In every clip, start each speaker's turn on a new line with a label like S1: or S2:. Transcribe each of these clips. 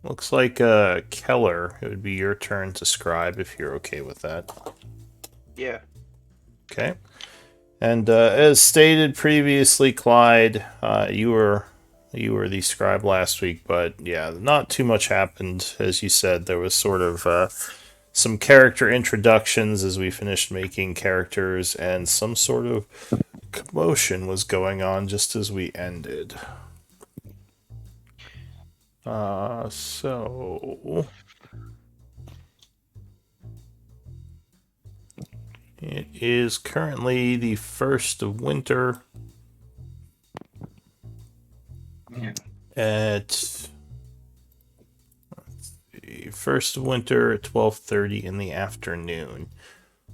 S1: Looks like Keller, it would be your turn to scribe if you're okay with that.
S2: Yeah.
S1: Okay. And as stated previously, Clyde, you were the scribe last week, but yeah, not too much happened. As you said, there was sort of some character introductions as we finished making characters, and some sort of commotion was going on just as we ended. So it is currently the first of winter
S3: Yeah.
S1: at the first of winter at 12:30 in the afternoon.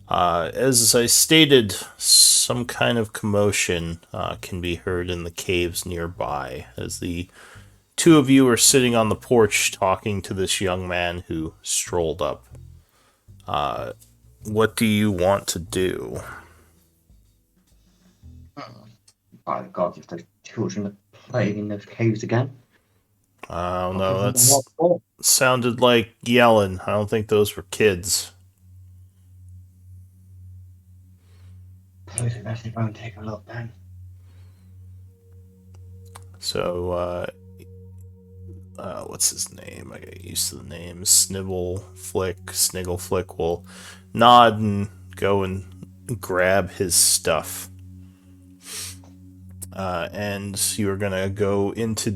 S1: As I stated, some kind of commotion can be heard in the caves nearby as the two of you are sitting on the porch talking to this young man who strolled up. What do you want to do?
S3: By God, if those children are playing in those caves again,
S1: I don't
S3: I'll give
S1: know.
S3: them a lot
S1: That's
S3: more.
S1: sounded like yelling. I don't think those were kids.
S3: Close it, let's go and take a look then.
S1: So, what's his name? I get used to the names. Sniggle Flick will nod and go and grab his stuff. And you are gonna go into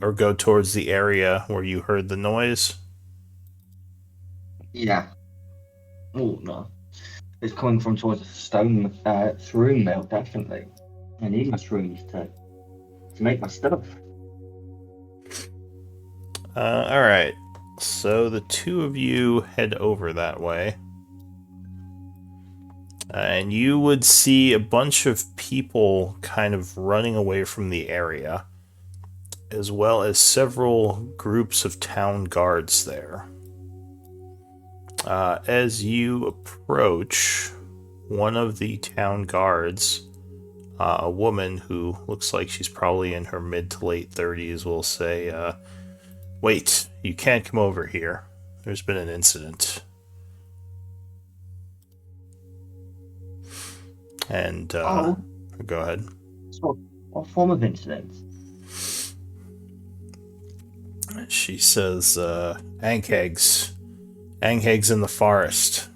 S1: or go towards the area where you heard the noise.
S3: Yeah. Oh, no. It's coming from towards a stone shroom mill, definitely. I need my shrooms to make my stuff.
S1: All right. So the two of you head over that way. And you would see a bunch of people kind of running away from the area, as well as several groups of town guards there. As you approach, one of the town guards, a woman who looks like she's probably in her mid to late 30s, will say, "Wait, you can't come over here. There's been an incident." And
S3: Oh,
S1: go ahead.
S3: so what form of incident?
S1: She says, Ankhegs. Ankhegs in the forest.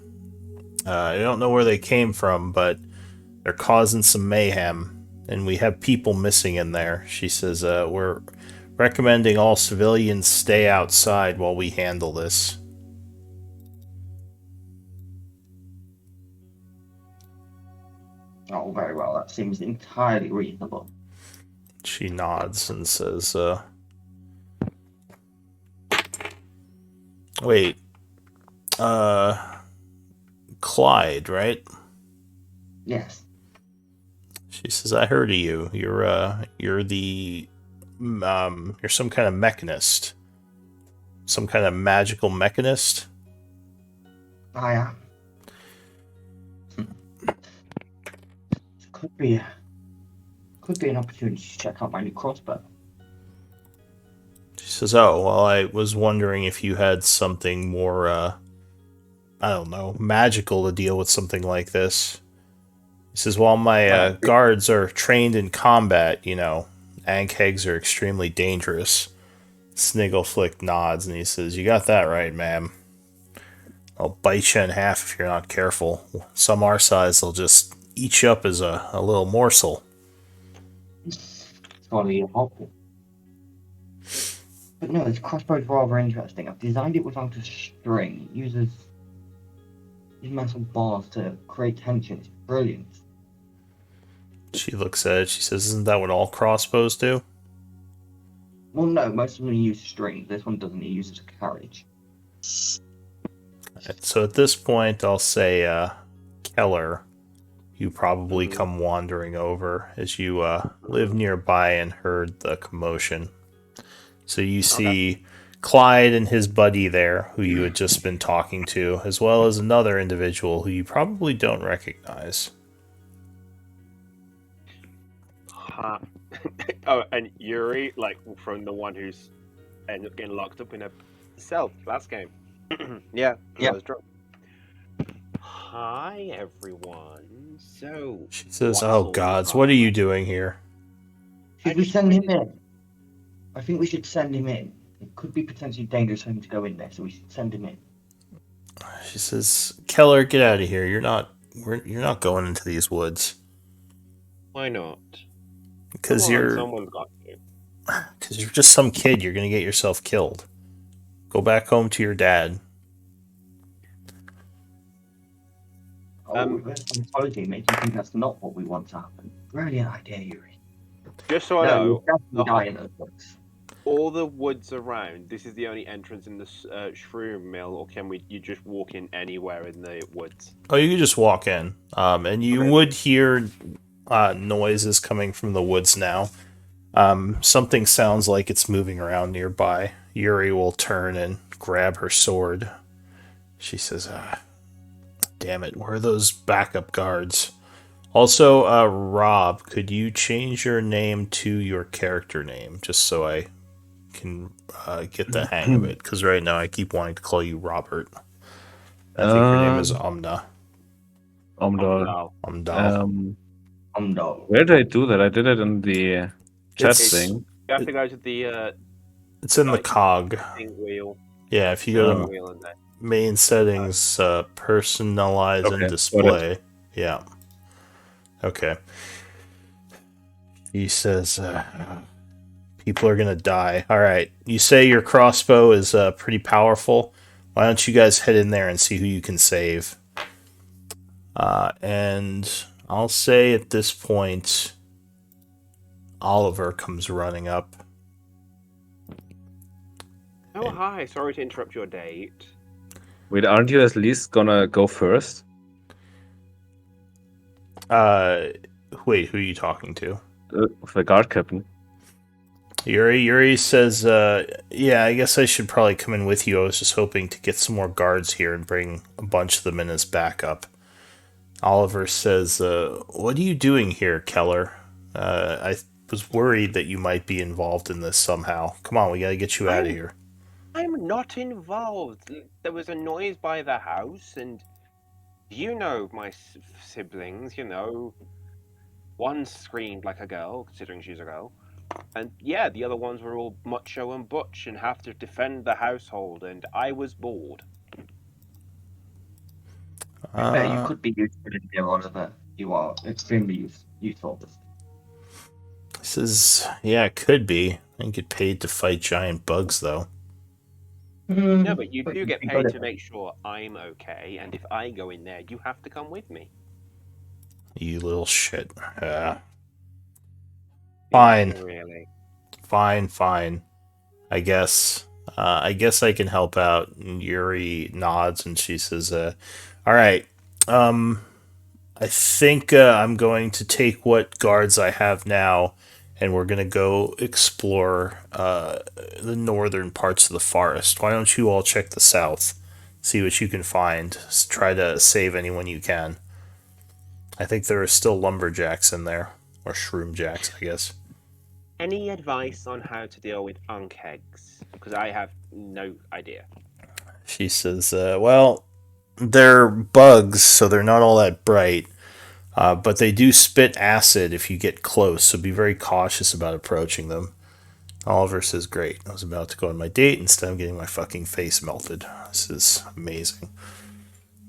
S1: I don't know where they came from, but they're causing some mayhem, and we have people missing in there. She says, we're recommending all civilians stay outside while we handle this.
S3: Oh, very well. That seems entirely reasonable.
S1: She nods and says, wait, uh, Clyde, right?
S3: Yes.
S1: She says, I heard of you. You're you're some kind of mechanist. Some kind of magical mechanist?
S3: I am. Could be, could be an opportunity to check out my new crossbow.
S1: She says, oh, well, I was wondering if you had something more, I don't know, magical to deal with something like this. He says, while my
S3: Well,
S1: guards are trained in combat, Ankhegs are extremely dangerous. Sniggleflick nods and he says, you got that right, ma'am. I'll bite you in half if you're not careful. Some our size will just eat you up as a little morsel.
S3: it's got to be helpful. But no, this crossbow is rather interesting. I've designed it without a string. It uses these metal bars to create tension. It's brilliant.
S1: She looks at it. She says, isn't that what all crossbows do?
S3: Well, no, most of them use strings. This one doesn't. It uses a carriage.
S1: So at this point, I'll say, Keller, you probably come wandering over as you live nearby and heard the commotion. So you see Clyde and his buddy there, who you had just been talking to, as well as another individual who you probably don't recognize.
S2: Huh. Oh, and Yuri, like from the one who's ended up getting locked up in a cell last game. Yeah, 'cause I
S3: Yep.
S2: was drunk. Hi everyone. So
S1: She says,
S2: what's
S1: "Oh
S2: all
S1: gods,
S2: the
S1: what are you
S2: drama?
S1: doing here?"
S3: Should we send him in? I think we should send him in. It could be potentially dangerous for him to go in there, so we should send him in.
S1: She says, "Keller, get out of here. You're not going into these woods
S2: Why not?
S1: because
S2: Come on,
S1: you're
S2: someone's got to.
S1: just some kid. You're gonna get yourself killed. Go back home to your dad."
S3: Oh, I'm apology, makes you think that's not what we want to happen. Brilliant idea, Yuri.
S2: Just so I
S3: No,
S2: know,
S3: you'll definitely
S2: the
S3: die in those books.
S2: all the woods around, this is the only entrance in this shroom mill, or can you just walk in anywhere in the woods?
S1: Oh, you can just walk in, and you
S2: Okay.
S1: would hear noises coming from the woods now. Something sounds like it's moving around nearby. Yuri will turn and grab her sword. She says, "Damn it, where are those backup guards?" Also, Rob, could you change your name to your character name, just so I can get the hang of it? Because right now I keep wanting to call you Robert. I think your name is Omna.
S4: Omdal.
S2: No.
S1: Omdal.
S3: No.
S4: Where did I do that? I did it in the chat
S1: It's-
S4: thing.
S2: You have to go to the
S1: It's in the
S2: Like-
S1: cog.
S2: thing wheel.
S1: Yeah, if you go to
S2: Wheel in there.
S1: main settings, personalize
S4: Okay,
S1: and
S4: got
S1: display. Yeah. Okay. He says, people are gonna die. All right. You say your crossbow is pretty powerful. Why don't you guys head in there and see who you can save? And I'll say at this point, Oliver comes running up.
S2: Oh, hi. Sorry to interrupt your date.
S4: Wait, aren't you at least gonna go first?
S1: Wait, who are you talking to?
S4: The guard captain.
S1: Yuri says, yeah, I guess I should probably come in with you. I was just hoping to get some more guards here and bring a bunch of them in as backup. Oliver says, what are you doing here, Keller? I was worried that you might be involved in this somehow. Come on, we gotta get you out of here.
S2: I'm not involved. There was a noise by the house, and you know my siblings, you know. One screamed like a girl, considering she's a girl. And yeah, the other ones were all macho and butch and have to defend the household, and I was bored.
S3: You could be useful in here, Oliver. You are extremely useful.
S1: He says, yeah, it could be. I get paid to fight giant bugs, though.
S2: No, but you do get
S3: you
S2: paid
S3: gotta-
S2: to make sure I'm okay, and if I go in there, you have to come with me.
S1: You little shit. Fine.
S2: Really.
S1: Fine. I guess I can help out. And Yuri nods and she says, all right. I think I'm going to take what guards I have now and we're going to go explore the northern parts of the forest. Why don't you all check the south? See what you can find. Try to save anyone you can. I think there are still lumberjacks in there. Or shroomjacks, I guess.
S2: Any advice on how to deal with unkegs? Because I have no idea.
S1: She says, well, they're bugs, so they're not all that bright. But they do spit acid if you get close, so be very cautious about approaching them. Oliver says, great. I was about to go on my date, instead I'm getting my fucking face melted. This is amazing.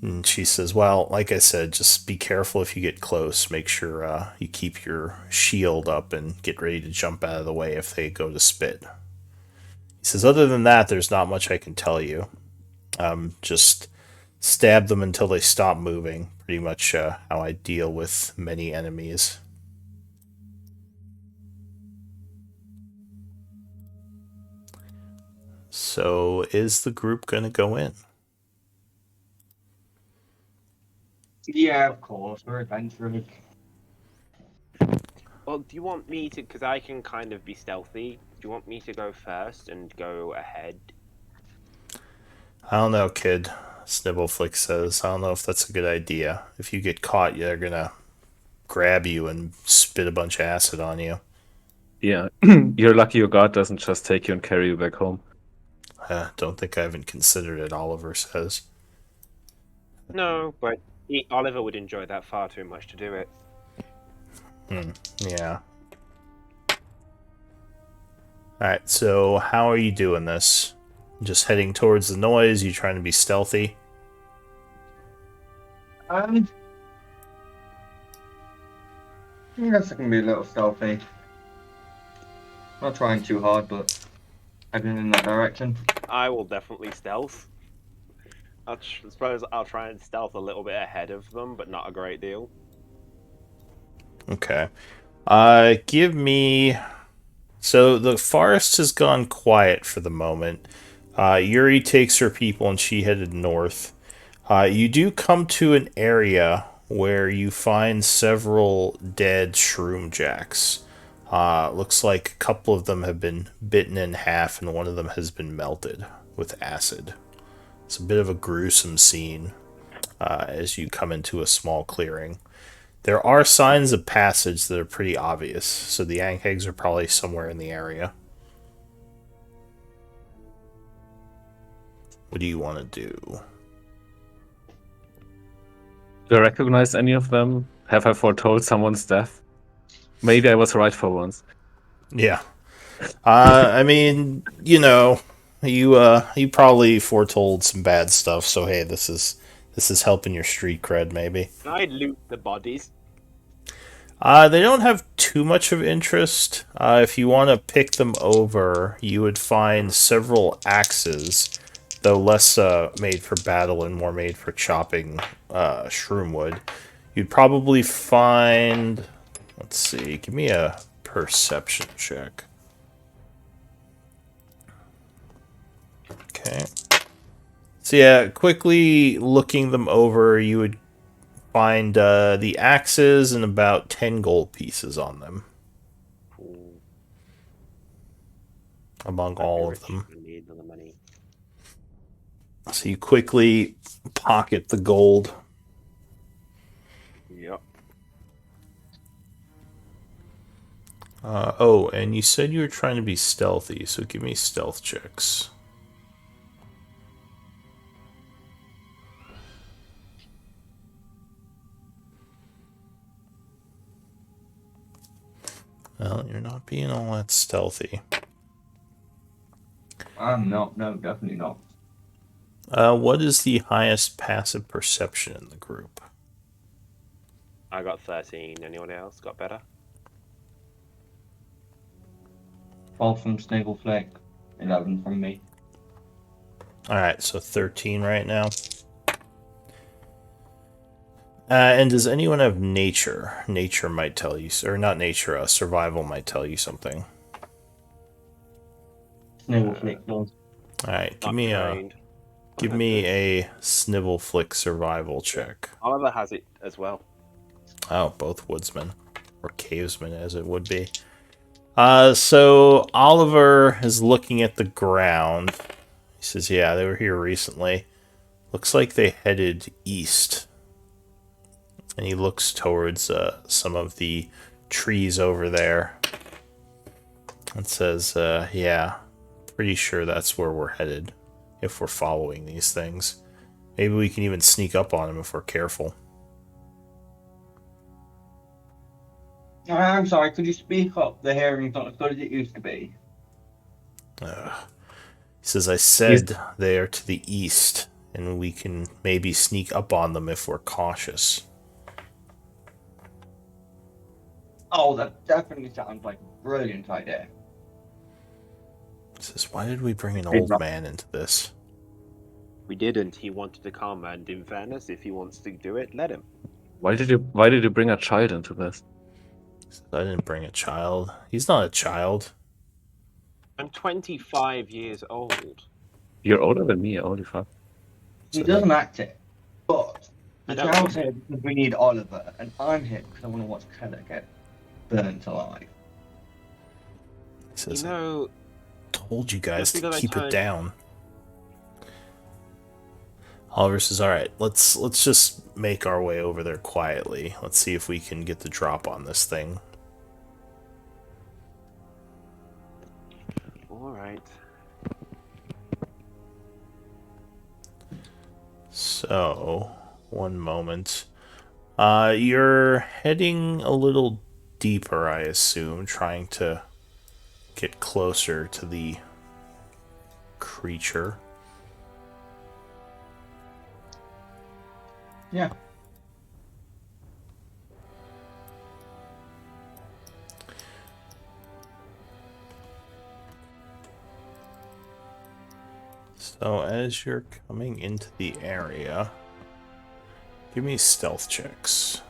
S1: And she says, well, like I said, just be careful if you get close. Make sure you keep your shield up and get ready to jump out of the way if they go to spit. He says, other than that, there's not much I can tell you. Just stab them until they stop moving. Pretty much how I deal with many enemies. So, is the group going to go in?
S3: Yeah, of course. We're adventurers.
S2: Well, do you want me to? Because I can kind of be stealthy. Do you want me to go first and go ahead?
S1: I don't know, kid. Snibbleflick says, I don't know if that's a good idea. If you get caught, they're going to grab you and spit a bunch of acid on you.
S4: Yeah, you're lucky your guard doesn't just take you and carry you back home.
S1: Don't think I haven't considered it, Oliver says.
S2: No, but Oliver would enjoy that far too much to do it.
S1: Yeah. Alright, so how are you doing this? Just heading towards the noise? You trying to be stealthy?
S3: I guess I can be a little stealthy. Not trying too hard, but heading in that direction.
S2: I will definitely stealth. I suppose I'll try and stealth a little bit ahead of them, but not a great deal.
S1: Okay. Give me... So the forest has gone quiet for the moment. Yuri takes her people and she headed north. You do come to an area where you find several dead shroom jacks. Looks like a couple of them have been bitten in half and one of them has been melted with acid. It's a bit of a gruesome scene as you come into a small clearing. There are signs of passage that are pretty obvious, so the Ankhegs are probably somewhere in the area. What do you want to do?
S4: Do I recognize any of them? Have I foretold someone's death? Maybe I was right for once.
S1: Yeah. I mean, you probably foretold some bad stuff, so hey, this is helping your street cred, maybe.
S2: Can I loot the bodies?
S1: They don't have too much of interest. If you want to pick them over, you would find several axes, though less made for battle and more made for chopping shroom wood. You'd probably find... Let's see, give me a perception check. Okay. So yeah, quickly looking them over, you would find the axes and about 10 gold pieces on them.
S2: Cool.
S1: Among all of them.
S2: I need the money.
S1: So you quickly pocket the gold.
S2: Yep.
S1: Oh, and you said you were trying to be stealthy, so give me stealth checks. Well, you're not being all that stealthy.
S3: I'm not. No, definitely not.
S1: What is the highest passive perception in the group?
S2: I got 13. Anyone else got better?
S3: 12 from Sniggleflick, 11 from me.
S1: Alright, so 13 right now. And does anyone have nature? Nature might tell you, or not nature, survival might tell you something.
S3: Sniggleflick does.
S1: Alright,
S2: Not trained.
S1: give me a snivel flick survival check.
S2: Oliver has it as well.
S1: Oh, both woodsmen. Or cavesmen, as it would be. So Oliver is looking at the ground. He says, yeah, they were here recently. Looks like they headed east. And he looks towards some of the trees over there. And says, yeah, pretty sure that's where we're headed. If we're following these things. Maybe we can even sneak up on them if we're careful.
S3: I'm sorry, could you speak up? The hearing's not as good as it used to be.
S1: He says, I said they are to the east, and we can maybe sneak up on them if we're cautious.
S3: Oh, that definitely sounds like a brilliant idea.
S1: He says, why did we bring an old man into this?
S2: We didn't. He wanted to come, and in fairness, if he wants to do it, let him.
S4: Why did you bring a child into this?
S1: He says, I didn't bring a child. He's not a child.
S2: I'm 25 years old.
S4: You're older than me, holy fuck.
S3: He doesn't act it, but the
S2: I don't
S3: child's here because we need Oliver, and I'm here because I want to watch Keller get burnt alive.
S1: He says,
S2: You know,
S1: I told you guys
S2: just
S1: to
S2: because I
S1: keep it
S2: turned-
S1: down. Oliver says, alright, let's just make our way over there quietly. Let's see if we can get the drop on this thing.
S2: all right.
S1: So, one moment. You're heading a little deeper, I assume, trying to get closer to the creature.
S3: Yeah.
S1: So as you're coming into the area, give me stealth checks.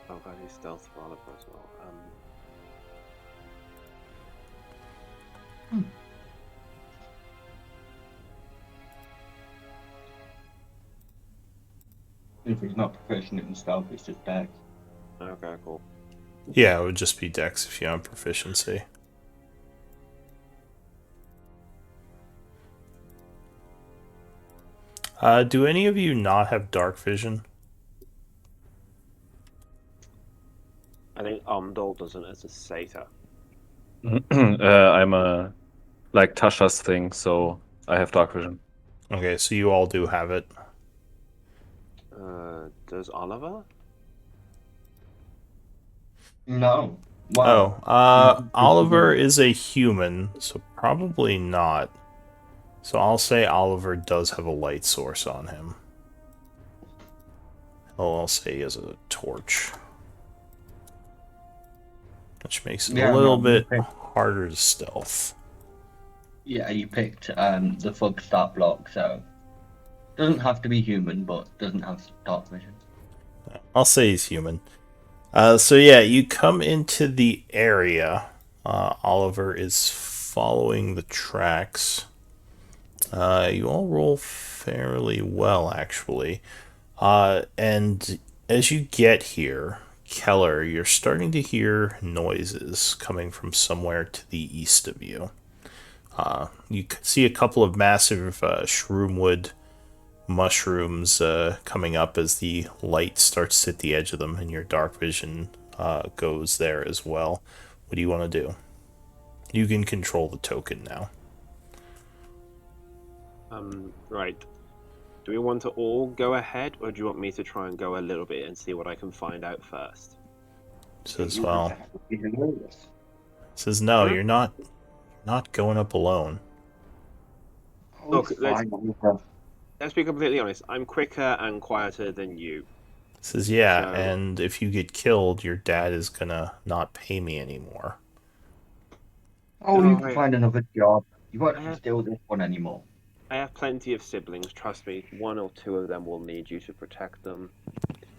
S2: Oh god, he's stealth for Oliver as well.
S3: If he's not proficient in stealth, it's just dex.
S2: Okay, cool.
S1: Yeah, it would just be dex if you have proficiency. Do any of you not have dark vision?
S2: I think Umdol doesn't as a satyr.
S4: I'm a like Tasha's thing, so I have dark vision.
S1: Okay, so you all do have it.
S2: Does Oliver?
S3: No. Wow.
S1: Oliver is a human, so probably not. So I'll say Oliver does have a light source on him. I'll say he has a torch. Which makes it a little bit harder to stealth.
S3: Yeah, you picked the fog start block, so doesn't have to be human, but doesn't have dark vision.
S1: I'll say he's human. So yeah, you come into the area. Oliver is following the tracks. You all roll fairly well, actually. And as you get here, Keller, you're starting to hear noises coming from somewhere to the east of you. You can see a couple of massive shroomwood mushrooms coming up as the light starts to hit the edge of them, and your dark vision goes there as well. What do you want to do? You can control the token now.
S2: Right. Do we want to all go ahead, or do you want me to try and go a little bit and see what I can find out first?
S1: Says, well, says no, you're not going up alone.
S2: Look, let's be completely honest. I'm quicker and quieter than you.
S1: Says, yeah,
S2: So-
S1: and if you get killed, your dad is gonna not pay me anymore.
S3: Oh,
S2: No,
S3: you can find another job. You won't
S2: I
S3: have to
S2: have-
S3: deal with this one anymore.
S2: I have plenty of siblings. Trust me, one or two of them will need you to protect them.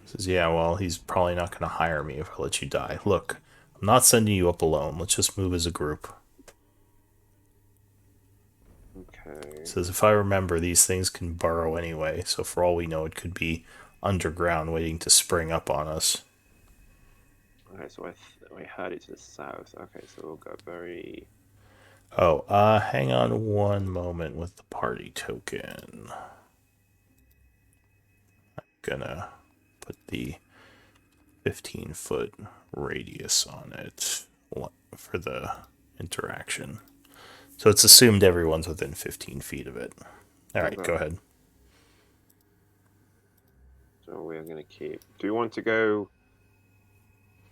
S1: Says, yeah, well, he's probably not gonna hire me if I let you die. Look, I'm not sending you up alone. Let's just move as a group.
S2: Okay.
S1: Says, if I remember, these things can burrow anyway, so for all we know, it could be underground waiting to spring up on us.
S2: Okay, so we heard it to the south. Okay, so we'll go very.
S1: Oh, hang on one moment with the party token. I'm gonna put the 15-foot radius on it for the interaction. So it's assumed everyone's within 15 feet of it. All right,
S2: Okay.
S1: go ahead.
S2: So we're gonna keep. Do we want to go?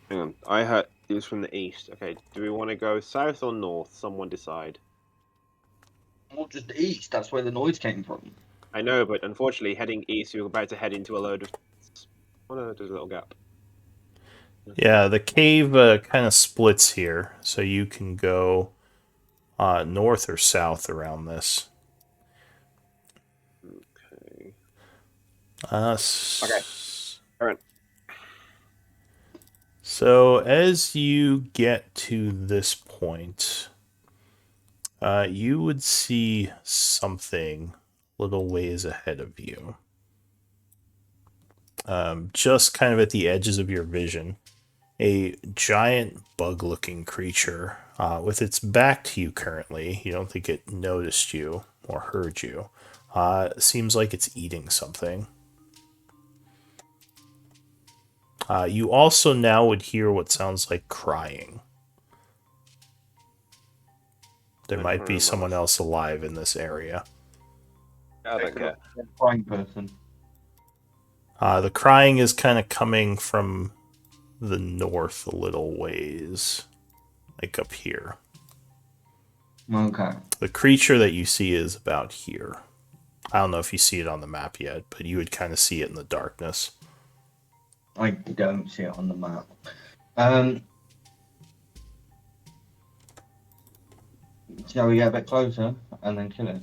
S2: Hang on. I heard it was from the east. Okay. Do we want to go south or north? Someone decide.
S3: Well, just east. That's where the noise came from.
S2: I know, but unfortunately, heading east, we're about to head into a load of. Oh no, there's a little gap.
S1: Yeah, the cave kind of splits here, so you can go north or south around this.
S2: Okay.
S1: Okay.
S2: Alright.
S1: So as you get to this point, you would see something a little ways ahead of you. Just kind of at the edges of your vision, a giant bug-looking creature with its back to you currently. You don't think it noticed you or heard you. Seems like it's eating something. You also now would hear what sounds like crying. There
S2: I
S1: might
S2: don't
S1: be
S2: know,
S1: someone
S2: Miles.
S1: else alive in this area.
S2: I don't care.
S3: Crying person.
S1: The crying is kind of coming from the north a little ways, like up here.
S3: Okay.
S1: The creature that you see is about here. I don't know if you see it on the map yet, but you would kind of see it in the darkness.
S3: I don't see it on the map. Shall we get a bit closer and then kill it?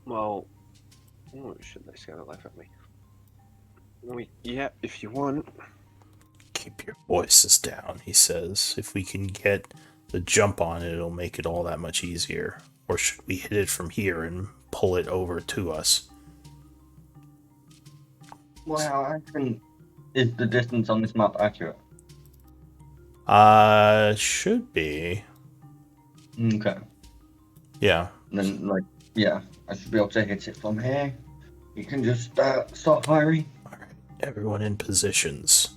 S2: Well, oh shit! They scare the life out of me. Yeah, if you want.
S1: Keep your voices down, he says. If we can get the jump on it, it'll make it all that much easier. Or should we hit it from here and pull it over to us?
S3: Well, I think is the distance on this map accurate?
S1: Should be.
S3: Okay.
S1: Yeah.
S3: Then, like, yeah, I should be able to hit it from here. You can just start firing.
S1: Alright. Everyone in positions.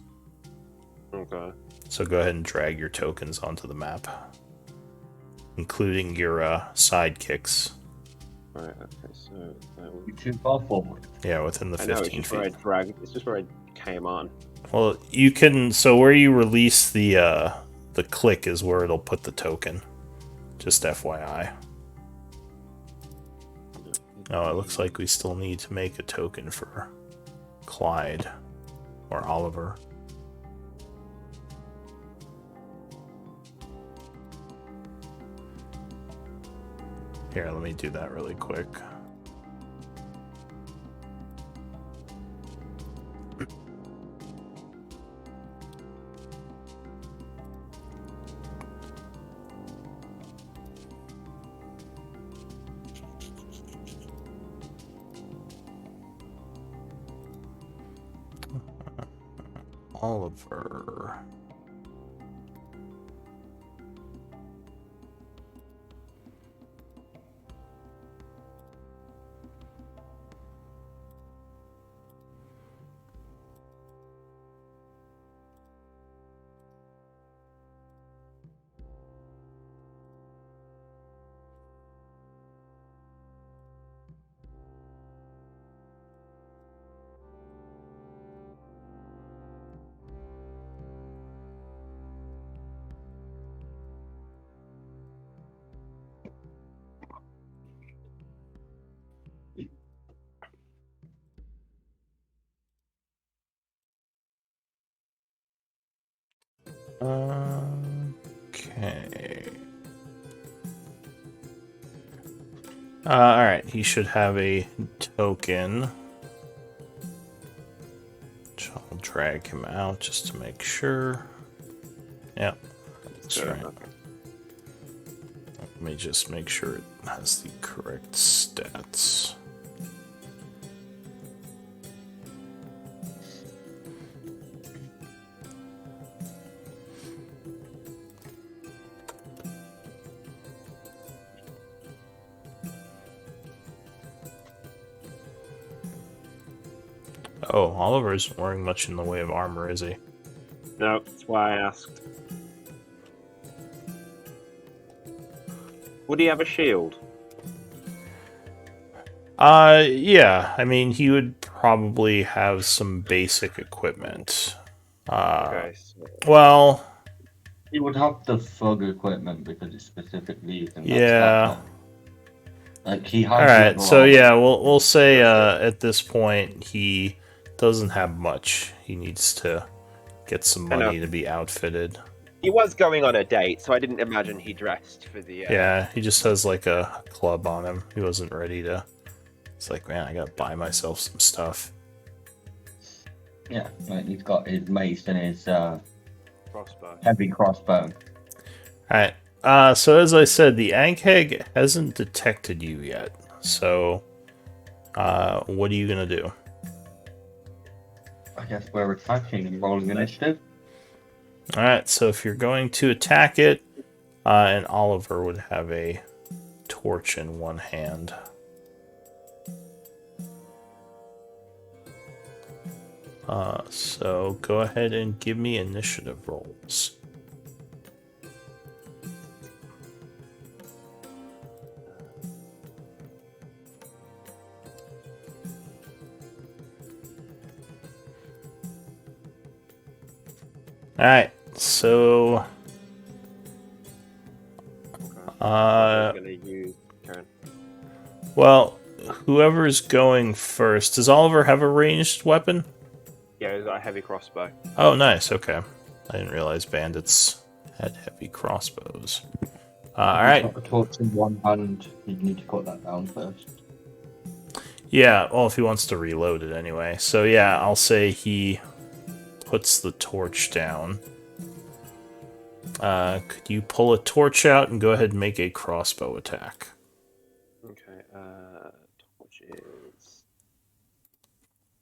S2: Okay.
S1: So go ahead and drag your tokens onto the map. Including your sidekicks.
S2: Right. Okay. So that would...
S3: You're too far forward.
S1: Yeah, within the
S2: I know, it's
S1: 15
S2: just where I
S1: feet.
S2: dragged. It's just where I came on.
S1: Well, you can. So where you release the click is where it'll put the token. Just FYI. Oh, it looks like we still need to make a token for Clyde or Oliver. Here, let me do that really quick. Oliver. Okay. Alright, he should have a token. Which I'll drag him out just to make sure. Yep, that's
S2: So,
S1: right. Let me just make sure it has the correct stats. Oh, Oliver isn't wearing much in the way of armor, is he?
S2: No, that's why I asked. Would he have a shield?
S1: Yeah. I mean, he would probably have some basic equipment.
S2: Okay. So,
S1: Well,
S3: You would have the thug equipment because it's specifically used in that
S1: yeah.
S3: stat. Like he has.
S1: All right.
S3: level
S1: So
S3: armor.
S1: yeah, we'll say at this point he doesn't have much. He needs to get some
S2: I know.
S1: money to be outfitted.
S2: he was going on a date, so I didn't imagine he dressed for the.
S1: Yeah, he just has like a club on him. He wasn't ready to. It's like, man, I gotta buy myself some stuff.
S3: Yeah, like he's got his mace and his
S2: Crossbow.
S3: heavy crossbow.
S1: Alright, so as I said, the Ankheg hasn't detected you yet. So, what are you gonna do?
S3: I guess we're attacking and rolling initiative.
S1: Alright, so if you're going to attack it, and Oliver would have a torch in one hand. So go ahead and give me initiative rolls. Alright, so
S2: I'm gonna use Karen.
S1: well, whoever's going first, does Oliver have a ranged weapon?
S2: Yeah, he's got a heavy crossbow.
S1: Oh, nice. Okay, I didn't realize bandits had heavy crossbows. All
S3: If
S1: right.
S3: you've got a torch in one hand, you need to cut that down first.
S1: Yeah. Well, if he wants to reload it anyway. So yeah, I'll say he puts the torch down. Could you pull a torch out and go ahead and make a crossbow attack?
S2: Okay, torches.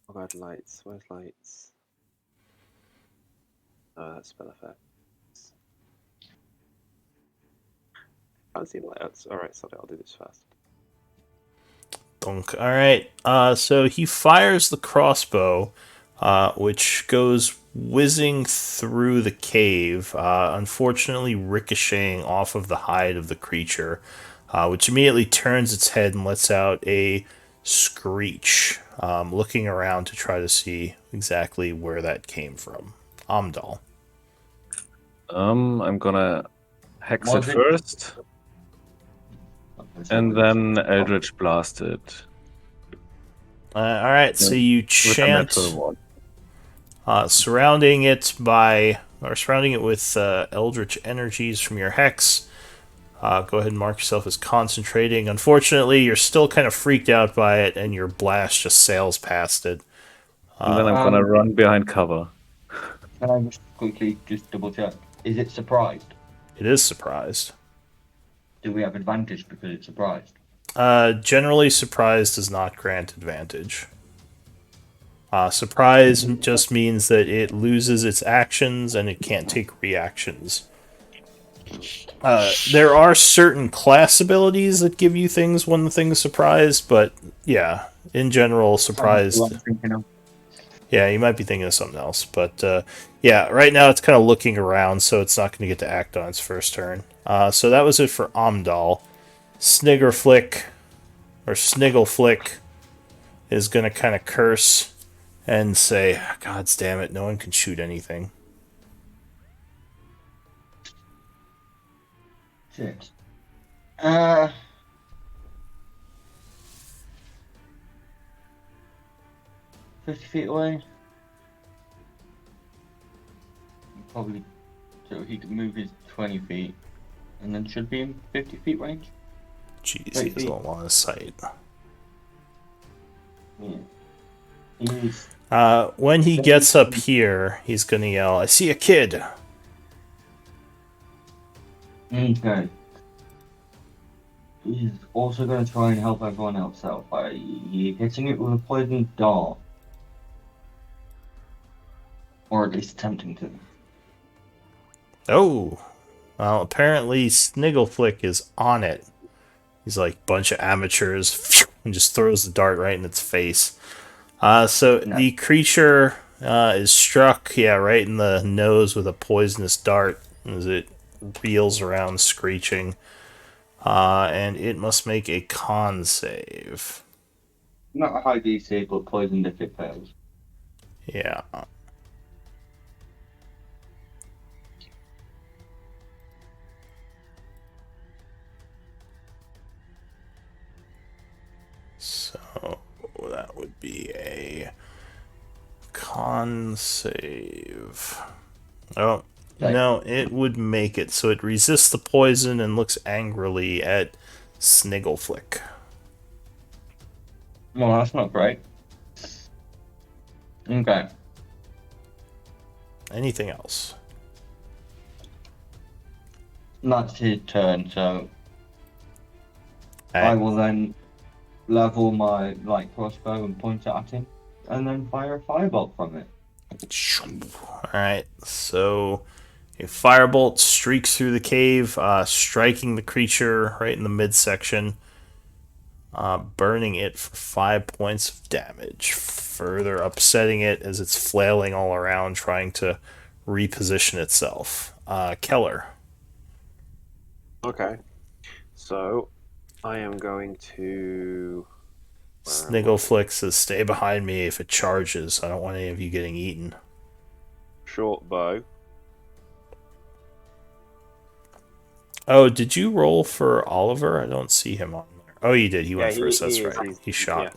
S2: What about lights? Where's lights? Oh, that's spell effects. Can't see lights. Alright, sorry, I'll do this first.
S1: Dunk. All right. So he fires the crossbow, which goes whizzing through the cave, unfortunately ricocheting off of the hide of the creature, which immediately turns its head and lets out a screech, looking around to try to see exactly where that came from. Amdal.
S4: I'm gonna hex it
S3: Was it-
S4: first, and then Eldritch Blast it
S1: All right. So you
S4: with a
S1: chant.
S4: natural one.
S1: Surrounding it with eldritch energies from your hex. Go ahead and mark yourself as concentrating. Unfortunately, you're still kind of freaked out by it, and your blast just sails past it.
S4: And then I'm gonna run behind cover.
S3: Can I just quickly double check? Is it surprised?
S1: It is surprised.
S3: Do we have advantage because it's surprised?
S1: Generally, surprise does not grant advantage. Surprise just means that it loses its actions and it can't take reactions. There are certain class abilities that give you things when the thing's surprised, but yeah, in general, surprised.
S3: That's what I'm thinking of.
S1: Yeah, you might be thinking of something else, but yeah, right now it's kind of looking around, so it's not going to get to act on its first turn. So that was it for Amdal. Sniggerflick, or Sniggleflick, is going to kind of curse and say, "God damn it, no one can shoot anything."
S3: Shit. 50 feet away. Probably so he can move his 20 feet and then should be in 50 feet range.
S1: Jeez, he has a lot of sight.
S3: Yeah. He's
S1: When he gets up here, he's going to yell, "I see a kid!"
S3: okay. He's also going to try and help everyone else out by hitting it with a poisoned dart. Or at least attempting to.
S1: Oh, well, apparently Sniggleflick is on it. He's like bunch of amateurs and just throws the dart right in its face. So
S3: No.
S1: the creature is struck, right in the nose with a poisonous dart as it reels around screeching. And it must make a con save.
S3: Not a high DC, but poisoned if it fails.
S1: Yeah. So that would be a con save. Oh,
S3: Okay.
S1: no, it would make it. So it resists the poison and looks angrily at Sniggleflick.
S3: Well, that's not great. Okay.
S1: Anything else?
S3: That's his turn, so I
S1: Alright.
S3: will then level my light crossbow and point it at him, and then fire a firebolt from it.
S1: Alright, so a firebolt streaks through the cave, striking the creature right in the midsection, burning it for 5 points of damage, further upsetting it as it's flailing all around trying to reposition itself. Keller.
S2: Okay. So, I am going to...
S1: Sniggleflick says, "Stay behind me if it charges. I don't want any of you getting eaten."
S2: short bow.
S1: Oh, did you roll for Oliver? I don't see him on there. Oh, you did. He went
S2: Yeah,
S1: first. That's
S2: he is.
S1: right. He shot.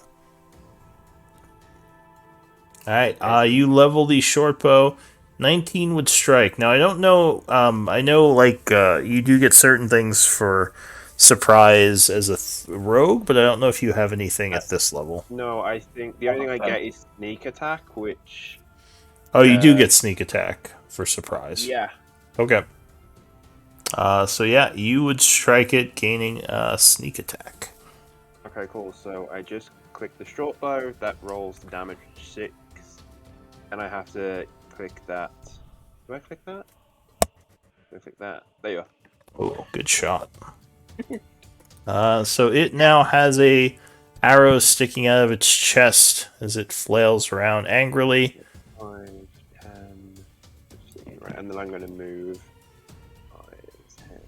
S2: Yeah.
S1: All right. You level the short bow. 19 would strike. Now I don't know. I know like you do get certain things for surprise as a rogue, but I don't know if you have anything at this level.
S2: No, I think the only thing I get is sneak attack, which
S1: Oh, you do get sneak attack for surprise.
S2: yeah.
S1: Okay. So yeah, you would strike it, gaining sneak attack.
S2: Okay, cool. So I just click the short bow. That rolls the damage 6, and I have to click that. Do I click that? Do I click that? There you are.
S1: Oh, good shot. So it now has a arrow sticking out of its chest as it flails around angrily.
S2: 5, 10, 15, right, and then I'm going to move 5, 10,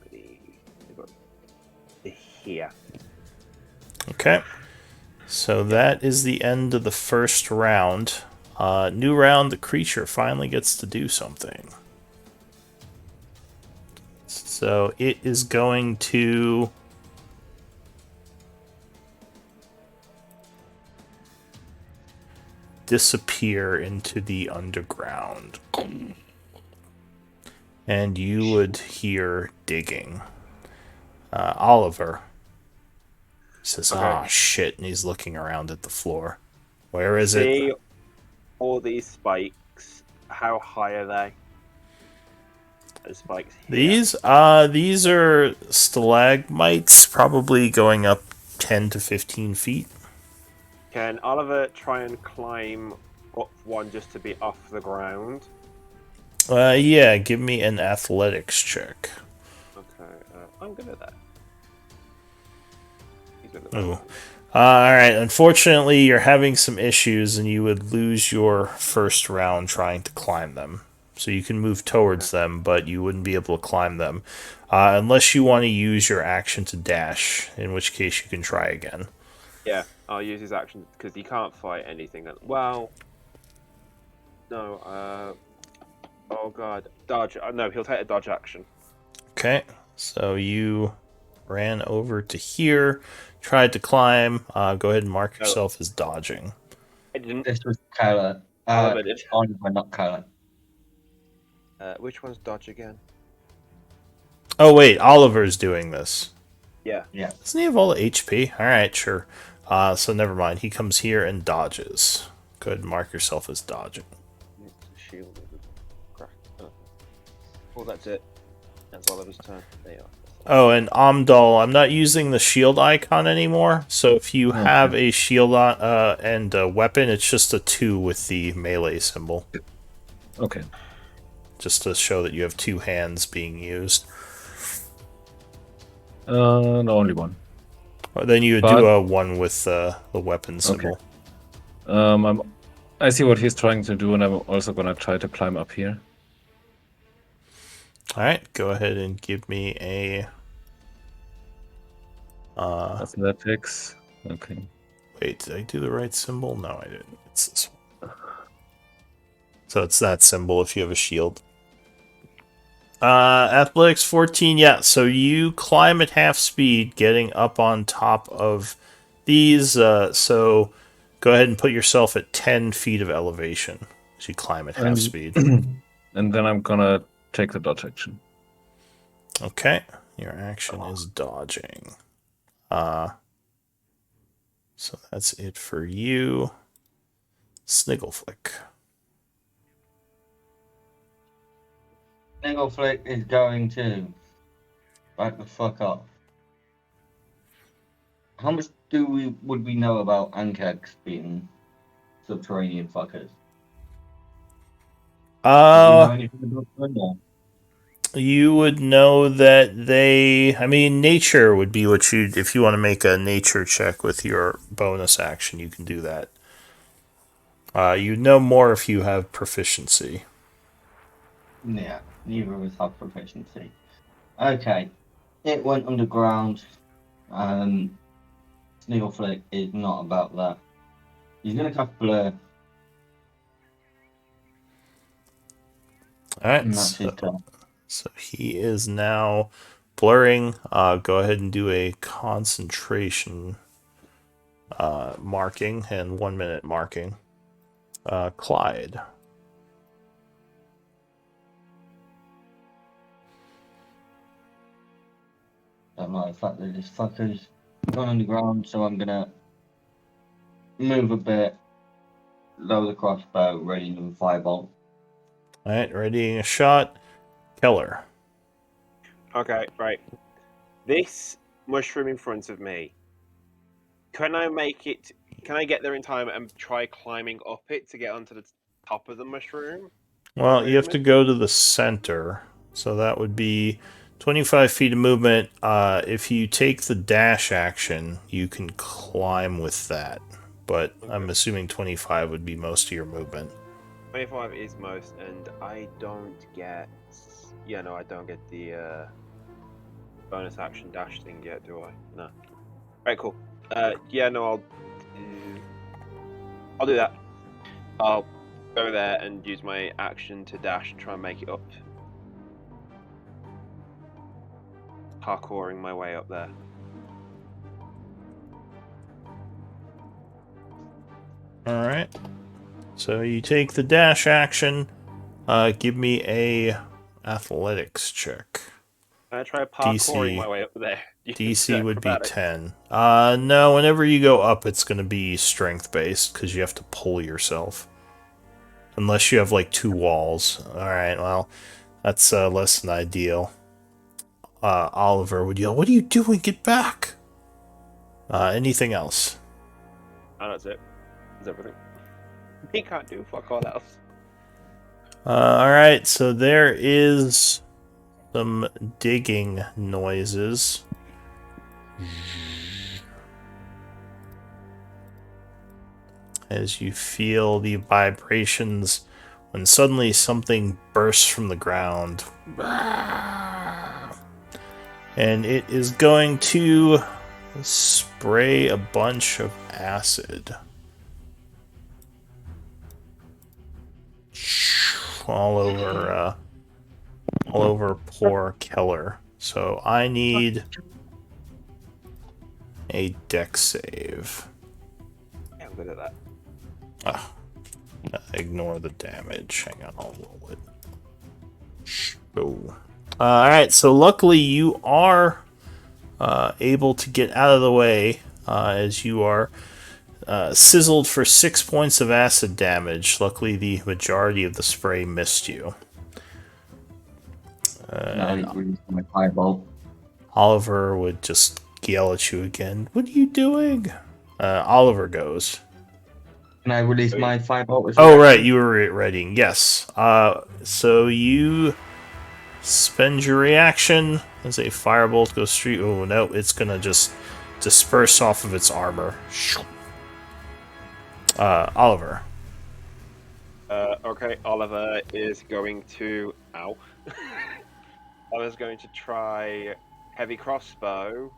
S2: 20, to here.
S1: Okay. So that is the end of the first round. New round, the creature finally gets to do something. So it is going to disappear into the underground. And you would hear digging. Oliver says,
S2: Okay.
S1: "Ah, shit," and he's looking around at the floor. Where is it?
S2: See all these spikes. How high are they? Those spikes here.
S1: These are stalagmites, probably going up 10 to 15 feet.
S2: Can Oliver try and climb up one just to be off the ground?
S1: Yeah, give me an athletics check.
S2: Okay, I'm good at that. He's good at that.
S1: Ooh. Alright, unfortunately, you're having some issues and you would lose your first round trying to climb them. So you can move towards them, but you wouldn't be able to climb them. Unless you want to use your action to dash, in which case you can try again.
S2: Yeah, I'll use his action because he can't fight anything. Well, no. Oh god, dodge. No, he'll take a dodge action.
S1: Okay, so you ran over to here, tried to climb. Go ahead and mark yourself as dodging.
S2: I didn't.
S3: This was Kyla.
S2: Oliver did.
S3: Oliver, not Kyla.
S2: Which one's dodge again?
S1: Oh wait, Oliver's doing this.
S2: Yeah.
S1: Doesn't he have all the HP? Alright, sure. So never mind. He comes here and dodges. Go ahead and mark yourself as dodging.
S2: Shield. Oh, that's it. That's Oliver's turn. There you are.
S1: Oh, and Amdal, I'm not using the shield icon anymore. So if you have a shield and a weapon, it's just a 2 with the melee symbol.
S4: Okay.
S1: Just to show that you have 2 hands being used.
S4: No, only one.
S1: Or then you would
S4: But-
S1: do a 1 with the weapon symbol.
S4: I see what he's trying to do, and I'm also gonna try to climb up here.
S1: Alright, go ahead and give me a...
S4: Athletics. Okay.
S1: Wait, did I do the right symbol? No, I didn't. It's this one. So it's that symbol if you have a shield. Athletics 14, yeah. So you climb at half speed, getting up on top of these. So go ahead and put yourself at 10 feet of elevation as you climb at half speed.
S4: And then I'm gonna take the dodge action.
S1: Okay, your action is dodging. So that's it for you. Sniggleflick.
S3: Sniggleflick is going to back the fuck up. How much would we know about Ankegs being subterranean fuckers? Do we know anything about them, or?
S1: You would know that they... I mean, nature would be what you... If you want to make a nature check with your bonus action, you can do that. You'd know more if you have proficiency.
S3: Yeah, neither of us have proficiency. Okay, it went underground. Sniggleflick is not about that. He's gonna cast Blur,
S1: Alright,
S3: and that's his
S1: so
S3: turn.
S1: So he is now blurring. Go ahead and do a concentration marking and 1 minute marking. Clyde.
S3: Don't know the fact that this fucker's gone on the ground, so I'm gonna move a bit, lower the crossbow, ready to firebolt.
S1: Alright, readying a shot. Keller.
S2: Okay, right. This mushroom in front of me. Can I make it? Can I get there in time and try climbing up it to get onto the top of the mushroom?
S1: Well, you have to
S2: Movement?
S1: go to the center. So that would be 25 feet of movement. If you take the dash action, you can climb with that. But I'm assuming 25 would be most of your movement.
S2: 25 is most, and I don't get. Yeah, no, I don't get the bonus action dash thing yet, do I? No. Right, cool. Yeah, no, I'll do that. I'll go there and use my action to dash and try and make it up. Parkouring my way up there.
S1: Alright. So you take the dash action. Give me a athletics check.
S2: Can I try parkouring
S1: DC.
S2: my way up there?
S1: DC would be
S2: Acrobatics.
S1: 10. No, whenever you go up, it's going to be strength based because you have to pull yourself. Unless you have like 2 walls. Alright, well, that's less than ideal. Oliver would yell, "What are you doing? Get back!" Anything else?
S2: Oh, that's it. That's everything. He can't do fuck all else.
S1: Alright, so there is some digging noises. As you feel the vibrations when suddenly something bursts from the ground. And it is going to spray a bunch of acid all over poor Keller. So I need a dex save.
S2: Yeah, I'm good at that.
S1: Ignore the damage. Hang on, I'll roll it. Oh. Alright, so luckily you are able to get out of the way as you are sizzled for 6 points of acid damage. Luckily, the majority of the spray missed you.
S3: Now he's released my firebolt.
S1: Oliver would just yell at you again. "What are you doing?" Oliver goes.
S3: Can I release my firebolt as
S1: Oh,
S3: well?
S1: right, you were readying. Yes. So you spend your reaction as a firebolt goes straight. Oh, no, it's going to just disperse off of its armor. Oliver.
S2: Okay, Oliver is going to. Ow. Oliver's going to try heavy crossbow,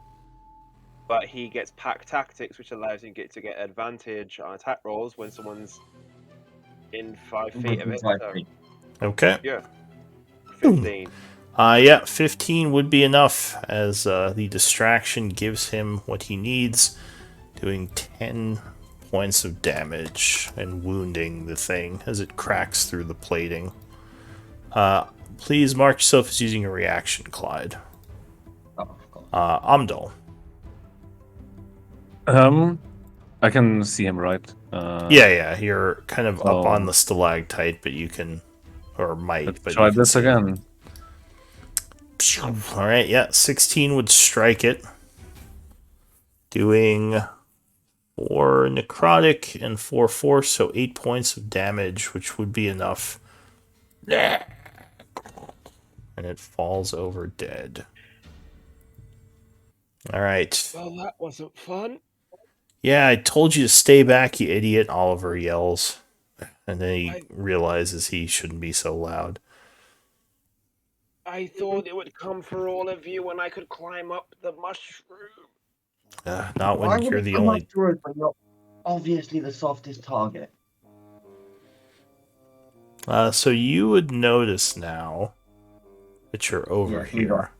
S2: but he gets pack tactics, which allows him to get advantage on attack rolls when someone's in 5 feet of
S3: Within
S2: it.
S3: 5
S2: So,
S3: feet.
S1: Okay.
S2: yeah, 15.
S1: Yeah, 15 would be enough as the distraction gives him what he needs, doing 10 points of damage and wounding the thing as it cracks through the plating. Please mark yourself as using a reaction, Clyde.
S3: Oh, of course.
S1: Amdal.
S4: I can see him, right?
S1: Yeah, you're kind of up
S4: Oh.
S1: on the stalactite, but you can, or might,
S4: Let's
S1: but
S4: try
S1: you can
S4: this
S1: see it.
S4: again.
S1: Alright, yeah, 16 would strike it. Doing 4 necrotic and 4 force, so 8 points of damage, which would be enough. And it falls over dead. Alright.
S2: Well, that wasn't fun.
S1: Yeah, I told you to stay back, you idiot, Oliver yells. And then he realizes he shouldn't be so loud.
S2: I thought it would come for all of you when I could climb up the mushroom.
S1: Not
S3: Why
S1: when
S3: would
S1: you're
S3: it
S1: the
S3: come
S1: only...
S3: after us when you're obviously the softest target?
S1: So you would notice now which are over
S3: Yeah,
S1: here.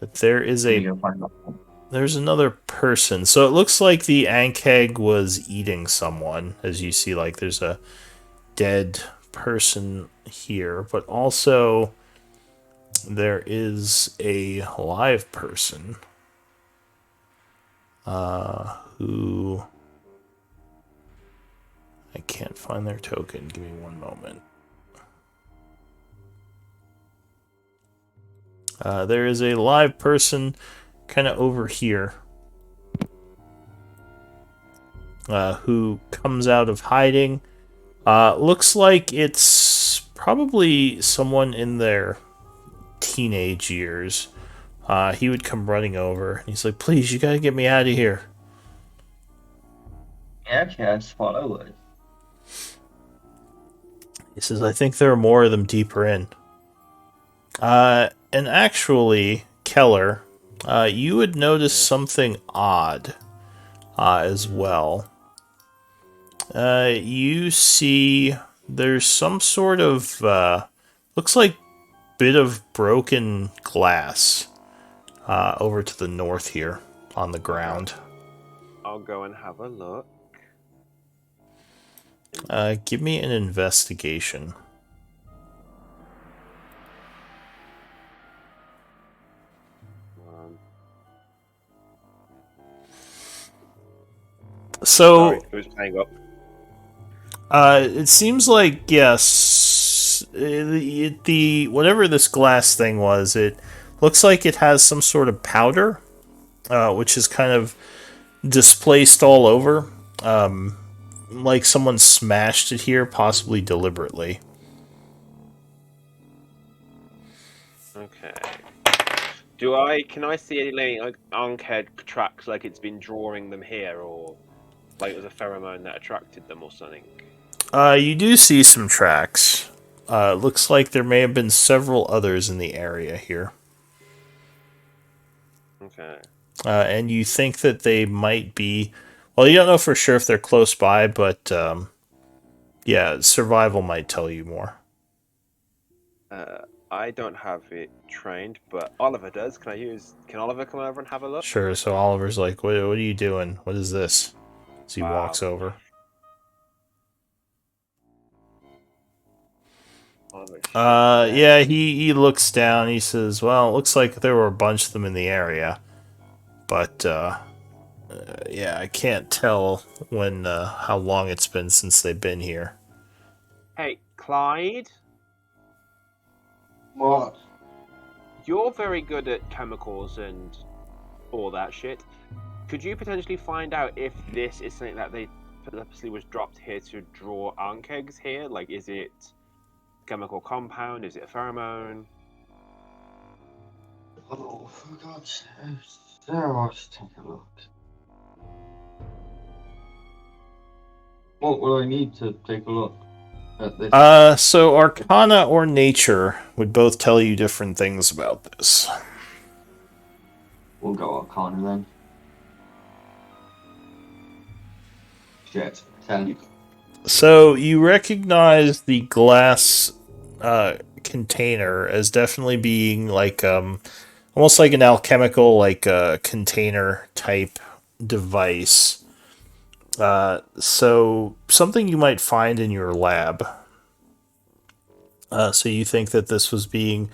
S1: But there is
S3: We
S1: a
S3: go find that one.
S1: there's another person. So it looks like the Ankeg was eating someone, as you see. Like there's a dead person here, but also there is a live person who I can't find their token. Give me one moment. There is a live person kind of over here who comes out of hiding. Looks like it's probably someone in their teenage years. He would come running over. He's like, please, you gotta get me out of here.
S3: Yeah, okay, follow it.
S1: He says, I think there are more of them deeper in. And actually, Keller, you would notice something odd as well. You see there's some sort of, looks like bit of broken glass over to the north here on the ground.
S2: I'll go and have a look.
S1: Give me an investigation. So,
S2: Sorry, who's playing up?
S1: it seems like, yes, the whatever this glass thing was, it looks like it has some sort of powder, which is kind of displaced all over. Like someone smashed it here, possibly deliberately.
S2: Okay. Can I see any like Ankeg tracks like it's been drawing them here, or like it was a pheromone that attracted them or something?
S1: You do see some tracks. Looks like there may have been several others in the area here.
S2: Okay.
S1: And you think that they might be... Well, you don't know for sure if they're close by, but yeah, survival might tell you more.
S2: I don't have it trained, but Oliver does. Can Oliver come over and have a look?
S1: Sure, so Oliver's like, what are you doing? What is this? So he
S2: Wow.
S1: walks over.
S2: Oliver,
S1: Yeah, he looks down. He says, well, it looks like there were a bunch of them in the area. But, yeah, I can't tell when, how long it's been since they've been here.
S2: Hey, Clyde,
S3: What?
S2: you're very good at chemicals and all that shit. Could you potentially find out if this is something that they purposely was dropped here to draw Ankegs here? Like, is it chemical compound? Is it a pheromone?
S3: Oh, for God's sake. Sarah, let's take a look. What will I need to take a look at this?
S1: So Arcana or Nature would both tell you different things about this.
S3: We'll go Arcana then. Shit, 10.
S1: So you recognize the glass container as definitely being like almost like an alchemical like container type device. So something you might find in your lab. So you think that this was being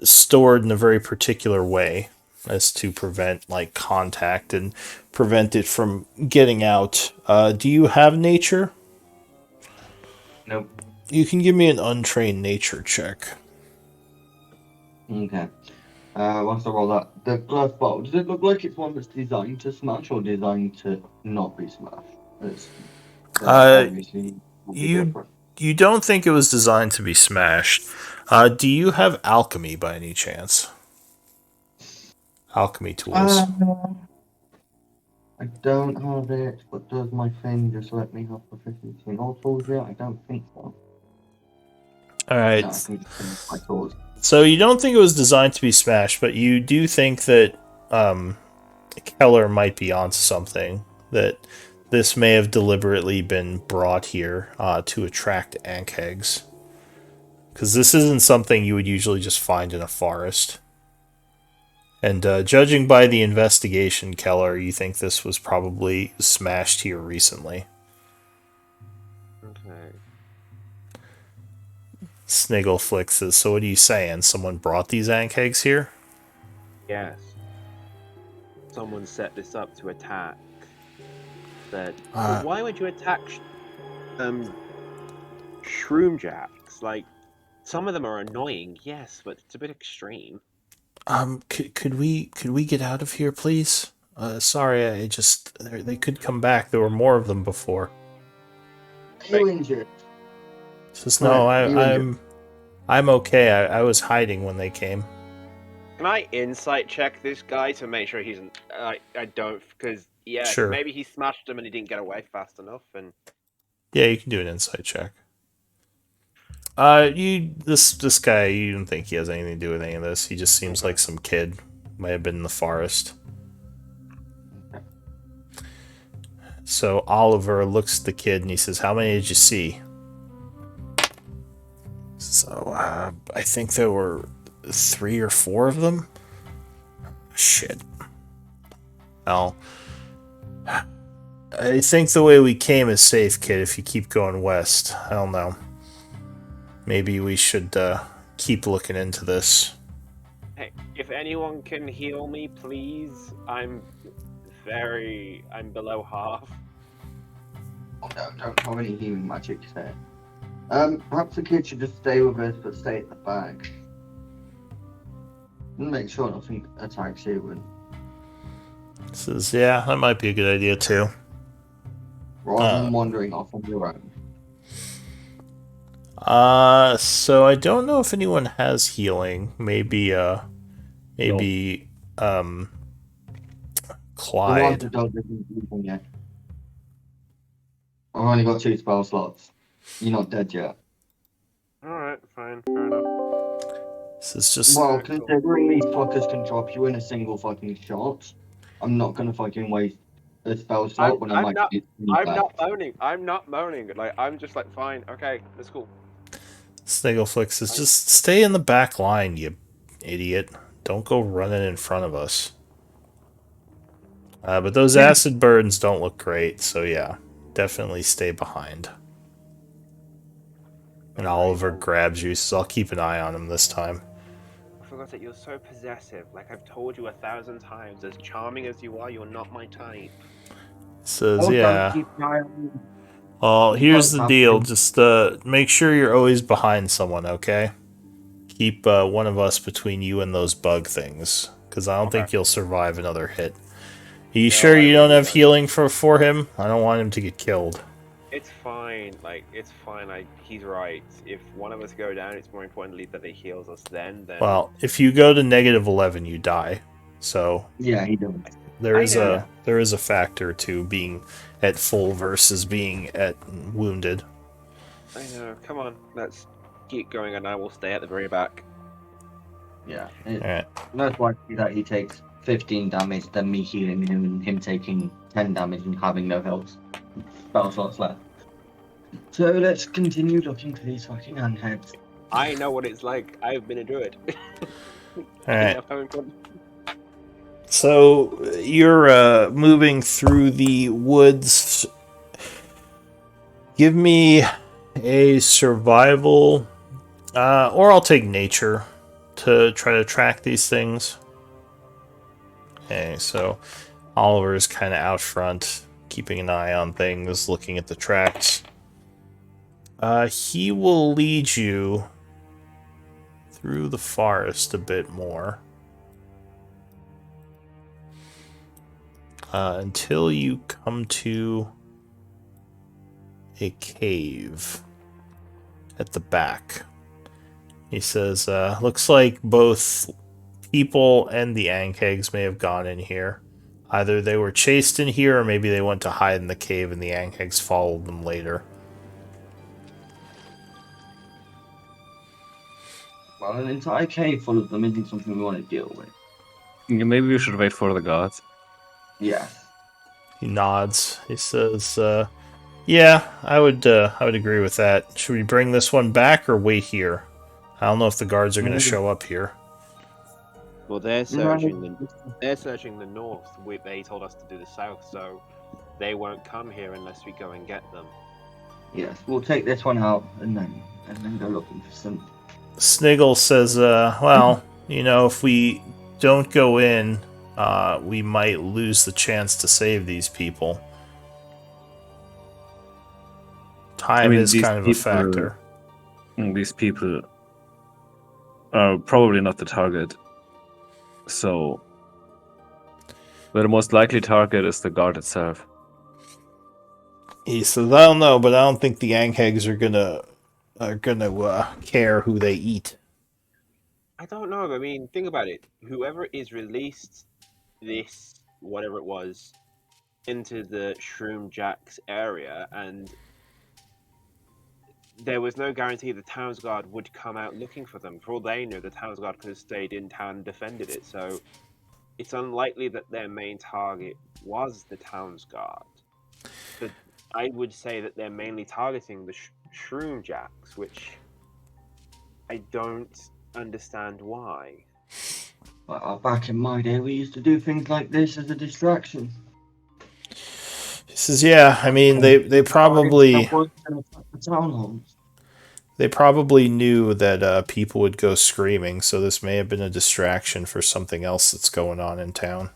S1: stored in a very particular way as to prevent like contact and prevent it from getting out. Do you have nature?
S3: Nope.
S1: You can give me an untrained nature check.
S3: Okay. Once I roll that, the glass bottle, does it look like it's one that's designed to smash or designed to not be smashed? It's, obviously will be
S1: you-
S3: different.
S1: You don't think it was designed to be smashed. Do you have alchemy by any chance? Alchemy tools.
S3: I don't have it, but does my thing just let me have proficiency in all tools yet? I don't think so.
S1: Alright.
S3: No, I can just finish my tools.
S1: So you don't think it was designed to be smashed, but you do think that Keller might be onto something. That this may have deliberately been brought here to attract Ankhegs. because this isn't something you would usually just find in a forest. And judging by the investigation, Keller, you think this was probably smashed here recently.
S2: Okay.
S1: Sniggleflick says, so what are you saying? Someone brought these ankegs here?
S2: Yes. Someone set this up to attack. But why would you attack Shroom Jacks? Like, some of them are annoying, yes, but it's a bit extreme.
S1: Could we get out of here, please? Sorry, they could come back. There were more of them before.
S3: Are you injured?
S1: Says, no,
S3: Right,
S1: I'm okay. I was hiding when they came.
S2: Can I insight check this guy to make sure he's... I don't, because, yeah,
S1: Sure.
S2: maybe he smashed him and he didn't get away fast enough, and...
S1: Yeah, you can do an insight check. This guy, you don't think he has anything to do with any of this. He just seems like some kid. Might have been in the forest. So Oliver looks at the kid and he says, how many did you see? So, I think there were 3 or 4 of them. Shit. Well, I think the way we came is safe, kid, if you keep going west. I don't know. Maybe we should keep looking into this.
S2: Hey, if anyone can heal me, please. I'm below half.
S3: Oh, no, don't have any healing magic there. Perhaps the kid should just stay with us, but stay at the back. And make sure nothing attacks you, and
S1: Says, yeah, that might be a good idea too.
S3: rather than wandering off on your own.
S1: So I don't know if anyone has healing. Maybe,
S3: The one
S1: Clyde.
S3: that doesn't heal yet. I've only got 2 spell slots. You're not dead yet.
S2: Alright, fine, fair enough.
S1: This is just
S3: Well, considering these fuckers can drop you in a single fucking shot, I'm not gonna fucking waste a spell slot when I might get
S2: I'm not moaning. Like, I'm just like, fine, okay, that's cool.
S1: Sniggleflick says, just stay in the back line, you idiot. Don't go running in front of us. But those acid burns don't look great, so yeah, definitely stay behind. And Oliver grabs you, so I'll keep an eye on him this time.
S2: I forgot that you're so possessive. Like I've told you 1,000 times, as charming as you are, you're not my type.
S1: Says, yeah. Well, here's the deal. Just make sure you're always behind someone, okay? Keep one of us between you and those bug things, because I don't think you'll survive another hit. Are you sure you don't have healing for him? I don't want him to get killed.
S2: It's fine. Like, it's fine. He's right. If one of us go down, it's more importantly that he heals us then.
S1: Well, if you go to -11, you die. So
S3: Yeah, he does.
S1: there is a factor to being at full versus being at wounded.
S2: I know. Come on, let's keep going, and I will stay at the very back.
S3: Yeah.
S1: Alright.
S3: Most likely that he takes 15 damage, then me healing him and him taking 10 damage and having no health spell slots left. So let's continue looking for these fucking handheads.
S2: I know what it's like. I've been a druid.
S1: Alright. So you're moving through the woods. Give me a survival, or I'll take nature to try to track these things. Okay, so Oliver's kind of out front, keeping an eye on things, looking at the tracks. He will lead you through the forest a bit more. Until you come to a cave at the back. He says, looks like both people and the Ankegs may have gone in here. Either they were chased in here, or maybe they went to hide in the cave and the Ankegs followed them later.
S3: Well, an entire cave full of them isn't something we want to deal with.
S4: Yeah, maybe we should wait for the gods.
S3: Yeah.
S1: He nods. He says, yeah, I would agree with that. Should we bring this one back or wait here? I don't know if the guards are going to show up here.
S2: Well, they're searching the north. They told us to do the south, so they won't come here unless we go and get them.
S3: Yes, we'll take this one out and then go looking for some.
S1: Sniggle says, well, if we don't go in, we might lose the chance to save these people. Time is
S4: these
S1: kind of a
S4: people-
S1: factor.
S4: These people are probably not the target. So the most likely target is the guard itself.
S1: He says, I don't know, but I don't think the Anghegs are gonna care who they eat.
S2: I don't know. I mean, think about it. Whoever is released this, whatever it was, into the Shroom Jacks area, and there was no guarantee the Townsguard would come out looking for them. For all they knew, the Townsguard could have stayed in town and defended it. So it's unlikely that their main target was the Townsguard. But I would say that they're mainly targeting the Shroom Jacks, which I don't understand why.
S3: Well, back in my day, we used to do things like this as a distraction.
S1: He says, yeah, I mean, they probably knew that people would go screaming, so this may have been a distraction for something else that's going on in town.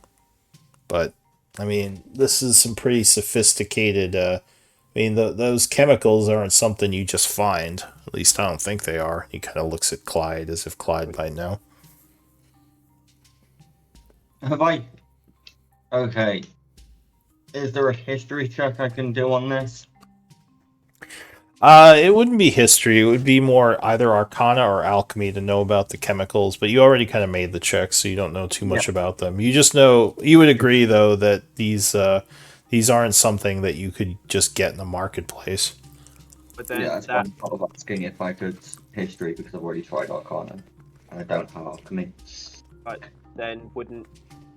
S1: But, I mean, this is some pretty sophisticated, those chemicals aren't something you just find. At least I don't think they are. He kind of looks at Clyde as if Clyde might know.
S3: Have I? Okay. Is there a history check I can do on this?
S1: It wouldn't be history. It would be more either Arcana or Alchemy to know about the chemicals, but you already kind of made the check, so you don't know too much about them. You just know, you would agree, though, that these aren't something that you could just get in the marketplace.
S2: But then
S3: Yeah, that's why I'm sort of asking if I could history, because I've already tried Arcana, and I don't have Alchemy.
S2: But then wouldn't...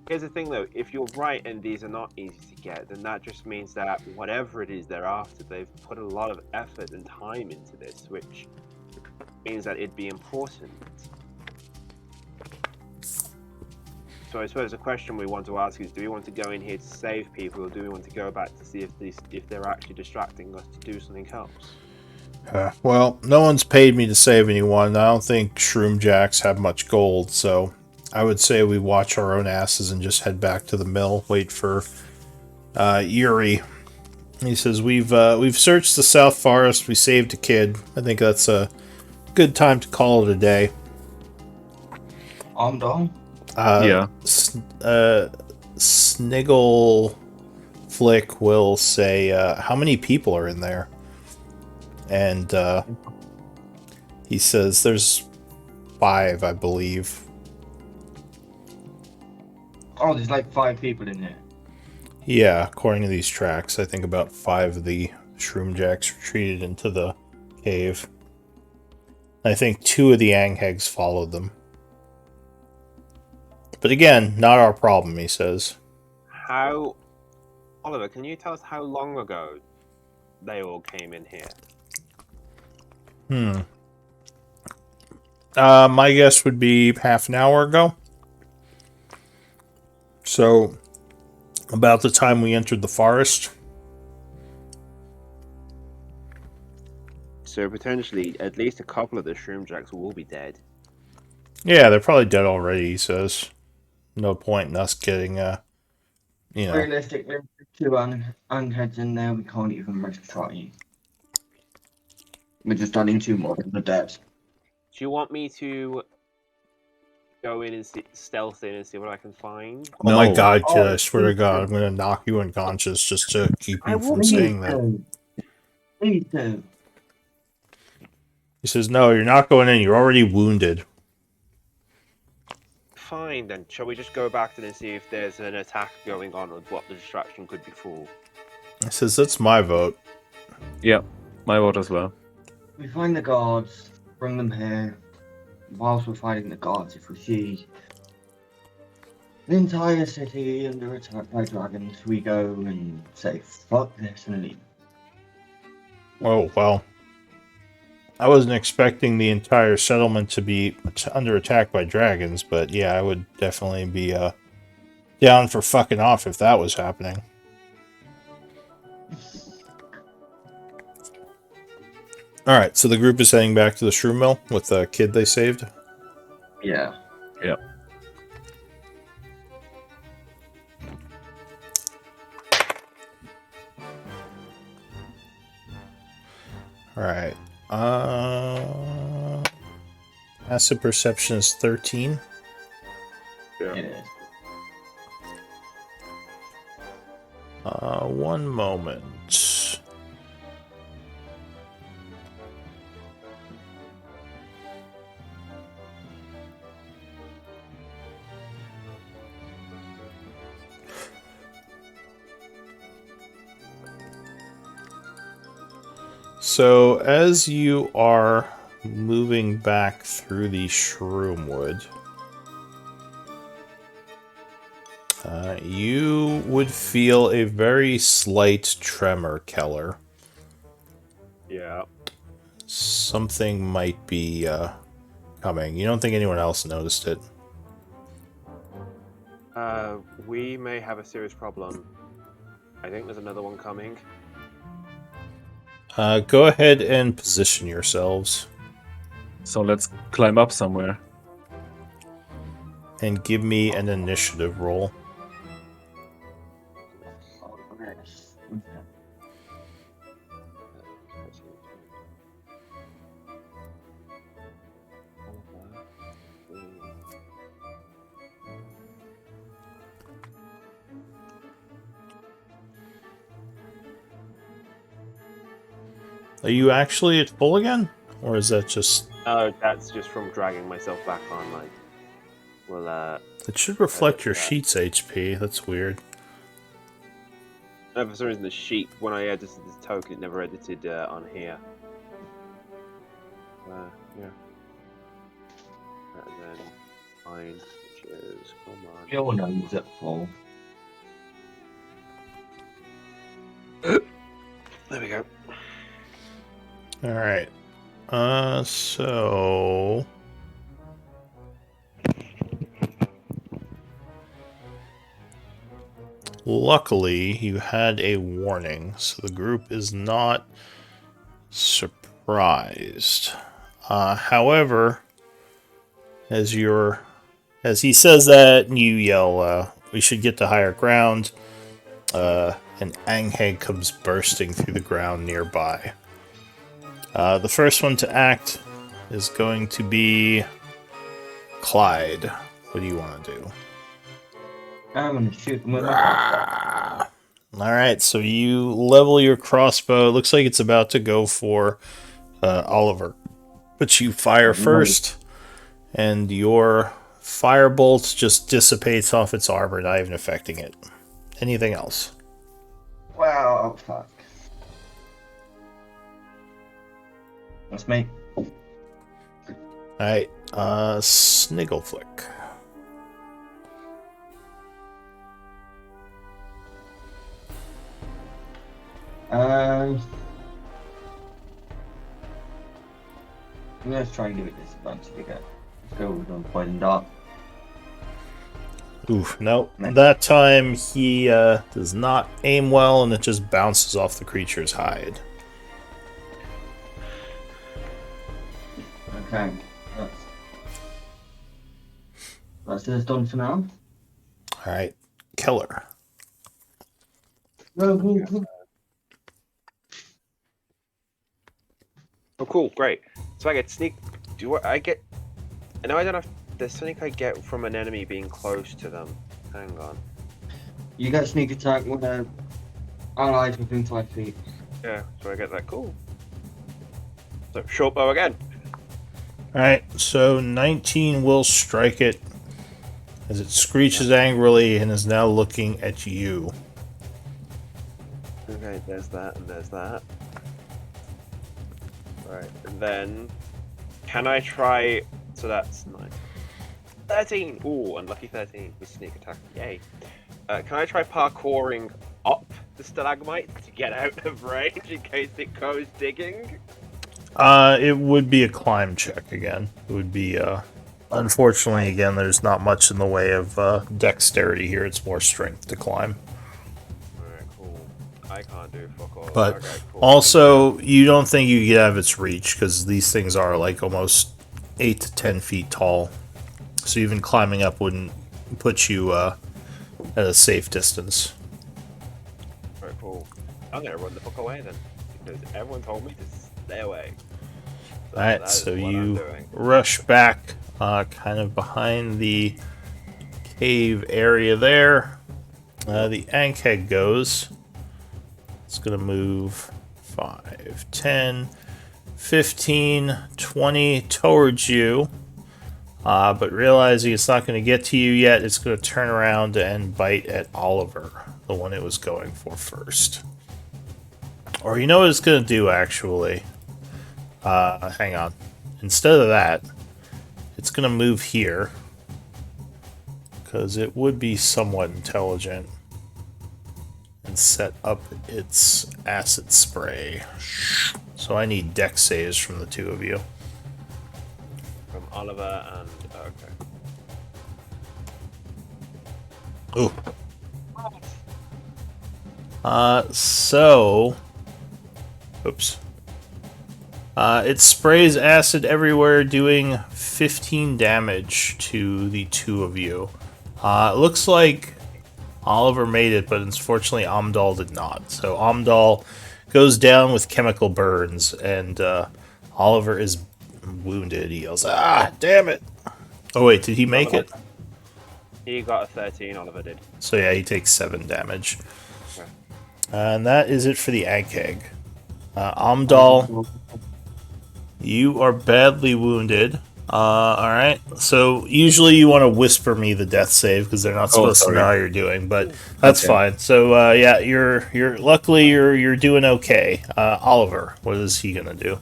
S2: Here's the thing, though. If you're right and these are not easy to get, then that just means that whatever it is they're after, they've put a lot of effort and time into this, which means that it'd be important. So I suppose the question we want to ask is, do we want to go in here to save people, or do we want to go back to see if they're actually distracting us to do something else?
S1: Well, no one's paid me to save anyone. I don't think Shroom Jacks have much gold, so I would say we watch our own asses and just head back to the mill, wait for Yuri. He says, we've searched the South Forest, we saved a kid. I think that's a good time to call it a day.
S3: Armed on?
S4: Yeah.
S1: Sniggle Flick will say, how many people are in there? And he says, there's 5, I believe.
S3: Oh, there's like 5 people in there.
S1: Yeah, according to these tracks, I think about 5 of the Shroom Jacks retreated into the cave. I think 2 of the Anghegs followed them. But again, not our problem, he says.
S2: Oliver, can you tell us how long ago they all came in here?
S1: My guess would be half an hour ago. So, about the time we entered the forest.
S2: So potentially, at least a couple of the Shroom Jacks will be dead.
S1: Yeah, they're probably dead already, he says. No point in us getting,
S3: Realistically, 2 Angheads in there, we can't even risk trying. We're just adding 2 more to the dead.
S2: Do you want me to go in and stealth in and see what I can find?
S1: Oh my
S4: No.
S1: god, kid, I
S3: Oh,
S1: swear to
S3: please
S1: God,
S3: do.
S1: I'm gonna knock you unconscious just to keep
S2: I
S1: you from
S2: won't.
S1: saying that.
S3: Please do.
S1: He says, no, you're not going in, you're already wounded.
S2: Fine, then. Shall we just go back to and see if there's an attack going on, or what the distraction could be for?
S1: He says, that's my vote.
S4: Yeah, my vote as well.
S3: We find the guards, bring them here. Whilst we're fighting the guards, if we see the entire city under attack by dragons, we go and say, fuck this and leave.
S1: Oh, well. I wasn't expecting the entire settlement to be under attack by dragons, but yeah, I would definitely be down for fucking off if that was happening. All right, so the group is heading back to the shroom mill with the kid they saved.
S3: Yeah.
S4: Yep.
S1: All right. Acid perception is 13.
S4: Yeah.
S3: It is.
S1: One moment. So, as you are moving back through the Shroomwood, you would feel a very slight tremor, Keller.
S2: Yeah.
S1: Something might be coming. You don't think anyone else noticed it?
S2: We may have a serious problem. I think there's another one coming.
S1: Go ahead and position yourselves
S4: So let's climb up somewhere.
S1: and give me an initiative roll. Are you actually at full again? Or is that just...
S2: Oh, that's just from dragging myself back on, like... Well,
S1: It should reflect your
S2: Yeah.
S1: sheet's HP. That's weird.
S2: no, for some reason the sheet, when I edited this token, it never edited on here. Yeah. And then mine, which is... Come on.
S3: Your nose at full.
S2: There we go.
S1: Alright. So... Luckily, you had a warning, so the group is not surprised. However, as he says that, you yell, "We should get to higher ground." An Angheg comes bursting through the ground nearby. The first one to act is going to be Clyde. What do you want to do?
S3: I'm gonna shoot him with my crossbow.
S1: Alright, so you level your crossbow. It looks like it's about to go for Oliver. But you fire first, and your firebolt just dissipates off its armor, not even affecting it. Anything else?
S3: Wow, fuck. That's me.
S1: Alright, Sniggleflick.
S3: Let's try and give it disadvantage again. Let's go with on poison dart.
S1: Oof, nope. That time he does not aim well, and it just bounces off the creature's hide.
S3: Okay, that's this done for now.
S1: Alright, Keller.
S2: Oh, cool, great. So I get sneak. I get? I know I don't have the sneak I get from an enemy being close to them. Hang on.
S3: You get sneak attack with allies within 5 feet.
S2: Yeah, so I get that. Cool. So short bow again.
S1: Alright, so 19 will strike it as it screeches angrily and is now looking at you.
S2: Okay, there's that and there's that. Right, and then can I try? So that's 9. 13. Ooh, unlucky 13 with sneak attack. Yay. Can I try parkouring up the stalagmite to get out of range in case it goes digging?
S1: It would be a climb check again. It would be, unfortunately, again, there's not much in the way of dexterity here. It's more strength to climb.
S2: Alright, cool. I can't do fuck all.
S1: But
S2: Okay, cool.
S1: also, you don't think you get out of its reach because these things are like almost 8 to 10 feet tall. So even climbing up wouldn't put you at a safe distance.
S2: Alright, cool. I'm gonna run the fuck away then. Because everyone told me to stay away. So
S1: Alright,
S2: that is
S1: so
S2: what I'm
S1: you
S2: doing.
S1: rush back kind of behind the cave area there. The Ankeg goes. It's going to move 5, 10, 15, 20 towards you. But realizing it's not going to get to you yet, it's going to turn around and bite at Oliver, the one it was going for first. Or you know what it's going to do, actually? Hang on. Instead of that, it's going to move here. Because it would be somewhat intelligent. And set up its acid spray. So I need dex saves from the two of you.
S2: From Oliver and... okay.
S1: Ooh. So... Oops. It sprays acid everywhere, doing 15 damage to the two of you. It looks like Oliver made it, but unfortunately Amdal did not. So Amdal goes down with chemical burns, and Oliver is wounded. He yells, "Ah, damn it!" Oh wait, did he make it?
S2: He got a 13, Oliver did.
S1: So yeah, he takes 7 damage.
S2: Okay.
S1: And that is it for the Ankeg. Amdal, you are badly wounded. Alright, so usually you want to whisper me the death save because they're not supposed to
S4: sorry.
S1: know how you're doing, but that's
S4: Okay.
S1: fine. So yeah, you're luckily you're doing okay. Oliver, what is he gonna do?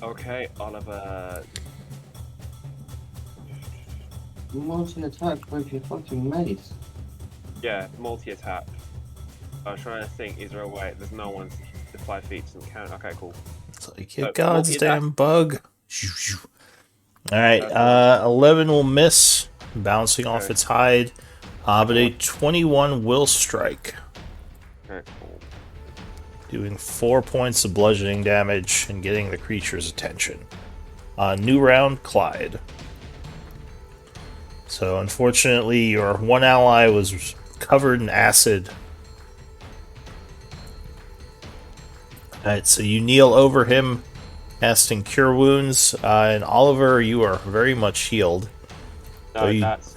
S2: Okay, Oliver...
S3: Launch an attack with your fucking mace.
S2: Yeah, multi-attack. I was trying to think, is there a way? There's no one to 5 feet doesn't count. Okay, cool.
S1: It's like, you
S2: So,
S1: goddamn bug. Alright, 11 will miss, bouncing off
S2: Okay.
S1: its hide, but a 21 will strike,
S2: Okay, cool.
S1: doing 4 points of bludgeoning damage and getting the creature's attention. New round, Clyde. So unfortunately, your one ally was covered in acid. Alright, so you kneel over him, casting Cure Wounds, and Oliver, you are very much healed.
S2: No,
S1: So you-
S2: that's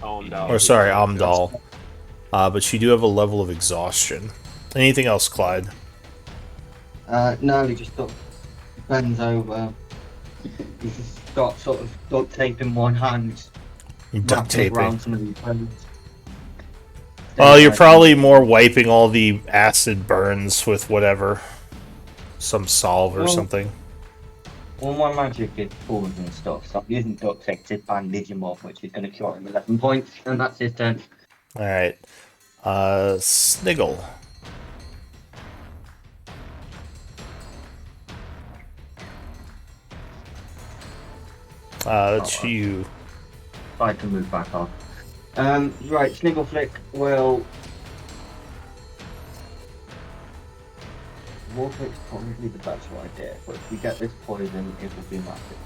S2: Amdal.
S1: Or sorry, Amdal. But you do have a level of exhaustion. Anything else, Clyde?
S3: No, he just sort of bends over. He just got sort of duct tape in one hand,
S1: Duct
S3: wrapping
S1: taping.
S3: around some of these bones.
S1: Well, you're probably more wiping all the acid burns with whatever. Some solve or
S3: Well-
S1: something.
S3: Well, my magic is forward and stuff, so I'm using duct tape to bandage him off, which is going to cure him 11 points, and that's his turn.
S1: Alright. Sniggle. That's you.
S3: I can move back on. Right, Sniggleflick will... Warflick's probably the best idea, but if we get this poison, it will be massive.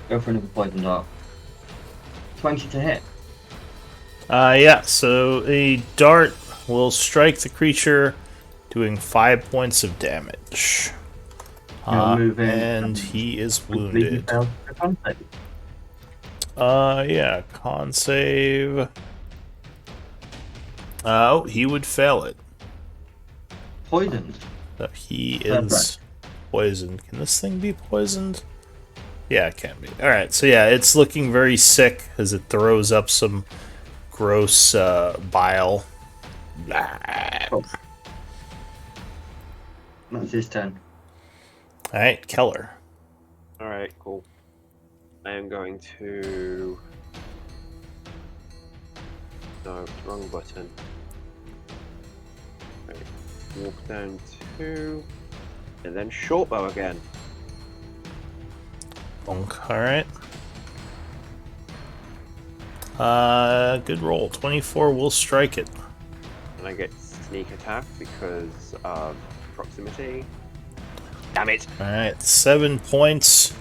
S3: Go for another poison dart. 20 to hit.
S1: Yeah, so a dart will strike the creature, doing 5 points of damage.
S3: He'll move in
S1: And he is
S3: Completely
S1: wounded.
S3: fails the con save.
S1: Yeah, con save. Oh, he would fail it.
S3: Poisoned.
S1: So he
S3: Perfect.
S1: is poisoned. Can this thing be poisoned? Yeah, it can be. Alright, so yeah, it's looking very sick as it throws up some gross bile. Blah.
S3: That's his turn.
S1: Alright, Keller.
S2: Alright, cool. I am going to... No, wrong button. Right. Walk down to... And then short bow again.
S1: Bonk. All right. Good roll. 24 will strike it.
S2: And I get sneak attack because of proximity. Damn it!
S1: All right, 7 points.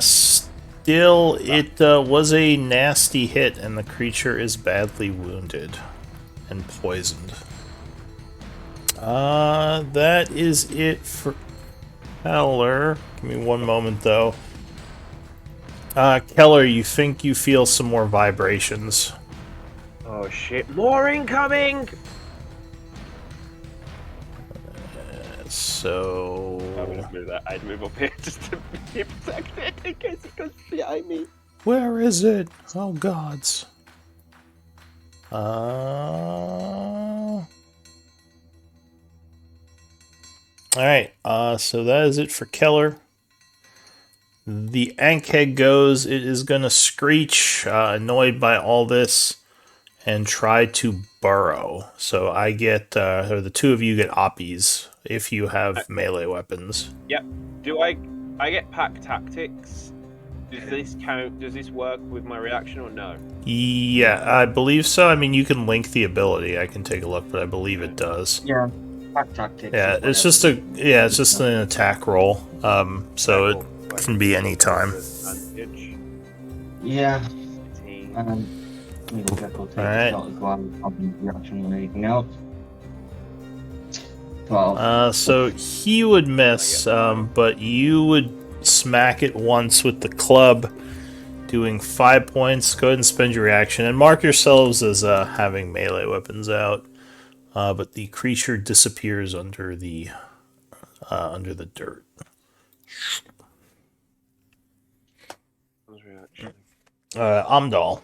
S1: Still, it was a nasty hit, and the creature is badly wounded and poisoned. That is it for Keller. Give me one moment, though. Keller, you think you feel some more vibrations.
S2: Oh shit! More incoming!
S1: So...
S2: I would have moved that. I'd move up here just to be protected in case it goes behind me.
S1: Where is it? Oh, gods. Alright, so that is it for Keller. The Ankheg goes. It is going to screech, annoyed by all this, and try to burrow. So I get, or the two of you get oppies if you have melee weapons.
S2: Yep. Do I get pack tactics? Does this count? Does this work with my reaction or no?
S1: Yeah, I believe so. I mean, you can link the ability. I can take a look, but I believe it does.
S3: Yeah, pack tactics.
S1: Yeah, it's just an attack roll. So it can be any time.
S2: Advantage.
S3: Yeah.
S2: 18.
S3: Maybe check will take
S1: Alright.
S3: a shot as well. Probably reaction or anything else. 12.
S1: So he would miss, but you would smack it once with the club, doing 5 points. Go ahead and spend your reaction, and mark yourselves as having melee weapons out. But the creature disappears under the dirt.
S2: Reaction.
S1: Amdal.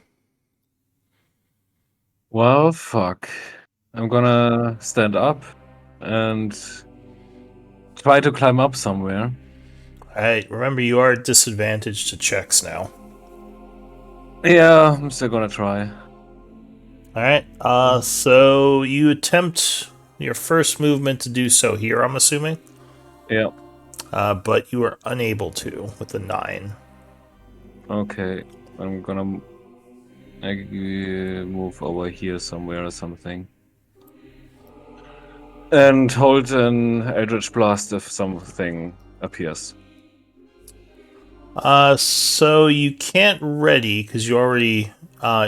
S4: Well, fuck. I'm gonna stand up and try to climb up somewhere.
S1: Alright, remember you are at disadvantage to checks now.
S4: Yeah, I'm still gonna try.
S1: Alright, so you attempt your first movement to do so here, I'm assuming?
S4: Yeah.
S1: But you are unable to with the 9.
S4: Okay. I'm gonna move over here somewhere or something. And hold an Eldritch Blast if something appears.
S1: So you can't ready because you already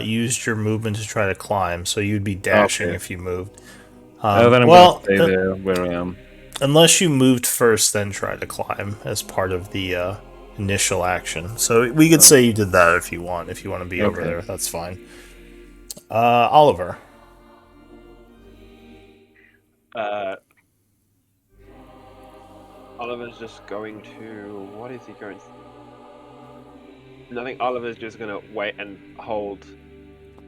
S1: used your movement to try to climb, so you'd be dashing
S4: Okay.
S1: if you moved.
S4: Then I'm
S1: well,
S4: gonna stay there where I am.
S1: unless you moved first, then try to climb as part of the initial action. So we could say you did that if you want. If you want to be over
S4: Okay.
S1: there, that's fine. Oliver.
S2: Oliver's just going to. What is he going to? I think Oliver's just gonna wait and hold.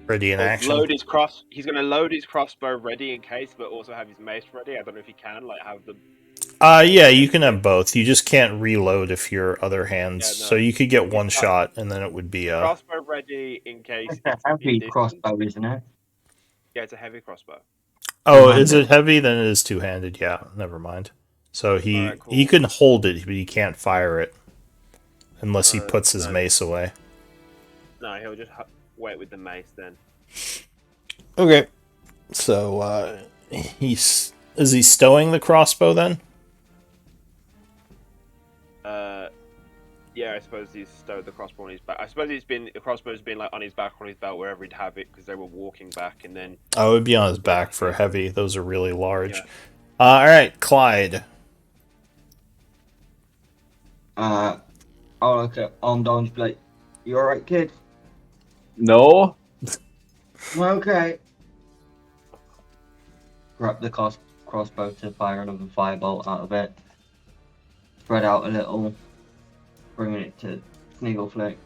S1: Ready in action.
S2: Load his cross. He's gonna load his crossbow ready in case, but also have his mace ready. I don't know if he can have the.
S1: Yeah, you can have both. You just can't reload if your other hands.
S2: Yeah, no.
S1: So you could get one shot, and then it would be
S2: Crossbow ready in case.
S3: It's a
S2: it's in
S3: heavy
S2: distance.
S3: crossbow, isn't it?
S2: Yeah, it's a heavy crossbow.
S1: Oh,
S3: Two-handed.
S1: is it heavy? Then it is two-handed. Yeah, never mind. So he
S2: Alright, cool.
S1: he can hold it, but he can't fire it unless he
S2: Alright,
S1: puts his
S2: no.
S1: mace away.
S2: No, he'll just wait with the mace then.
S1: Okay. So is he stowing the crossbow then?
S2: Yeah, I suppose he's stowed the crossbow on his back. I suppose the crossbow's been like on his back, on his belt, wherever he'd have it, because they were walking back, and then.
S1: Oh, it would be on his back for heavy. Those are really large.
S2: Yeah.
S1: All right, Clyde.
S3: I'll look at Armdal and be like, you alright, kid?
S4: No?
S3: Okay. Grab the crossbow to fire another firebolt out of it. Spread out a little. Bringing it to Sniggleflick,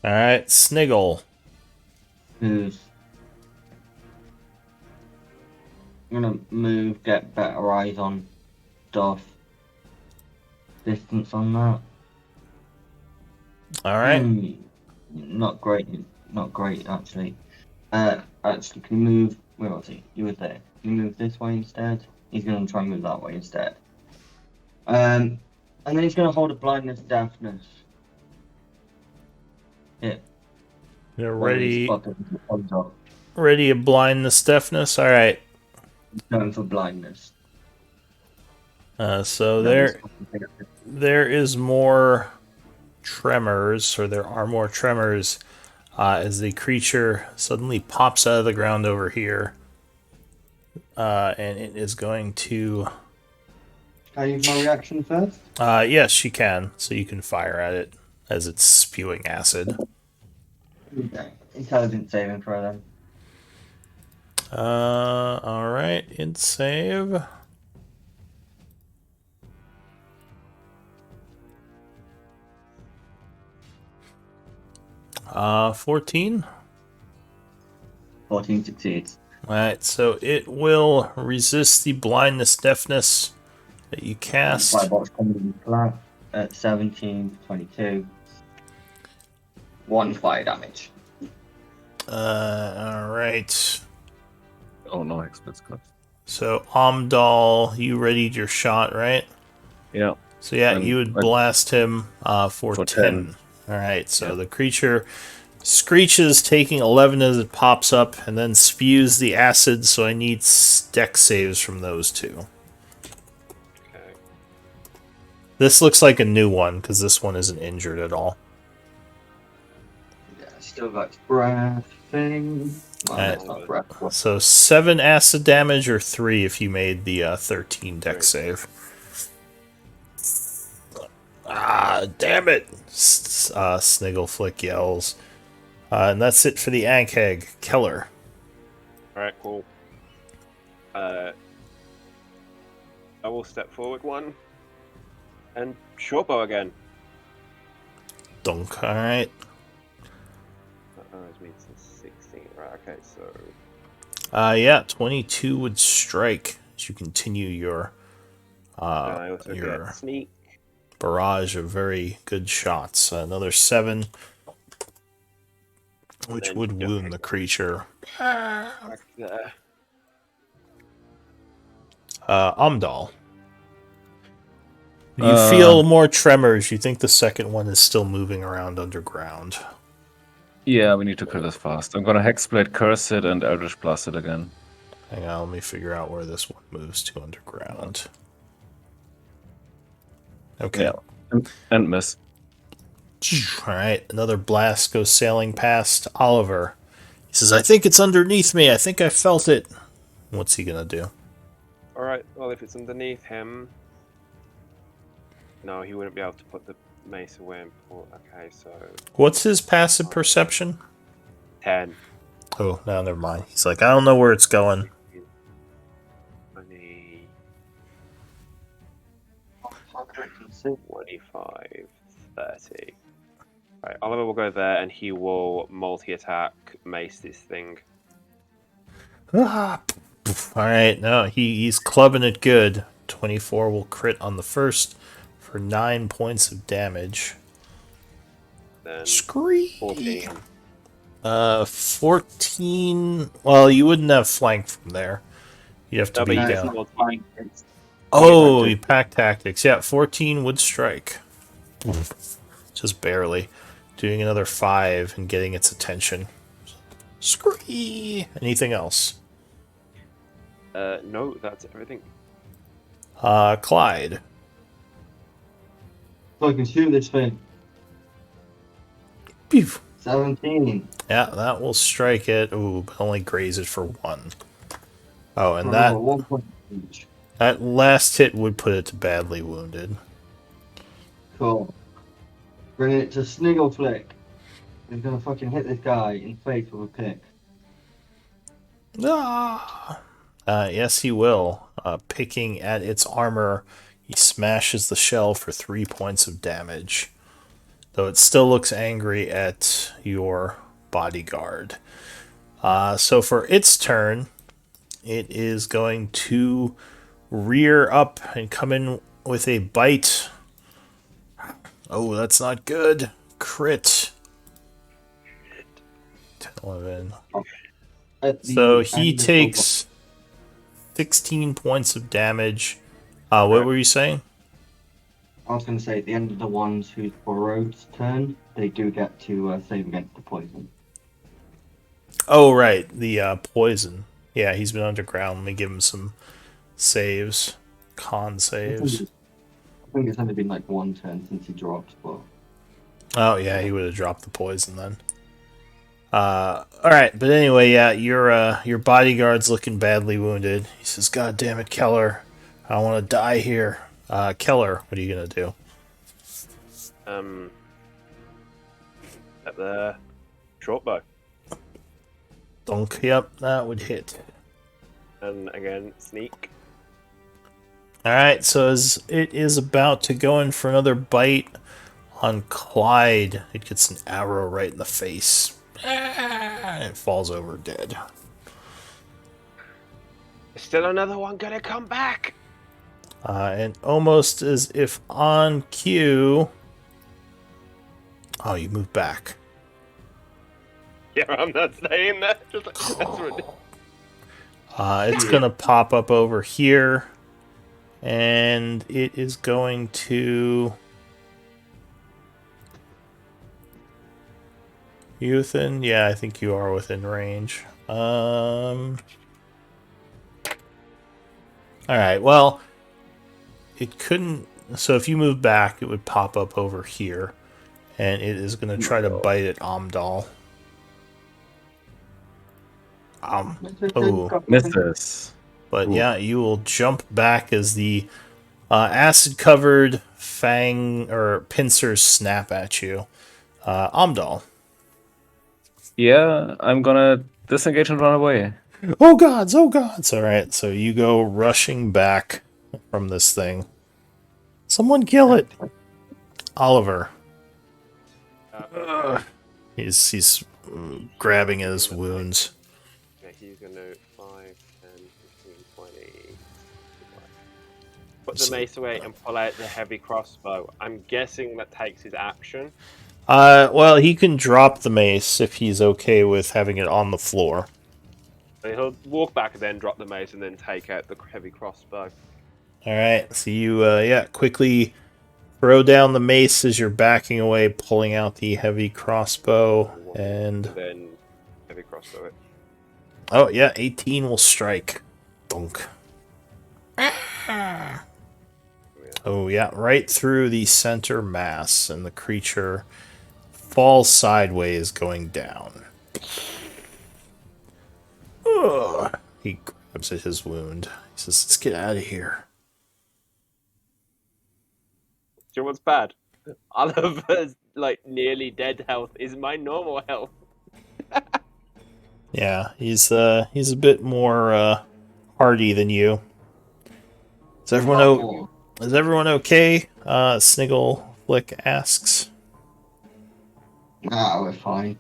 S1: All right, Sniggle.
S3: who's gonna move, get better eyes on stuff. Distance on that.
S1: All right.
S3: Not great actually. Actually, can you move? Where was he? You were there. Can you move this way instead? He's gonna try and move that way instead. And then he's going to hold a blindness, deafness. Yeah.
S1: They're
S3: One of these
S1: ready.
S3: fuckers comes up.
S1: Ready to blindness, deafness. All right.
S3: He's going for blindness.
S1: So
S3: No, he's
S1: there is more tremors, or there are more tremors, as the creature suddenly pops out of the ground over here, and it is going to.
S3: Can I use my reaction first?
S1: Yes, you can. So you can fire at it as it's spewing acid.
S3: Okay. Intelligence saving throw then.
S1: All right, int save. Uh, 14.
S3: 14 succeeds.
S1: Alright, so it will resist the blindness, deafness that you cast.
S3: Firebox coming in flat at 17, 22. 1 fire damage.
S1: Alright.
S4: Oh no, expert's good.
S1: So, Amdal, you readied your shot, right?
S4: Yeah.
S1: So, yeah,
S4: And
S1: you would
S4: I-
S1: blast him for 10.
S4: 10.
S1: Alright, so
S4: Yeah.
S1: the creature screeches, taking 11 as it pops up, and then spews the acid, so I need dex saves from those two.
S2: Okay.
S1: This looks like a new one, because this one isn't injured at all.
S3: Yeah, still got breath thing. Well,
S1: Alright.
S3: that's not breath.
S1: So 7 acid damage, or 3 if you made the 13 dex save. Ah, damn it! Sniggleflick yells. And that's it for the Ankheg. Keller.
S2: Alright, cool. I will step forward one. And shortbow again.
S1: Dunk. Alright.
S2: That means it's 16. Right, okay, so.
S1: Yeah, 22 would strike as you continue your
S2: I also
S1: your
S2: get sneak.
S1: barrage of very good shots. Another 7, which
S2: Then
S1: would
S2: don't
S1: wound
S2: take
S1: the
S2: one.
S1: creature.
S2: Back there.
S1: Umdal. You feel more tremors. You think the second one is still moving around underground.
S4: Yeah, we need to kill this fast. I'm gonna Hexblade Curse it and Eldritch Blast it again.
S1: Hang on, let me figure out where this one moves to underground. Okay.
S4: Yeah. And miss.
S1: Alright, another blast goes sailing past Oliver. He says, I think it's underneath me. I think I felt it. What's he gonna do?
S2: Alright, well, if it's underneath him. No, he wouldn't be able to put the mace away and pull. Okay, so.
S1: What's his passive perception?
S2: 10.
S1: Oh, no, never mind. He's like, I don't know where it's going.
S2: 20,
S3: 106.
S2: 25, 30. Right, Oliver will go there and he will multi-attack mace this thing.
S1: Alright, no, he's clubbing it good. 24 will crit on the first for 9 points of damage.
S2: Then
S1: Scream!
S2: 14.
S1: 14. Well, you wouldn't have flank from there. You'd have to
S2: No,
S1: be
S2: but you
S1: down.
S2: can multi-
S1: Oh, you pack tactics. Yeah, 14 would strike. Just barely. Doing another 5 and getting its attention. Scree! Anything else?
S2: No, that's everything.
S1: Clyde.
S3: So I can shoot this thing.
S1: Pew.
S3: 17.
S1: Yeah, that will strike it. Ooh, but only graze it for 1. Oh, and
S3: Oh, 1 point each.
S1: that last hit would put it to badly wounded.
S3: Cool. Bring it to Sniggleflick. He's gonna fucking hit this guy in the face with a pick.
S1: Ah! Yes, he will. Picking at its armor, he smashes the shell for 3 points of damage. Though it still looks angry at your bodyguard. So for its turn, it is going to rear up and come in with a bite. Oh, that's not good. Crit. 10, 11. So he takes 16 points of damage. What were you saying?
S3: I was going to say, at the end of the ones who's borrowed's turn, they do get to save against the poison.
S1: Oh, right. The poison. Yeah, he's been underground. Let me give him some saves. Con saves.
S3: I think it's only been like one turn since he dropped, but
S1: Oh, yeah, he would have dropped the poison then. Alright, but anyway, yeah, your bodyguard's looking badly wounded. He says, God damn it, Keller. I don't want to die here. Keller, what are you going to do?
S2: At the short bow.
S1: Dunk. Yep, that would hit.
S2: And again, sneak.
S1: Alright, so as it is about to go in for another bite on Clyde, it gets an arrow right in the face. And it falls over dead.
S2: Is still another one gonna come back?
S1: And almost as if on cue... Oh, you move back.
S2: Yeah, I'm not staying there. Just like, that's ridiculous.
S1: It's going to pop up over here. And it is going to... You within? Yeah, I think you are within range. Alright, well... It couldn't... So if you move back, it would pop up over here. And it is going to try to bite at Amdal. Oh.
S4: Misses.
S1: But yeah, you will jump back as the acid-covered fang or pincers snap at you. Amdal.
S4: Yeah, I'm gonna disengage and run away.
S1: Oh gods, oh gods. Alright, so you go rushing back from this thing. Someone kill it. Oliver. He's grabbing at his wounds.
S2: Yeah, he's gonna 5, 10, 15, 20. Put the mace away and pull out the heavy crossbow. I'm guessing that takes his action.
S1: Well, he can drop the mace if he's okay with having it on the floor.
S2: So he'll walk back and then drop the mace and then take out the heavy crossbow.
S1: Alright, so you, quickly throw down the mace as you're backing away, pulling out the heavy crossbow, and...
S2: Then heavy crossbow it.
S1: Oh, yeah, 18 will strike. Dunk. Oh, yeah, right through the center mass, and the creature falls sideways, going down. Ugh. He grabs at his wound. He says, let's get out of here.
S2: Do you know what's bad? Oliver's like nearly dead health is my normal health.
S1: Yeah, he's a bit more hardy than you. Is everyone okay? Sniggle Flick asks.
S3: We're fine.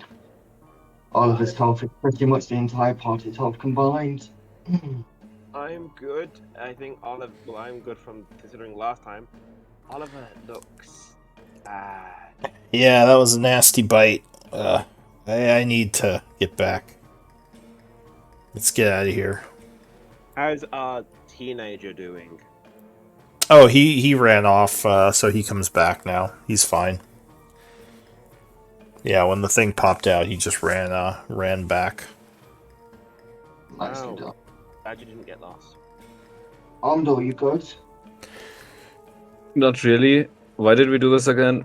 S3: All of his health is pretty much the entire party's health combined.
S2: I'm good. I think Oliver. Well, I'm good from considering last time. Oliver looks bad.
S1: Yeah, that was a nasty bite. I need to get back. Let's get out of here.
S2: How's our teenager doing?
S1: Oh, he ran off, so he comes back now. He's fine. Yeah, when the thing popped out, he just ran back.
S3: Nicely done.
S2: Glad you didn't get lost.
S3: Amdo, you good?
S4: Not really. Why did we do this again?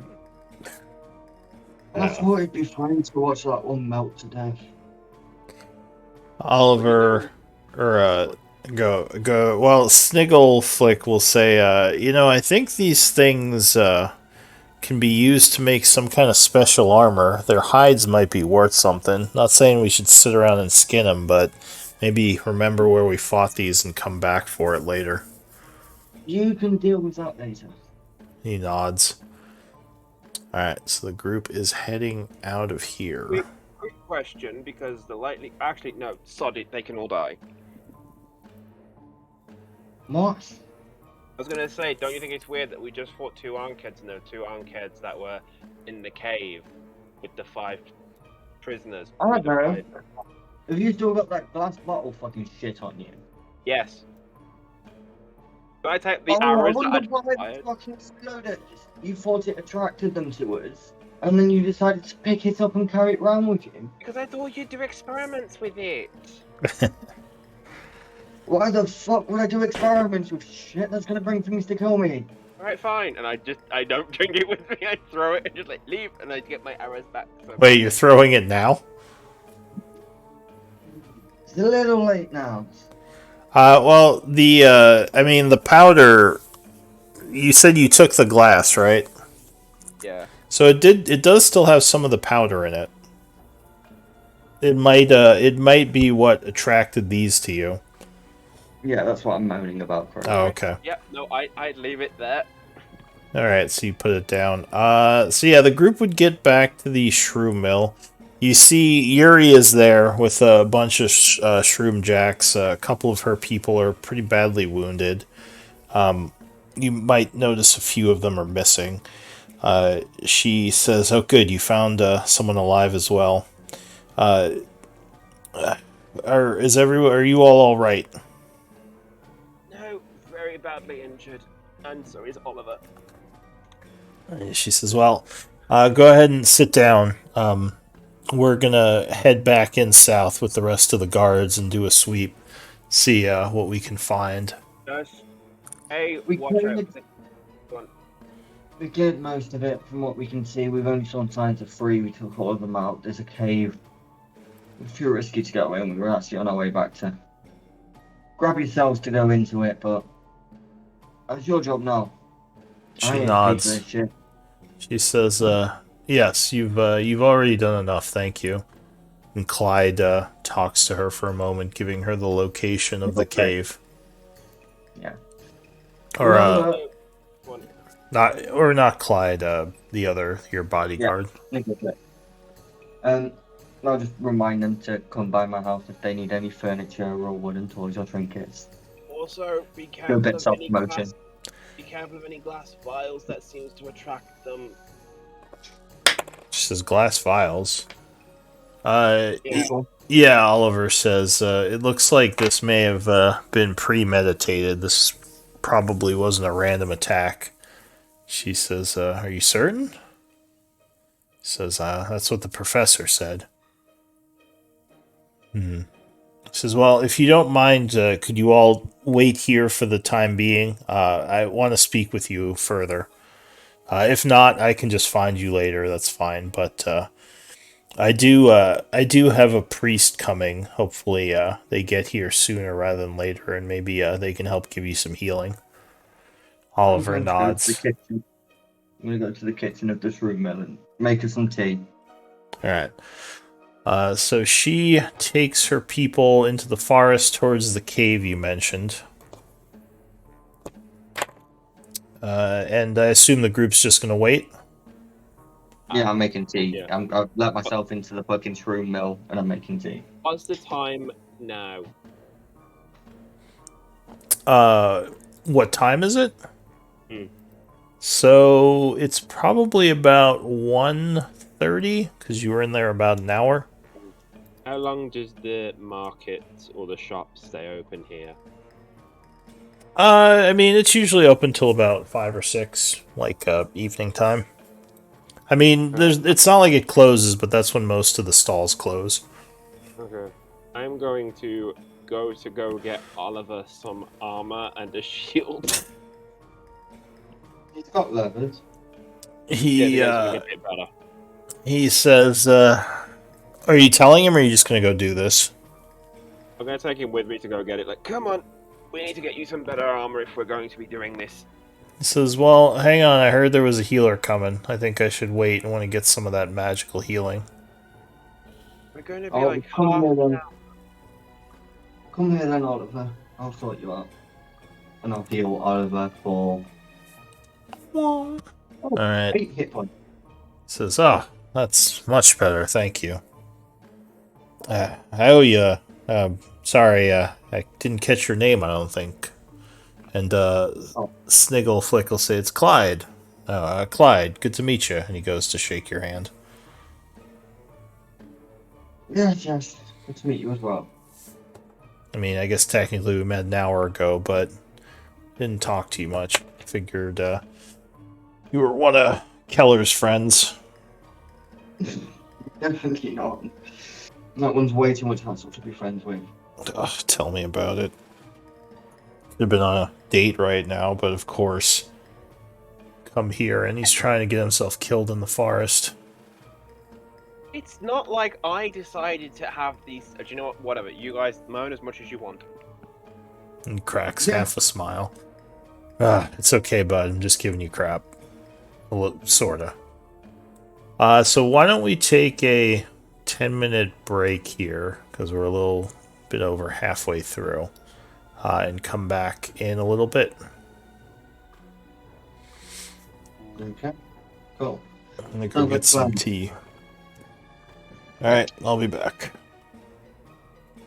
S3: I thought it'd be fun to watch that one melt to death.
S1: Oliver, or go. Well, Sniggle Flick will say, I think these things can be used to make some kind of special armor. Their hides might be worth something. Not saying we should sit around and skin them, but maybe remember where we fought these and come back for it later.
S3: You can deal with that later.
S1: He nods. Alright, so the group is heading out of here.
S2: Quick question, because the lightly... Actually, no, sod it, they can all die.
S3: What?
S2: I was going to say, don't you think it's weird that we just fought 2 Ankheads and there were 2 Ankheads that were in the cave with the 5 prisoners?
S3: Oliver, have you still got that glass bottle fucking shit on you?
S2: Yes. Do I take the
S3: Oh, I
S2: arrows that
S3: wonder
S2: I'd
S3: why it
S2: fired?
S3: fucking exploded. You thought it attracted them to us, and then you decided to pick it up and carry it around with you.
S2: Because I thought you'd do experiments with it.
S3: Why the fuck would I do experiments with shit that's gonna bring things to kill me?
S2: Alright, fine. And I don't bring it with me. I throw it and just like leave, and I get my arrows back. So
S1: Wait, you're throwing it now?
S3: It's a little late now.
S1: Well, the powder. You said you took the glass, right?
S2: yeah.
S1: So it does still have some of the powder in it. It might be what attracted these to you.
S3: Yeah, that's what I'm moaning about. Correct.
S1: Oh, okay.
S2: Yep. No, I'd leave it there.
S1: All right, so you put it down. So yeah, the group would get back to the shroom mill. You see Yuri is there with a bunch of shroom jacks. A couple of her people are pretty badly wounded. You might notice a few of them are missing. She says, "Oh, good, you found someone alive as well. Are you all right?"
S2: No, very badly injured, and so is Oliver.
S1: She says, "Well, go ahead and sit down. We're gonna head back in south with the rest of the guards and do a sweep, see what we can find."
S2: Nurse, hey,
S3: We
S2: watch
S3: cleared-
S2: out. Go on.
S3: We cleared most of it from what we can see. We've only shown signs of three. We took all of them out. There's a cave. It's too risky to get away, and we were actually on our way back to grab yourselves to go into it, but it's your job now. I
S1: She
S3: ain't paid for
S1: nods.
S3: this shit.
S1: She says, "Yes, you've already done enough, thank you." And Clyde talks to her for a moment, giving her the location of the
S3: Okay.
S1: cave.
S3: Yeah.
S1: Or
S3: Remember-
S2: Go on.
S1: not Clyde, your bodyguard.
S3: I'll just remind them to come by my house if they need any furniture or wooden toys or trinkets.
S5: Also, be
S3: Do a
S5: careful
S3: bit
S5: of
S3: soft
S5: any
S3: motion.
S5: glass. Be careful of any glass vials that seems to attract them.
S1: She says, "Glass vials."
S5: Yeah.
S1: Yeah, Oliver says, "It looks like this may have been premeditated. This probably wasn't a random attack." She says, "Are you certain?" Says, "That's what the professor said." Says, "Well, if you don't mind, could you all wait here for the time being? I want to speak with you further. If not, I can just find you later. That's fine. But I do have a priest coming. Hopefully, they get here sooner rather than later, and maybe they can help give you some healing." Oliver
S3: I'm going to go to
S1: nods.
S3: the kitchen. I'm going to go to the kitchen of this room mill and make her some tea.
S1: All right. So she takes her people into the forest towards the cave you mentioned. And I assume the group's just going to wait?
S3: Yeah, I'm making tea.
S2: Yeah.
S3: I've let myself into the fucking shroom mill and I'm making tea.
S2: What's the time now?
S1: What time is it?
S2: Hmm.
S1: So it's probably about 1:30, because you were in there about an hour.
S2: How long does the market or the shop stay open here?
S1: I mean, it's usually open till about 5 or 6, like evening time. I mean, it's not like it closes, but that's when most of the stalls close.
S2: Okay. I'm going to go get Oliver some armor and a shield.
S3: He's got levers.
S1: He
S2: Yeah, a bit better.
S1: he says, "Are you telling him, or are you just gonna go do this?"
S2: I'm gonna take him with me to go get it. Like, come on, we need to get you some better armor if we're going to be doing this.
S1: He says, "Well, hang on. I heard there was a healer coming. I think I should wait. I want to get some of that magical healing."
S2: We're going to be
S3: Oh,
S2: like
S3: come
S2: half
S3: here then.
S2: now.
S3: Come here then, Oliver. I'll sort you out. And I'll heal Oliver for
S1: All right.
S3: 8 hit points.
S1: Says, "Oh, that's much better. Thank you. I owe you. Sorry, I didn't catch your name. I don't think." And Sniggle Flick will say, "It's Clyde. Clyde, good to meet you." And he goes to shake your hand.
S3: Yes. Good to meet you as well.
S1: I mean, I guess technically we met an hour ago, but didn't talk to you much. Figured you were one of Keller's friends.
S3: Definitely not. That one's way too much hassle to be friends with.
S1: Ugh, tell me about it. Could have been on a date right now, but of course, come here and he's trying to get himself killed in the forest.
S2: It's not like I decided to have these. Do you know what? Whatever. You guys moan as much as you want.
S1: And cracks
S3: Yeah.
S1: half a smile. Ah, it's okay, bud. I'm just giving you crap. Sorta. So why don't we take a 10-minute break here, because we're a little bit over halfway through, and come back in a little bit.
S3: Okay. Cool.
S1: I'm gonna go
S3: Sounds like
S1: get some
S3: fun.
S1: tea. Alright, I'll be back.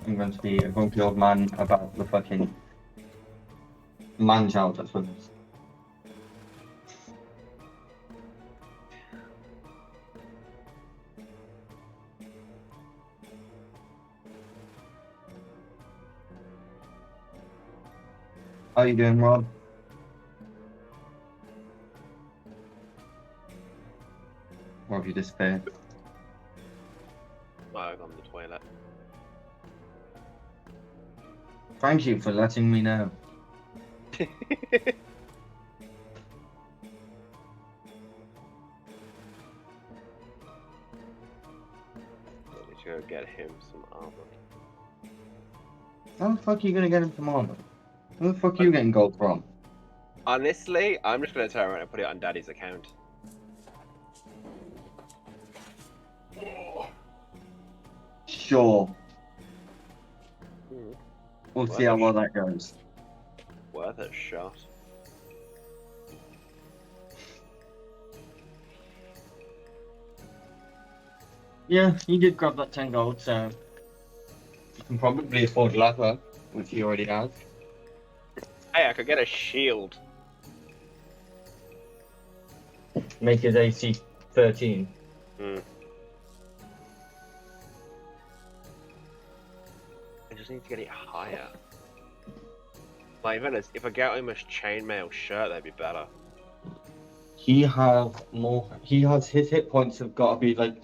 S3: I'm going to be a grumpy old man about the fucking man-child that's with us. How you doing, Rob? Or have you disappeared?
S2: I've gone to the toilet.
S3: Thank you for letting me know.
S2: Let's go get him some armor.
S3: How the fuck are you gonna get him some armor? Where the fuck are you getting gold from?
S2: Honestly, I'm just gonna turn around and put it on Daddy's account.
S3: Sure.
S2: Hmm.
S3: We'll see how well that goes.
S2: Worth a shot.
S3: Yeah, you did grab that 10 gold, so you can probably afford leather, which he already has.
S2: Hey, I could get a shield.
S3: Make his AC 13.
S2: I just need to get it higher. Like, if I get him a chainmail shirt, that'd be better.
S3: He has more. He has his hit points have got to be like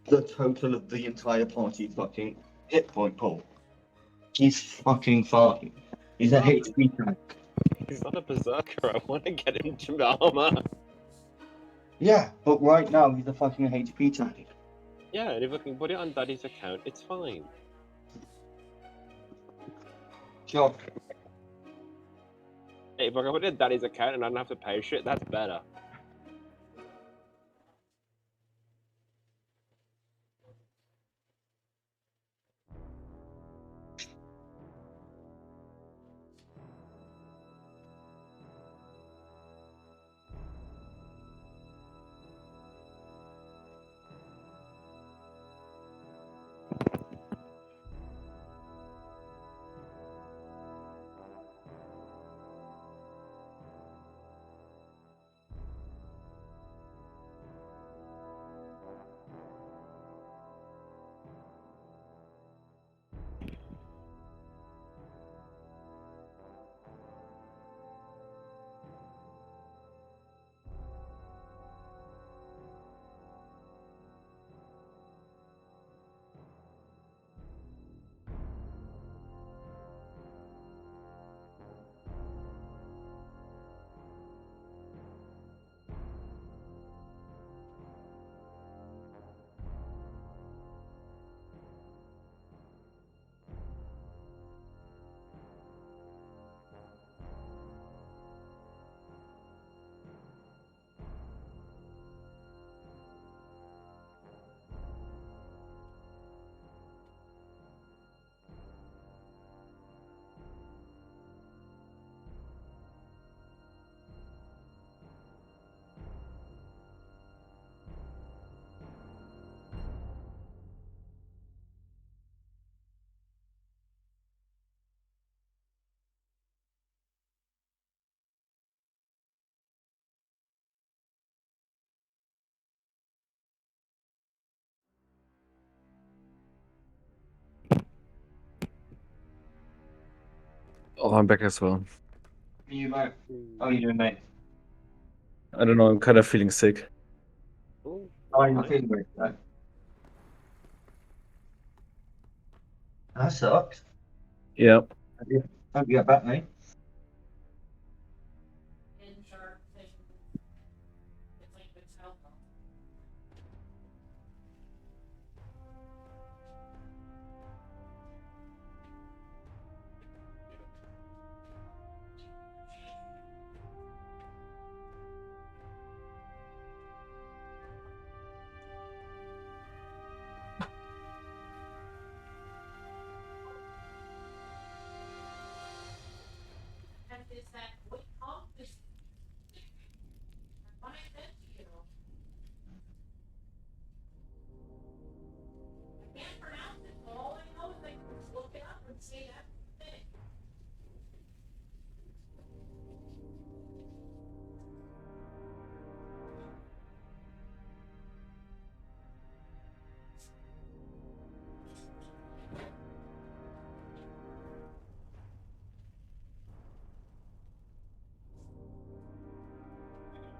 S3: the total of the entire party's fucking hit point pool. He's fucking fine. He's a HP tank.
S2: He's not a berserker. I want to get him to armor.
S3: Yeah, but right now he's a fucking HP tank.
S2: Yeah, and if I can put it on Daddy's account, it's fine.
S3: Sure.
S2: Hey, if I can put it on Daddy's account and I don't have to pay shit, that's better.
S4: Oh, I'm back as well.
S3: You mate? How are you doing, mate?
S4: I don't know. I'm kind of feeling sick.
S2: Ooh,
S3: Oh, you're not
S2: alright.
S3: feeling great, right? That sucks.
S4: Yeah.
S3: Hope you get back, mate.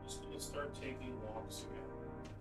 S1: Just gonna start taking walks again.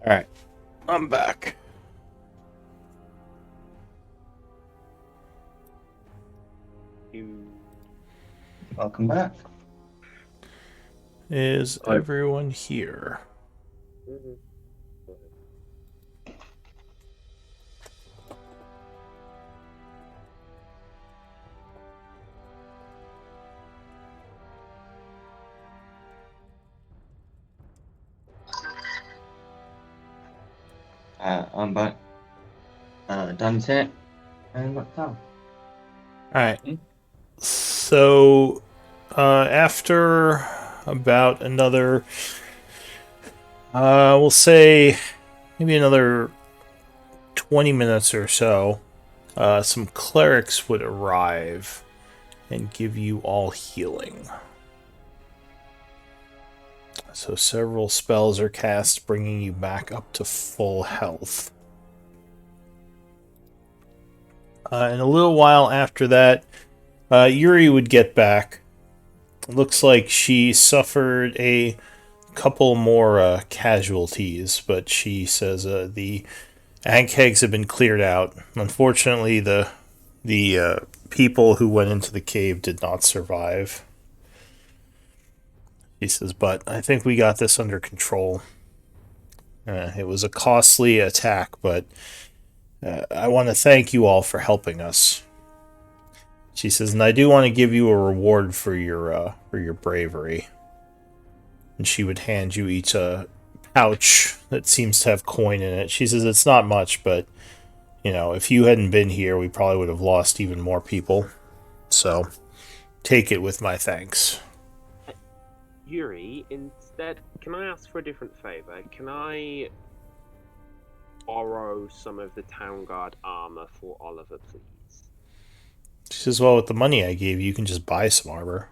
S1: Alright, I'm back.
S2: You.
S3: Welcome back.
S1: Is
S4: Hi.
S1: everyone here?
S2: Mhm.
S3: I'm back. Dan's it. And what's up?
S1: Alright. So, after about another, we'll say maybe another 20 minutes or so, some clerics would arrive and give you all healing. So several spells are cast, bringing you back up to full health. And a little while after that, Yuri would get back. It looks like she suffered a couple more casualties, but she says the ant kegs have been cleared out. Unfortunately, the people who went into the cave did not survive. He says, but I think we got this under control. It was a costly attack, but I want to thank you all for helping us. She says, and I do want to give you a reward for your bravery. And she would hand you each a pouch that seems to have coin in it. She says, it's not much, but, you know, if you hadn't been here, we probably would have lost even more people. So, take it with my thanks.
S2: Yuri, instead, can I ask for a different favor? Can I borrow some of the town guard armor for Oliver, please?
S1: She says, well, with the money I gave you, you can just buy some armor.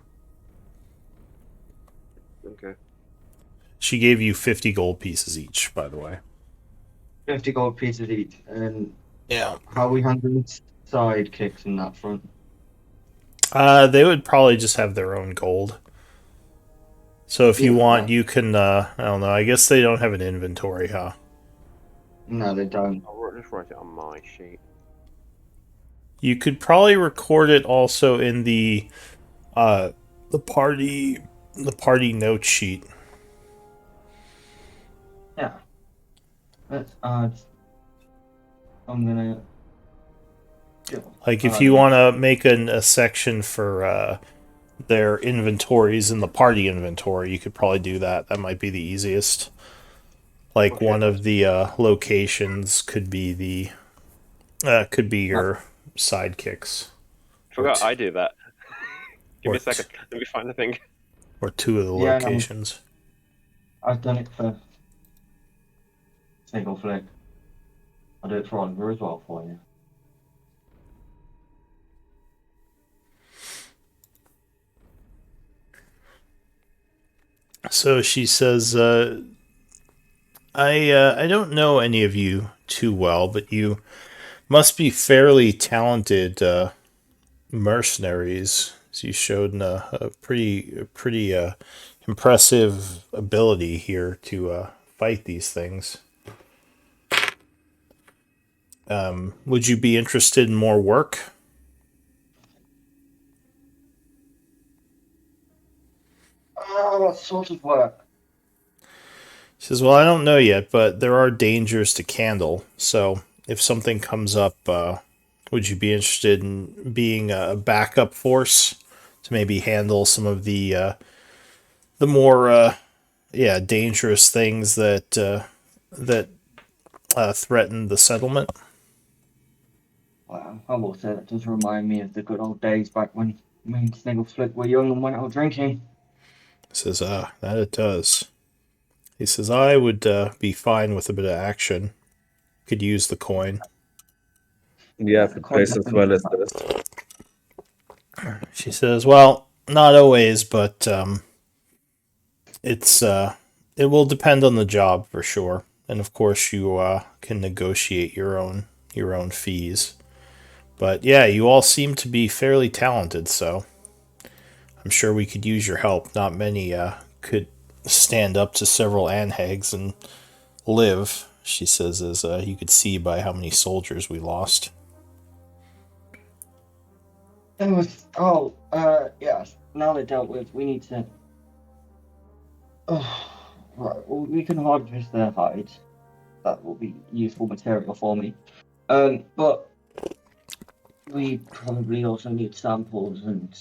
S2: Okay.
S1: She gave you 50 gold pieces each, by the way.
S3: 50 gold pieces each. And
S1: Yeah.
S3: how are we handling sidekicks in that front?
S1: They would probably just have their own gold. So if you
S3: Yeah,
S1: want,
S3: right.
S1: you can, I don't know, I guess they don't have an inventory, huh?
S3: No, they don't.
S2: I'll just write it on my sheet.
S1: You could probably record it also in the party note sheet.
S3: Yeah. Let's add. I'm gonna.
S1: Like if you want to make a section for their inventories in the party inventory, you could probably do that. That might be the easiest. Like
S2: Okay.
S1: one of the locations could be your sidekicks,
S2: Forgot I do that. Give me
S1: Or
S2: a second. Let me find the thing.
S1: or two of the
S3: Yeah, no.
S1: locations.
S3: I've done it for single flick. I'll do it for Oliver as well for you.
S1: So she says, I don't know any of you too well, but you must be fairly talented mercenaries. So you showed a pretty impressive ability here to fight these things. Would you be interested in more work?
S3: What sort of work?
S1: She says, well, I don't know yet, but there are dangers to Candle. So if something comes up, would you be interested in being a backup force to maybe handle some of the more dangerous things that threaten the settlement?
S3: Well, I will say that does remind me of the good old days back when me and Sniggle Flick were young and went out drinking.
S1: He says, that it does. He says, I would be fine with a bit of action. Could use the coin.
S4: Yeah, if it pays as well as this.
S1: She says, well, not always, but it will depend on the job for sure. And of course you can negotiate your own fees. But yeah, you all seem to be fairly talented, so I'm sure we could use your help. Not many could stand up to several anhags, and live, she says, as you could see by how many soldiers we lost.
S3: There was. Yes. Now they're dealt with, we need to. Right. Well, we can harvest their hides. That will be useful material for me. But we probably also need samples and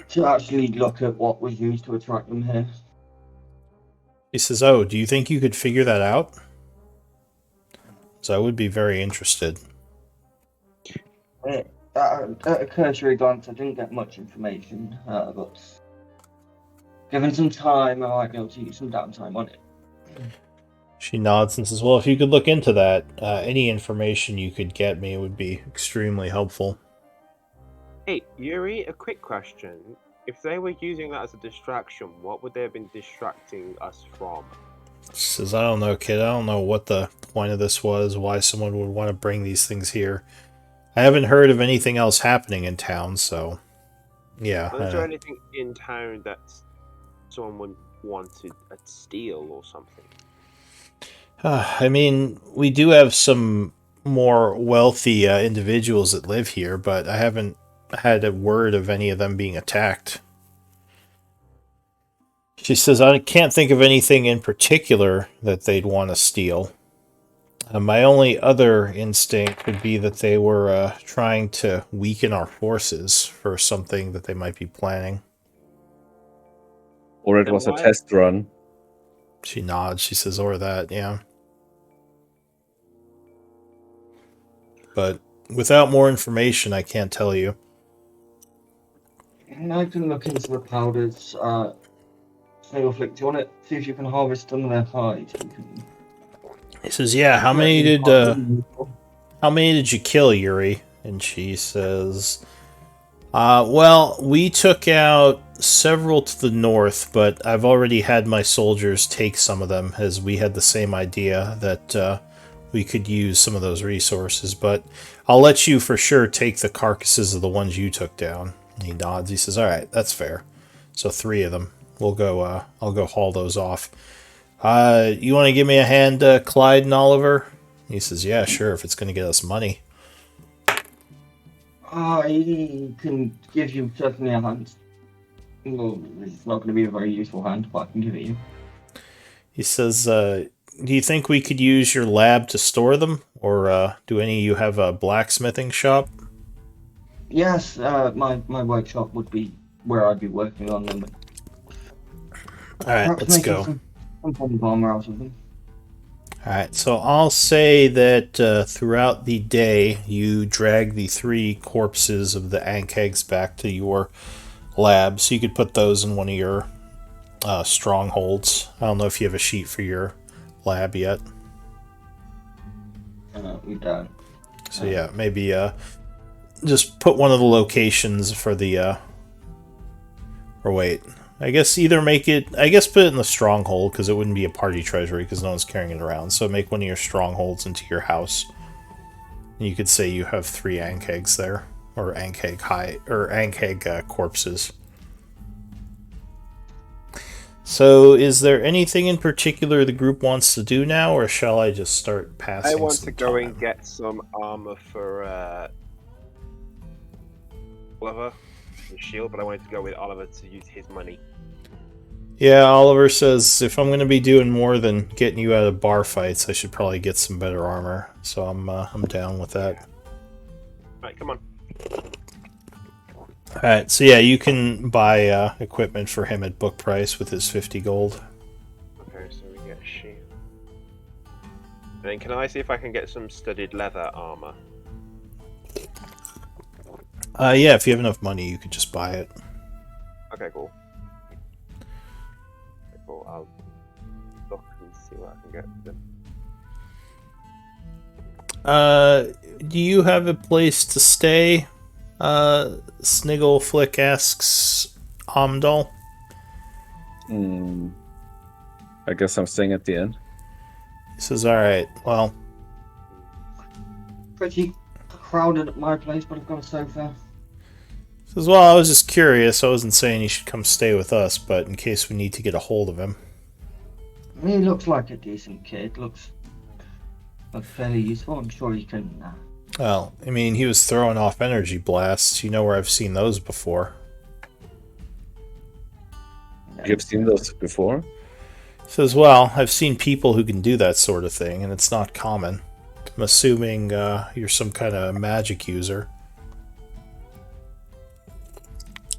S3: to actually look at what was used to attract them here.
S1: He says, "Oh, do you think you could figure that out?" So I would be very interested.
S3: At a cursory glance, I didn't get much information, but given some time, I might be able to use some downtime on it.
S1: She nods and says, "Well, if you could look into that, any information you could get me would be extremely helpful."
S2: Hey, Yuri, a quick question. If they were using that as a distraction, what would they have been distracting us from?
S1: She says, "I don't know, kid. I don't know what the point of this was, why someone would want to bring these things here. I haven't heard of anything else happening in town, so yeah."
S2: Was there anything in town that someone wanted to steal or something?
S1: I mean, we do have some more wealthy individuals that live here, but I haven't had a word of any of them being attacked. She says, "I can't think of anything in particular that they'd want to steal. My only other instinct would be that they were trying to weaken our forces for something that they might be planning."
S4: Or it
S2: Then
S4: was a
S2: why-
S4: test run.
S1: She nods. She says, "Or that, yeah." But without more information, I can't tell you.
S3: And I can look into the powders. Snowflake, do you want to see if you can harvest some of their hides?
S1: He says, "Yeah, how many did you kill, Yuri?" And she says, "Well, we took out several to the north, but I've already had my soldiers take some of them, as we had the same idea that we could use some of those resources. But I'll let you for sure take the carcasses of the ones you took down." And he nods. He says, "All right, that's fair. So 3 of them. We'll go. I'll go haul those off. You want to give me a hand, Clyde and Oliver?" He says, "Yeah, sure, if it's going to get us money."
S3: I can give you certainly a hand. Well, it's not going to be a very useful hand, but I can give it you.
S1: He says, "Do you think we could use your lab to store them? Or do any of you have a blacksmithing shop?"
S3: Yes, my workshop would be where I'd be working on them.
S1: Alright,
S3: Perhaps
S1: let's
S3: making
S1: go.
S3: Some kind of armor out of them.
S1: Alright, so I'll say that throughout the day, you drag the 3 corpses of the Ankegs back to your lab, so you could put those in one of your strongholds. I don't know if you have a sheet for your lab yet.
S3: We don't.
S1: So yeah, maybe just put one of the locations for the or wait, I guess put it in the stronghold, because it wouldn't be a party treasury because no one's carrying it around. So make one of your strongholds into your house. And you could say you have 3 Ankegs there, or Ankeg corpses. So is there anything in particular the group wants to do now, or shall I just start passing?
S2: I want
S1: some
S2: to go
S1: time?
S2: and get some armor for Oliver, and shield, but I wanted to go with Oliver to use his money.
S1: Yeah, Oliver says if I'm going to be doing more than getting you out of bar fights, I should probably get some better armor. So I'm down with that.
S2: Right, come on.
S1: All right, so yeah, you can buy equipment for him at book price with his 50 gold.
S2: Okay, so we get a shield. And then can I see if I can get some studded leather armor?
S1: Yeah, if you have enough money, you could just buy it.
S2: Okay, cool. Okay, cool. I'll look and see what I can get for them.
S1: Do you have a place to stay? Sniggleflick asks Amdal.
S4: I guess I'm staying at the inn.
S1: He says, "All right, well,
S3: Pretty crowded at my place, but I've got a sofa.
S1: he says, well, I was just curious. I wasn't saying you should come stay with us, but in case we need to get a hold of him."
S3: He looks like a decent kid. Looks fairly useful. I'm sure he can.
S1: Well, I mean, he was throwing off energy blasts. You know where I've seen those before.
S4: You've seen those before?
S1: Says, well, I've seen people who can do that sort of thing, and it's not common. I'm assuming you're some kind of magic user.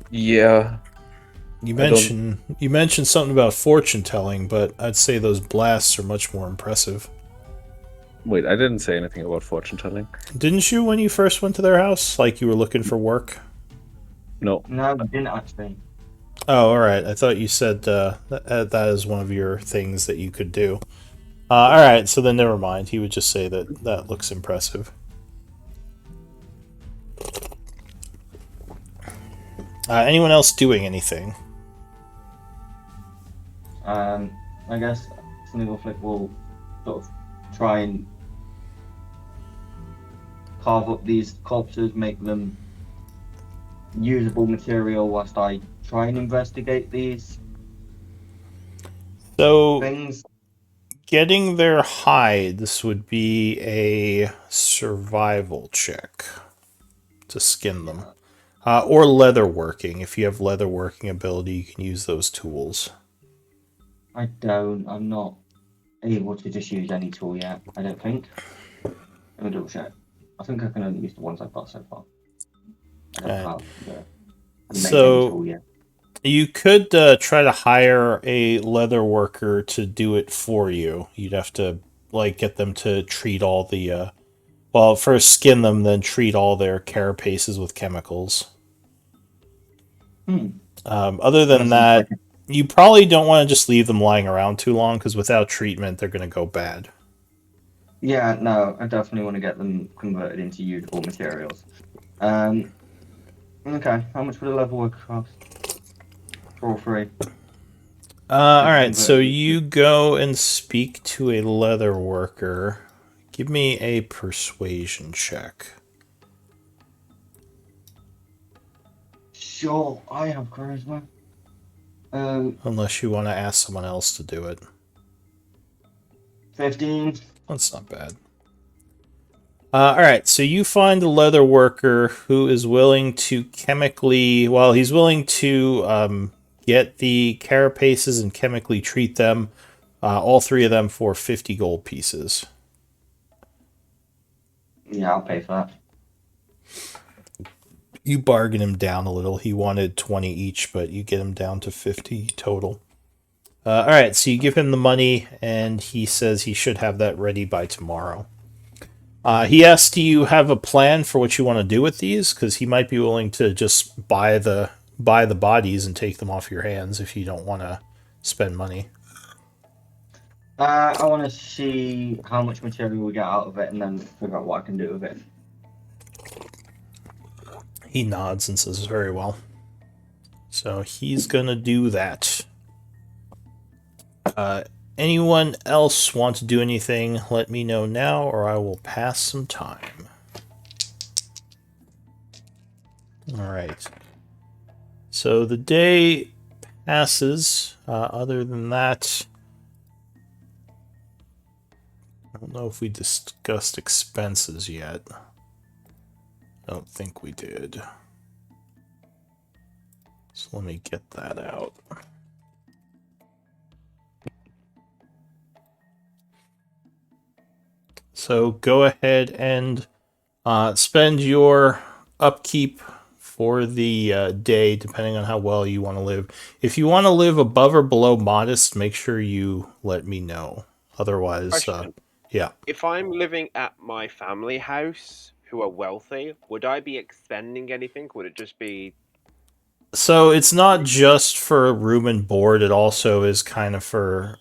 S4: Yeah.
S1: You mentioned something about fortune telling, but I'd say those blasts are much more impressive.
S4: Wait, I didn't say anything about fortune telling.
S1: Didn't you when you first went to their house? Like you were looking for work?
S4: No.
S3: No, we didn't actually.
S1: Oh, all right. I thought you said that is one of your things that you could do. All right, so then never mind. He would just say that looks impressive. Anyone else doing anything?
S3: I guess Sniggleflick will sort of try and carve up these corpses, make them usable material whilst I try and investigate these
S1: So,
S3: things.
S1: getting their hides would be a survival check to skin them. Or leatherworking. If you have leatherworking ability, you can use those tools.
S3: I don't. I'm not able to just use any tool yet. I don't think. Let me double check. I think I can only use the ones I've got so far. I don't have the main
S1: So-
S3: tool yet.
S1: You could try to hire a leather worker to do it for you. You'd have to get them to treat all the well, first skin them, then treat all their carapaces with chemicals. Other than that, you probably don't want to just leave them lying around too long because without treatment, they're going to go bad.
S3: Yeah, no, I definitely want to get them converted into usable materials. Okay, how much would a level worker cost? For all three.
S1: All right, so you go and speak to a leather worker. Give me a persuasion check.
S3: Sure, I have charisma.
S1: Unless you want to ask someone else to do it.
S3: 15.
S1: That's not bad. All right, so you find a leather worker who is willing to chemically, well, he's willing to get the carapaces and chemically treat them, all three of them for 50 gold pieces.
S3: Yeah, I'll pay for that.
S1: You bargain him down a little. He wanted 20 each, but you get him down to 50 total. All right, so you give him the money, and he says he should have that ready by tomorrow. He asks, do you have a plan for what you want to do with these? Because he might be willing to just buy the bodies and take them off your hands if you don't want to spend money.
S3: I want to see how much material we get out of it and then figure out what I can do with it.
S1: He nods and says, very well. So he's going to do that. Anyone else want to do anything, let me know now, or I will pass some time. Alright. So the day passes. Other than that, I don't know if we discussed expenses yet. I don't think we did. So let me get that out. So go ahead and spend your upkeep for the day, depending on how well you want to live. If you want to live above or below modest, make sure you let me know. Otherwise,
S2: Question.
S1: yeah.
S2: If I'm living at my family house, who are wealthy, would I be expending anything? Would it just be...
S1: So it's not just for room and board, it also is kind of for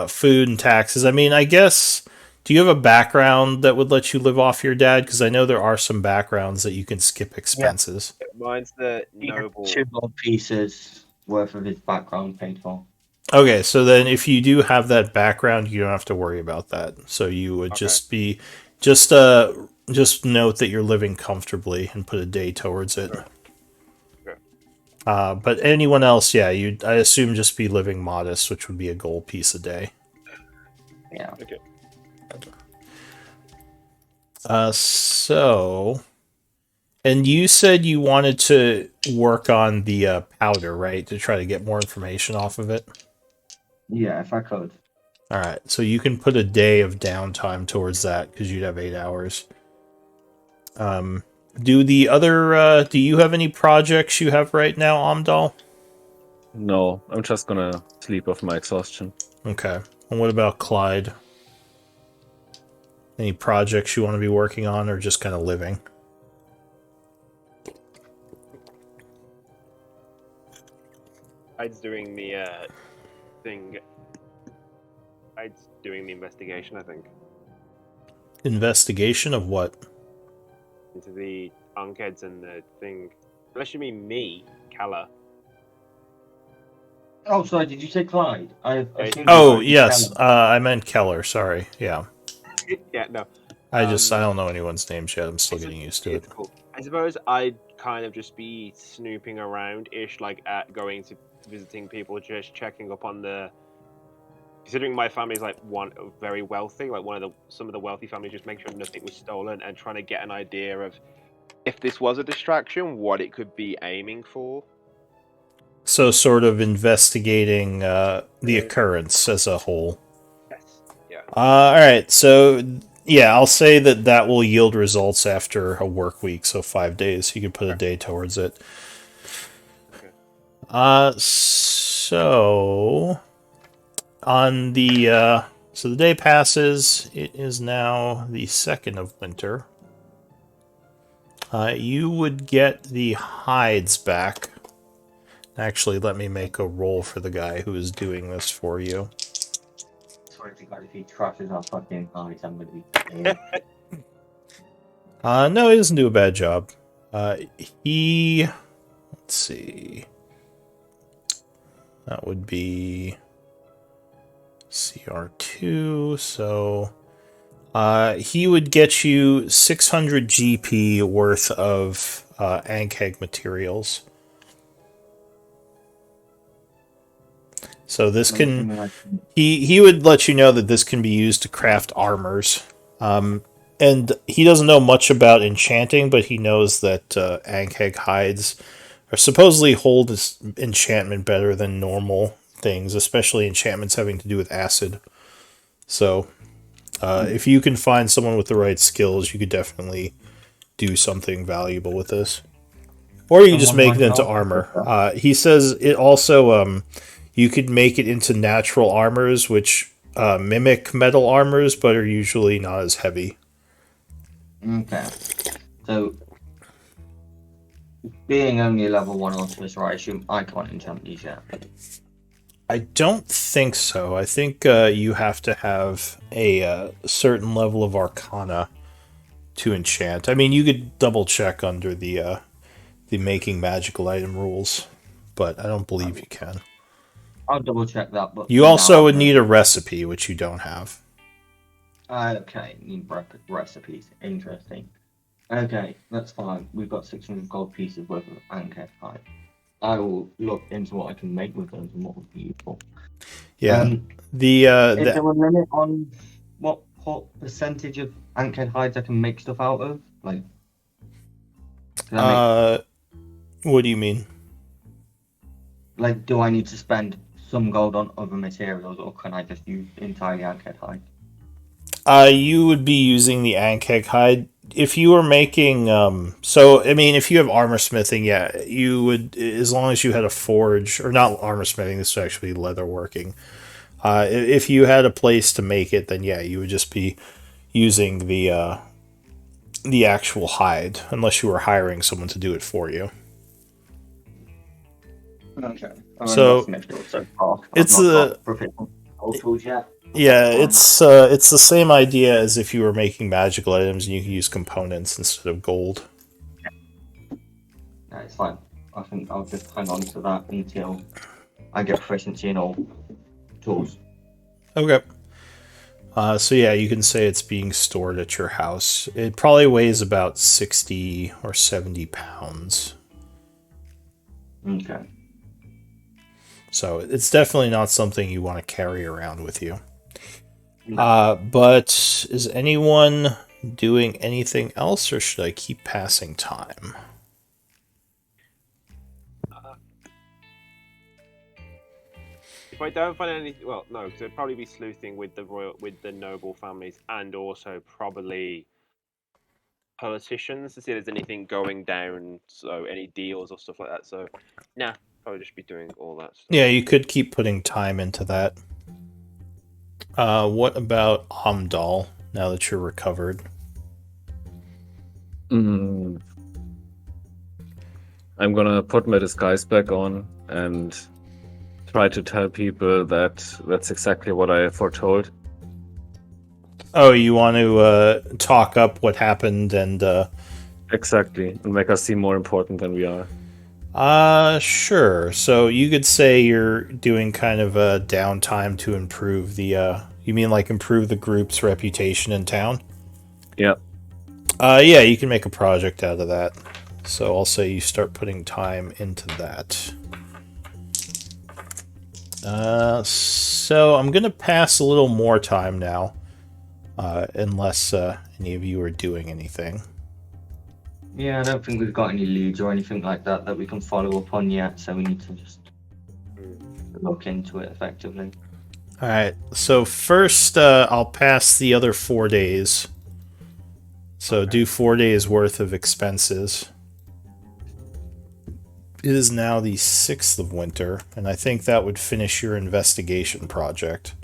S1: food and taxes. I mean, I guess, do you have a background that would let you live off your dad? Because I know there are some backgrounds that you can skip expenses.
S2: Mine's the
S3: He had
S2: noble...
S3: 2 gold pieces worth of his background paid for.
S1: Okay, so then if you do have that background, you don't have to worry about that. So you would just be, just note that you're living comfortably and put a day towards it.
S2: Sure.
S1: But anyone else, yeah, I assume just be living modest, which would be a gold piece a day.
S3: Yeah.
S2: Okay.
S1: And you said you wanted to work on the powder, right? To try to get more information off of it?
S3: Yeah, if I could.
S1: Alright, so you can put a day of downtime towards that, because you'd have 8 hours. Do you have any projects you have right now, Amdal?
S4: No, I'm just gonna sleep off my exhaustion.
S1: Okay. And what about Clyde? Any projects you want to be working on, or just kind of living?
S2: Hyde's doing the thing. Hyde's doing the investigation, I think,
S1: Investigation of what?
S2: into the Unkeds and the thing. Unless you mean me, Kala.
S3: Oh, sorry, did you say Clyde? I assumed
S1: Oh,
S3: you were
S1: yes.
S3: Keller.
S1: I meant Keller. Sorry. Yeah.
S2: Yeah, no.
S1: I don't know anyone's names yet. I'm still getting used to it.
S2: It's cool. I suppose I'd kind of just be snooping around-ish, like going to visiting people, just checking up on the. Considering my family's like very wealthy, like some of the wealthy families, just make sure nothing was stolen and trying to get an idea of if this was a distraction, what it could be aiming for.
S1: So, sort of investigating the occurrence as a whole.
S2: Yes. Yeah.
S1: Alright, so yeah, I'll say that will yield results after a work week, so 5 days. You could put a day towards it.
S2: Okay.
S1: So on the so the day passes. It is now the 2nd of winter. You would get the hides back. Actually, let me make a roll for the guy who is doing this for you.
S3: Sorry to God, if he trashes our fucking eyes, I'm gonna be.
S1: No, he doesn't do a bad job. Let's see. That would be CR2, so he would get you 600 GP worth of Ankheg materials. So this can he would let you know that this can be used to craft armors. And he doesn't know much about enchanting, but he knows that Ankheg hides are supposedly hold this enchantment better than normal things, especially enchantments having to do with acid. So, if you can find someone with the right skills, you could definitely do something valuable with this. Or you can just make it into armor. He says it also, you could make it into natural armors, which mimic metal armors, but are usually not as heavy.
S3: Okay. So, being only a level 1 Ultimus, I assume I can't enchant these yet.
S1: I don't think so. I think you have to have a certain level of Arcana to enchant. I mean, you could double check under the making magical item rules, but I don't believe you can.
S3: I'll double check that. But
S1: you also would need a recipe, which you don't have.
S3: Okay, need recipes. Interesting. Okay, that's fine. We've got 600 gold pieces worth of Ankheg hide. I will look into what I can make with them and what would be useful.
S1: Yeah.
S3: Is there a limit on what percentage of Ankheg hides I can make stuff out of? Like,
S1: what do you mean?
S3: Like, do I need to spend some gold on other materials, or can I just use entirely Ankheg hide?
S1: You would be using the Ankheg hide. If you were making, so, I mean, if you have armor smithing, yeah, you would, as long as you had a forge, or not armor smithing, this is actually leather working. If you had a place to make it, then yeah, you would just be using the actual hide, unless you were hiring someone to do it for you.
S3: Okay.
S1: So, it's a...
S3: tools yet.
S1: Yeah, it's the same idea as if you were making magical items and you can use components instead of gold.
S3: Yeah, it's fine. I think I'll just hang on to that until I get proficiency in all tools.
S1: Okay. So yeah, you can say it's being stored at your house. It probably weighs about 60 or 70 pounds.
S3: Okay.
S1: So it's definitely not something you want to carry around with you. But is anyone doing anything else, or should I keep passing time?
S2: If I don't find anything, well, no, because it'd probably be sleuthing with the noble families, and also probably politicians to see if there's anything going down, so any deals or stuff like that. So, nah, probably just be doing all that stuff.
S1: Yeah, you could keep putting time into that. What about Amdal, now that you're recovered?
S4: I'm gonna put my disguise back on and try to tell people that that's exactly what I foretold.
S1: Oh, you want to talk up what happened and
S4: Exactly, and make us seem more important than we are.
S1: sure. So you could say you're doing kind of a downtime to improve the you mean like improve the group's reputation in town?
S4: Yeah.
S1: Yeah, you can make a project out of that. So I'll say you start putting time into that. So I'm gonna pass a little more time now, unless any of you are doing anything.
S3: Yeah, I don't think we've got any leads or anything like that that we can follow up on yet, so we need to just look into it effectively.
S1: All right. So first, I'll pass the other 4 days. So do 4 days worth of expenses. It is now the 6th of winter, and I think that would finish your investigation project.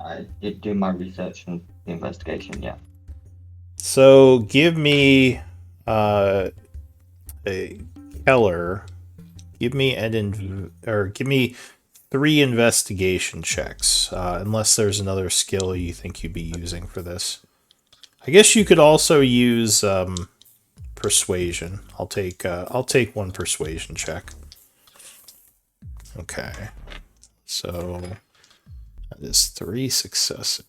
S3: I did do my research and the investigation, yeah.
S1: So give me a Keller. Give me give me 3 investigation checks, unless there's another skill you think you'd be using for this. I guess you could also use persuasion. I'll take 1 persuasion check. Okay, so that is 3 successes.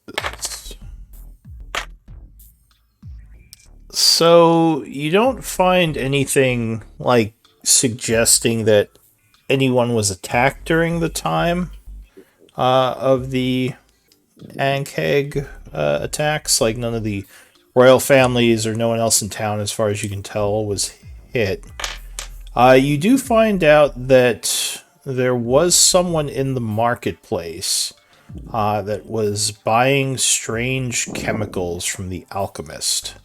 S1: So you don't find anything like suggesting that anyone was attacked during the time of the Ankheg attacks. Like none of the royal families or no one else in town, as far as you can tell, was hit. You do find out that there was someone in the marketplace that was buying strange chemicals from the alchemist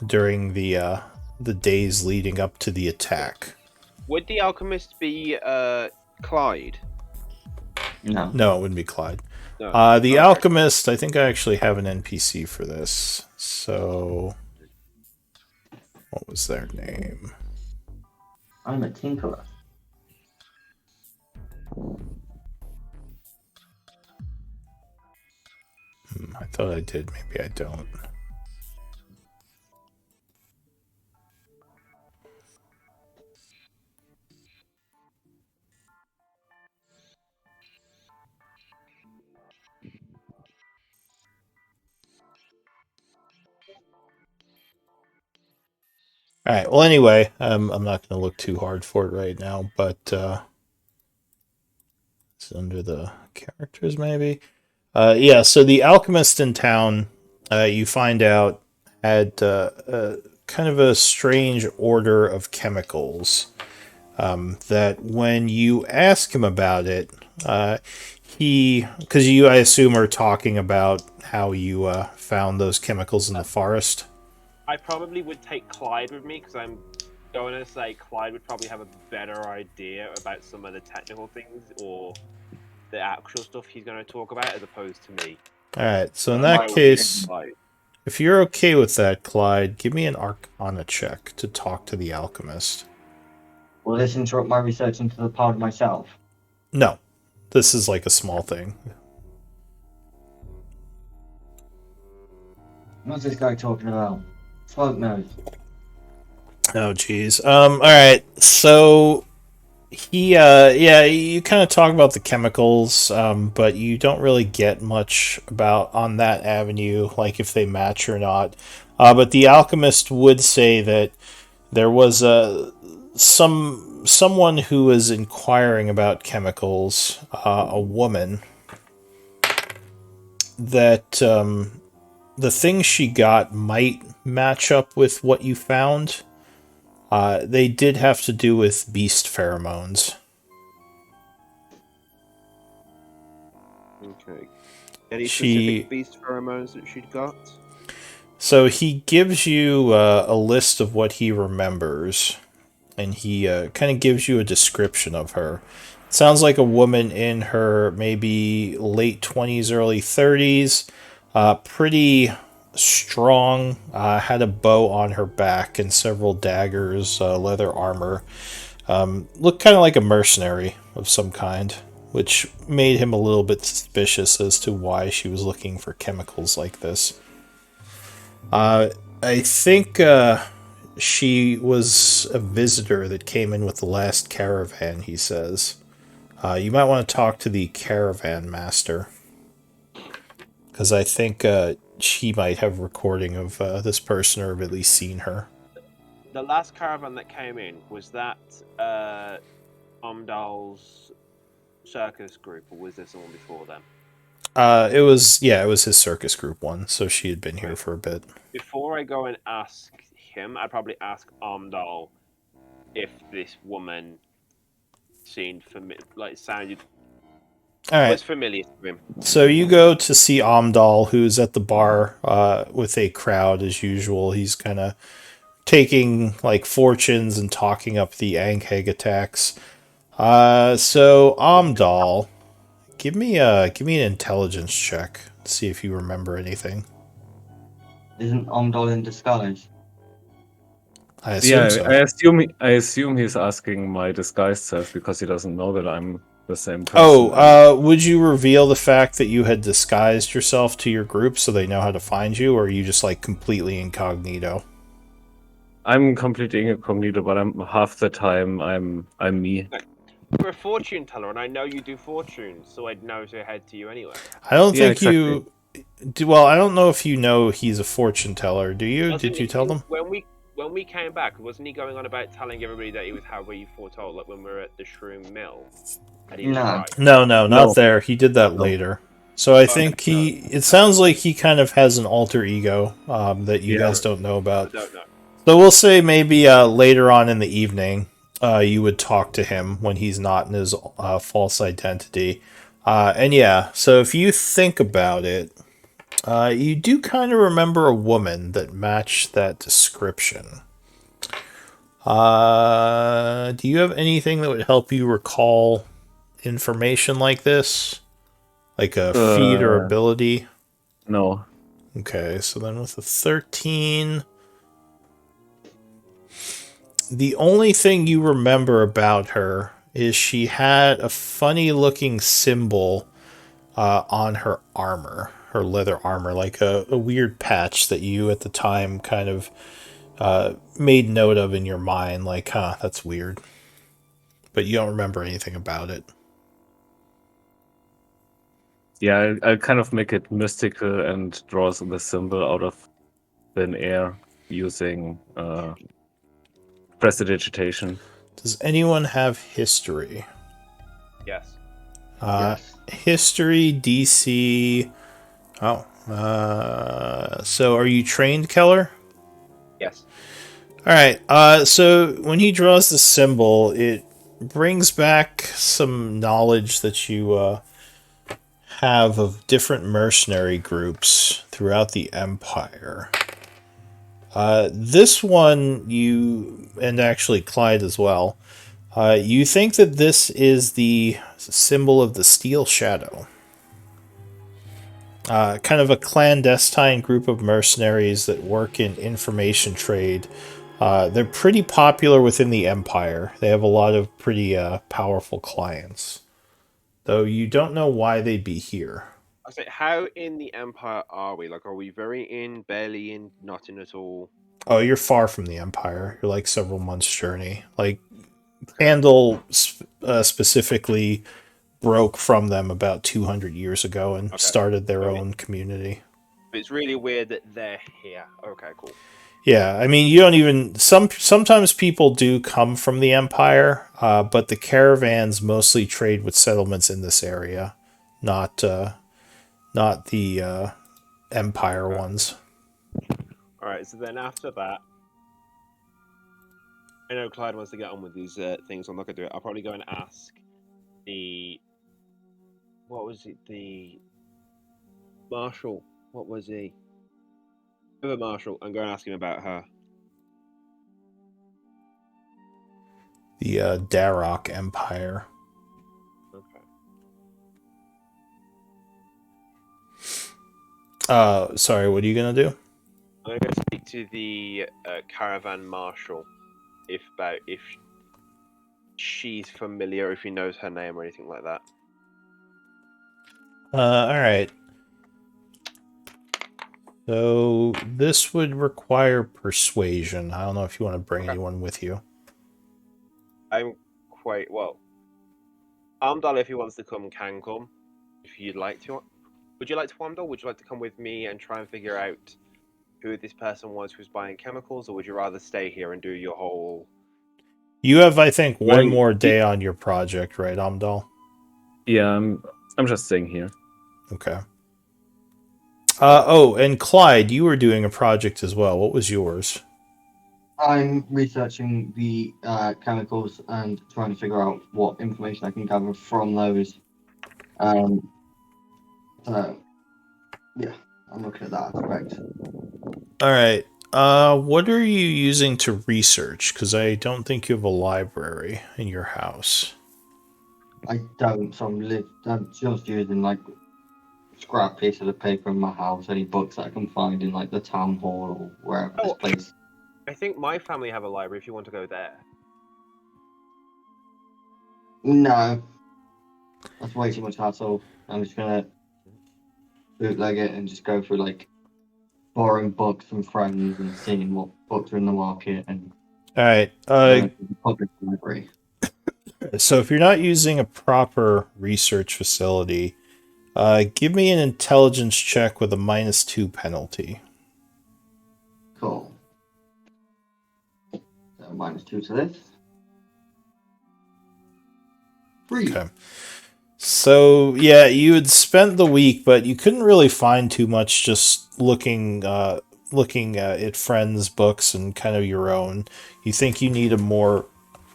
S1: during the days leading up to the attack.
S2: Would the alchemist be Clyde?
S3: No.
S1: No, it wouldn't be Clyde.
S2: No.
S1: The
S2: Okay.
S1: alchemist, I think I actually have an NPC for this. So, what was their name?
S3: I'm a tinkerer.
S1: I thought I did. Maybe I don't. All right. Well, anyway, I'm not going to look too hard for it right now, but it's under the characters, maybe. Yeah. So the alchemist in town, you find out, had kind of a strange order of chemicals. That when you ask him about it, because you, I assume, are talking about how you found those chemicals in the forest.
S2: I probably would take Clyde with me because I'm going to say Clyde would probably have a better idea about some of the technical things or the actual stuff he's going to talk about as opposed to me.
S1: All right. So in
S2: I
S1: that
S2: would
S1: case,
S2: take Clyde.
S1: if you're okay with that, Clyde, give me an Arcana check to talk to the alchemist.
S3: Will this interrupt my research into the part of myself?
S1: No, this is like a small thing.
S3: What's this guy talking about? Smoke nose.
S1: Oh, geez. All right. So he, yeah, you kind of talk about the chemicals, but you don't really get much about on that avenue, like if they match or not. But the alchemist would say that there was someone who was inquiring about chemicals, a woman, that the things she got might match up with what you found. They did have to do with beast pheromones.
S5: Okay. Any
S1: She-
S5: specific beast pheromones that she'd got?
S1: So he gives you a list of what he remembers, and he kind of gives you a description of her. It sounds like a woman in her maybe late 20s, early 30s, pretty strong, had a bow on her back and several daggers, leather armor. Looked kind of like a mercenary of some kind, which made him a little bit suspicious as to why she was looking for chemicals like this. I think she was a visitor that came in with the last caravan, he says. You might want to talk to the caravan master, because I think she might have a recording of this person, or have at least seen her.
S2: The last caravan that came in, was that Omdal's circus group, or was there someone before them?
S1: It was his circus group one, so she had been here for a bit.
S2: Before I go and ask him, I'd probably ask Omdal if this woman sounded
S1: All right.
S2: was familiar to him.
S1: So you go to see Amdal, who's at the bar with a crowd as usual. He's kind of taking like fortunes and talking up the Angheg attacks. So Amdal, give me an intelligence check to see if you remember anything.
S3: Isn't Omdal in disguise?
S1: I assume so.
S4: I assume he's asking my disguised self because he doesn't know that I'm the same person.
S1: Would you reveal the fact that you had disguised yourself to your group so they know how to find you, or are you just like completely incognito?
S4: I'm completely incognito, but I'm half the time I'm me.
S2: You're a fortune teller, and I know you do fortunes, so I'd know to head to you anyway.
S1: I don't
S4: Yeah,
S1: think you. Well, I don't know if you know he's a fortune teller. Do you?
S2: Wasn't
S1: Did you
S2: he-
S1: tell them?
S2: When we came back, wasn't he going on about telling everybody that he was how we foretold, like when we were at the Shroom Mill? And he was
S3: No.
S2: right.
S1: No, not
S4: No.
S1: there. He did that
S4: No.
S1: later. So I
S2: Okay,
S1: think
S2: no.
S1: it sounds like he kind of has an alter ego that you
S4: Yeah.
S1: guys don't know
S2: I
S1: about.
S2: don't know.
S1: So we'll say maybe later on in the evening, you would talk to him when he's not in his false identity. And yeah, so if you think about it, you do kind of remember a woman that matched that description. Do you have anything that would help you recall information like this? Like a feat or ability?
S4: No.
S1: Okay, so then with a 13... The only thing you remember about her is she had a funny looking symbol on her armor, her leather armor, like a weird patch that you at the time kind of made note of in your mind, like, huh, that's weird. But you don't remember anything about it.
S4: Yeah, I kind of make it mystical and draws the symbol out of thin air using prestidigitation.
S1: Does anyone have history?
S2: Yes.
S3: Yes.
S1: History, DC... Oh. So are you trained, Keller?
S2: Yes.
S1: Alright, so when he draws the symbol, it brings back some knowledge that you have of different mercenary groups throughout the Empire. This one, you, and actually Clyde as well, you think that this is the symbol of the Steel Shadow. Kind of a clandestine group of mercenaries that work in information trade. They're pretty popular within the Empire. They have a lot of pretty powerful clients. Though you don't know why they'd be here.
S2: I say, how in the Empire are we? Like, are we very in, barely in, not in at all?
S1: Oh, you're far from the Empire. You're like several months' journey. Like, Handel specifically broke from them about 200 years ago and
S2: Okay.
S1: started their
S2: Okay.
S1: own community.
S2: It's really weird that they're here. Okay, cool.
S1: Yeah, I mean, you don't even... Sometimes people do come from the Empire, but the caravans mostly trade with settlements in this area, not not the Empire ones.
S2: Alright, so then after that, I know Clyde wants to get on with these things, so I'm not going to do it. I'll probably go and ask the. What was it? The. Marshal. What was he? The Marshal, and go and ask him about her.
S1: The Darrock Empire.
S2: Okay.
S1: Sorry, what are you gonna do?
S2: I'm going to speak to the caravan marshal if she's familiar, if he knows her name or anything like that.
S1: All right. So this would require persuasion. I don't know if you want to bring
S2: Okay.
S1: anyone with you.
S2: I'm quite well. Amdal, if he wants to come, can come. If you'd like to. Would you like to, Amdal? Would you like to come with me and try and figure out who this person was who's buying chemicals, or would you rather stay here and do your whole...
S1: You have, I think, one
S4: Well,
S1: more day on your project, right, Amdal?
S4: Yeah, I'm just staying here.
S1: Okay. Oh, and Clyde, you were doing a project as well. What was yours?
S3: I'm researching the chemicals and trying to figure out what information I can gather from those. Yeah, I'm looking at that aspect.
S1: All right. What are you using to research? Because I don't think you have a library in your house.
S3: I don't, so I'm just using like scrap pieces of paper in my house, any books that I can find in like the town hall or wherever this
S2: Oh.
S3: place.
S2: I think my family have a library if you want to go there.
S3: No, that's way too much hassle. I'm just gonna bootleg it and just go through like borrowing books from friends and seeing what books are in the market and
S1: All right.
S3: the public library.
S1: So if you're not using a proper research facility, give me an intelligence check with a -2 penalty.
S3: Cool. So -2 to this. 3.
S1: Okay. So yeah, you had spent the week, but you couldn't really find too much. Just looking at friends' books and kind of your own. You think you need a more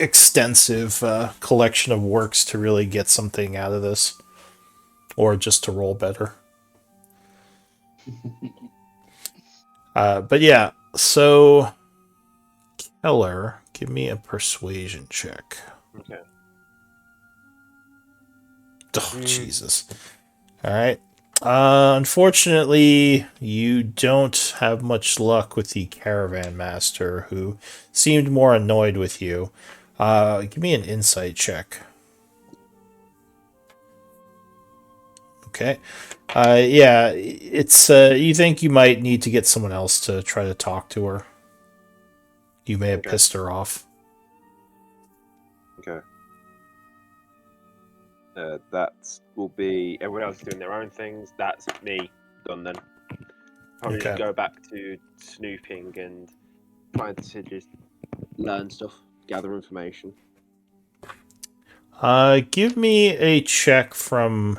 S1: extensive collection of works to really get something out of this, or just to roll better. But yeah, so Keller, give me a persuasion check.
S2: Okay.
S1: Oh, Jesus. All right. Unfortunately, you don't have much luck with the caravan master, who seemed more annoyed with you. Give me an insight check. Okay. Yeah, it's you think you might need to get someone else to try to talk to her. You may have
S2: Okay.
S1: pissed her off.
S2: Okay. That will be everyone else is doing their own things. That's me done then. Probably
S1: Okay.
S2: just go back to snooping and trying to just learn stuff, gather information.
S1: Give me a check from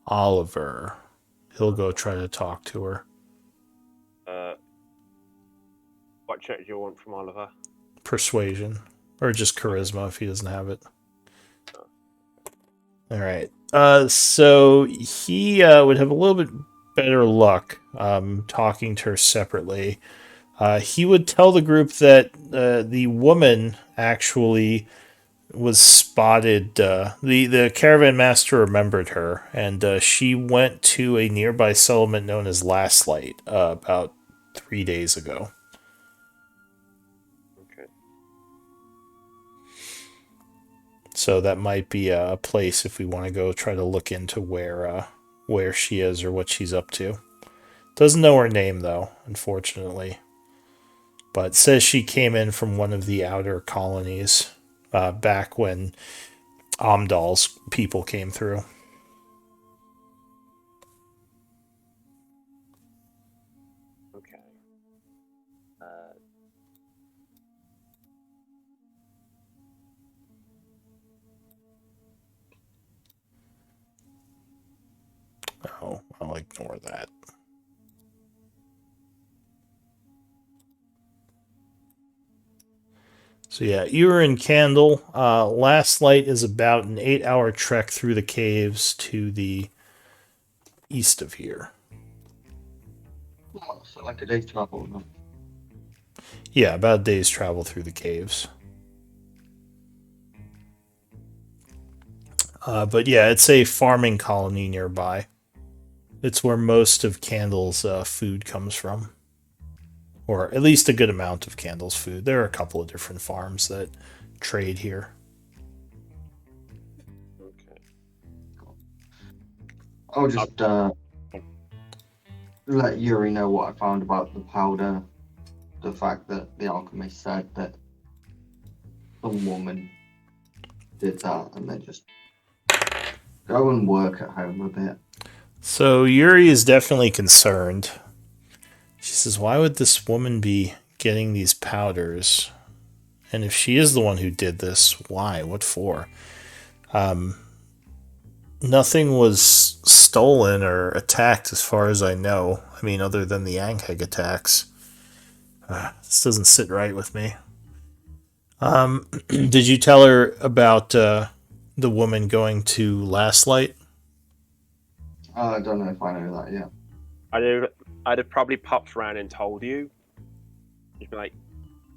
S1: Oliver. He'll go try to talk to her.
S2: What check do you want from Oliver?
S1: Persuasion. Or just charisma if he doesn't have it. Alright. So he would have a little bit better luck talking to her separately. He would tell the group that the woman actually was spotted. The caravan master remembered her, and she went to a nearby settlement known as Last Light about 3 days ago.
S2: Okay.
S1: So that might be a place if we want to go try to look into where she is or what she's up to. Doesn't know her name though, unfortunately. But says she came in from one of the outer colonies back when Amdal's people came through.
S2: Okay.
S1: Oh, ignore that. So yeah, you were in Candle. Last Light is about an 8-hour trek through the caves to the east of here.
S3: Oh, so like a day's travel. No?
S1: Yeah, about a day's travel through the caves. But yeah, it's a farming colony nearby. It's where most of Candle's food comes from. Or at least a good amount of Candle's food. There are a couple of different farms that trade here.
S2: Okay.
S3: I'll just let Yuri know what I found about the powder. The fact that the alchemist said that some woman did that, and then just go and work at home a bit.
S1: So Yuri is definitely concerned. She says, why would this woman be getting these powders? And if she is the one who did this, why? What for? Nothing was stolen or attacked as far as I know. I mean, other than the Angheg attacks. This doesn't sit right with me. Did you tell her about the woman going to Last Light?
S3: I don't know if I know that yet.
S2: I'd have probably popped around and told you. You'd be like,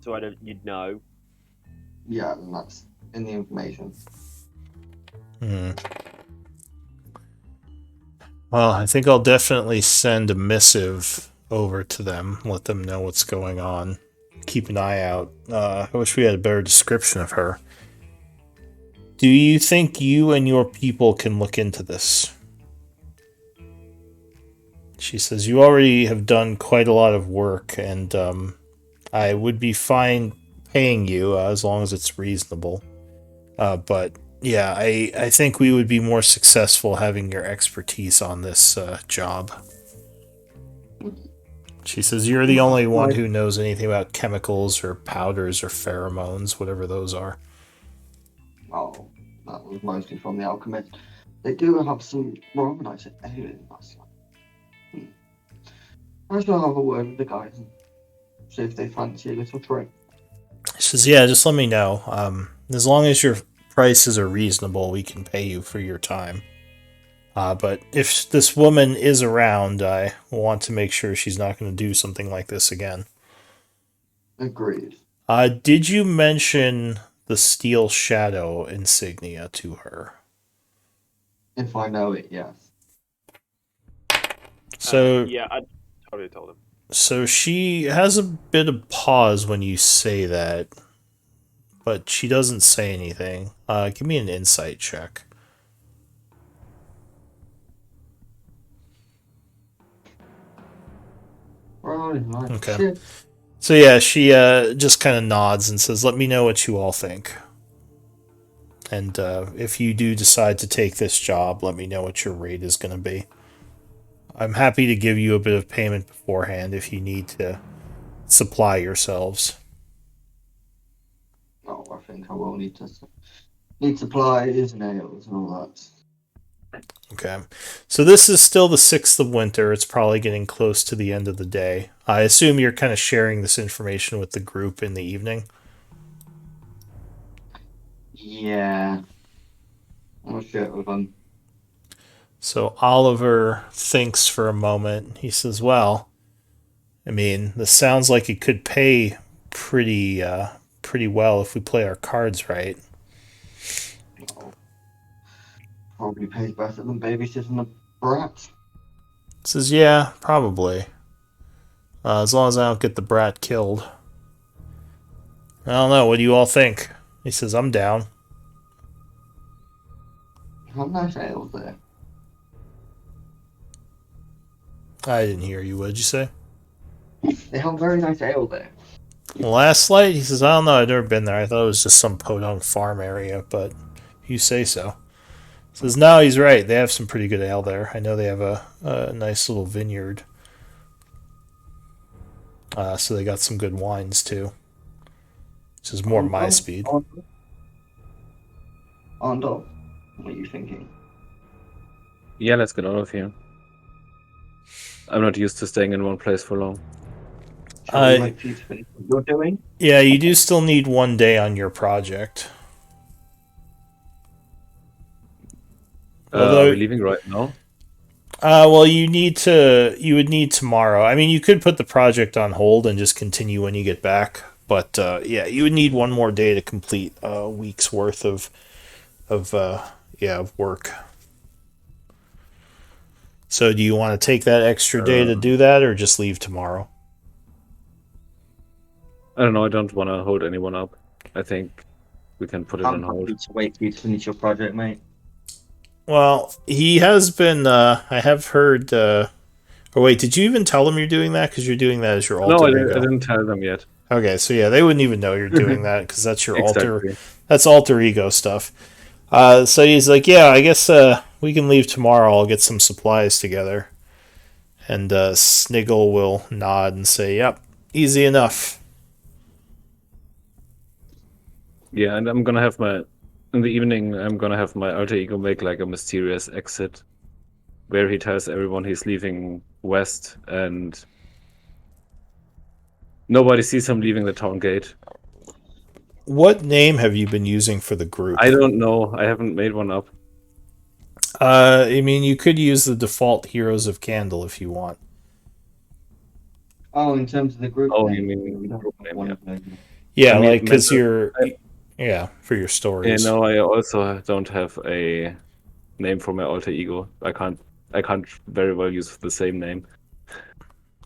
S2: so you'd know.
S3: Yeah, and that's in the information.
S1: Well, I think I'll definitely send a missive over to them, let them know what's going on. Keep an eye out. I wish we had a better description of her. Do you think you and your people can look into this? She says, you already have done quite a lot of work, and I would be fine paying you as long as it's reasonable. But yeah, I think we would be more successful having your expertise on this job. She says, you're the only one who knows anything about chemicals or powders or pheromones, whatever those are.
S3: Oh, that was mostly from the alchemist. They do have some romanized alien last night. I shall have a word with the guys and see if they fancy a little trip.
S1: She says, yeah, just let me know. As long as your prices are reasonable, we can pay you for your time. But if this woman is around, I want to make sure she's not going to do something like this again.
S3: Agreed.
S1: Did you mention the Steel Shadow insignia to her?
S3: If I know it, yes.
S1: So
S2: yeah, I totally told him.
S1: So she has a bit of pause when you say that, but she doesn't say anything. Give me an insight check.
S3: Right,
S1: Okay.
S3: shit.
S1: So yeah, she just kind of nods and says, let me know what you all think. And if you do decide to take this job, let me know what your rate is going to be. I'm happy to give you a bit of payment beforehand if you need to supply yourselves.
S3: Oh, I think I will need supplies and ales and all that.
S1: Okay. So this is still the 6th of winter. It's probably getting close to the end of the day. I assume you're kind of sharing this information with the group in the evening.
S3: Yeah. I'll share it with them.
S1: So Oliver thinks for a moment. He says, well, I mean, this sounds like it could pay pretty well if we play our cards right.
S3: Oh, probably pays better than babysitting a brat.
S1: Says, yeah, probably. As long as I don't get the brat killed. I don't know. What do you all think? He says, I'm down.
S3: How nice ales there.
S1: I didn't hear you. What did you say?
S3: They have very nice ale there.
S1: Last Light? He says, I don't know. I've never been there. I thought it was just some podunk farm area, but you say so. He says, no, he's right. They have some pretty good ale there. I know they have a nice little vineyard. So they got some good wines, too. Which is more my speed.
S3: Andor, what are you thinking?
S4: Yeah, let's get out of here. I'm not used to staying in one place for long.
S3: Shall we
S1: Uh,
S3: wait for you to finish what you're doing?
S1: Yeah, you do still need 1 day on your project.
S4: Are
S1: Although,
S4: we leaving right now?
S1: well, you would need tomorrow. I mean, you could put the project on hold and just continue when you get back. But yeah, you would need 1 more day to complete a week's worth of work. So, do you want to take that extra day to do that, or just leave tomorrow?
S4: I don't know. I don't want to hold anyone up. I think we can put it on
S3: I'm
S4: hold.
S3: happy to wait for you to finish your project, mate.
S1: Well, he has been. I have heard. Oh wait, did you even tell them you're doing that? Because you're doing that as your
S4: No,
S1: alter
S4: I
S1: ego.
S4: didn't tell them yet.
S1: Okay, so yeah, they wouldn't even know you're doing that because that's your alter.
S4: Exactly.
S1: That's alter ego stuff. So he's like, yeah, I guess we can leave tomorrow. I'll get some supplies together. And Sniggle will nod and say, yep, easy enough.
S4: Yeah, and I'm gonna have in the evening. I'm gonna have my alter ego make like a mysterious exit, where he tells everyone he's leaving west, and nobody sees him leaving the town gate.
S1: What name have you been using for the group?
S4: I don't know. I haven't made one up.
S1: I mean, you could use the default Heroes of Candle if you want.
S3: Oh, in terms of the group.
S4: Oh,
S3: name,
S4: you mean
S3: we don't
S4: group
S3: have
S4: name,
S3: one
S4: yeah.
S3: of those.
S1: Yeah,
S4: I mean,
S1: like because
S4: mental-
S1: you're, yeah, for your
S4: You
S1: stories.
S4: know, I also don't have a name for my alter ego. I can't very well use the same name.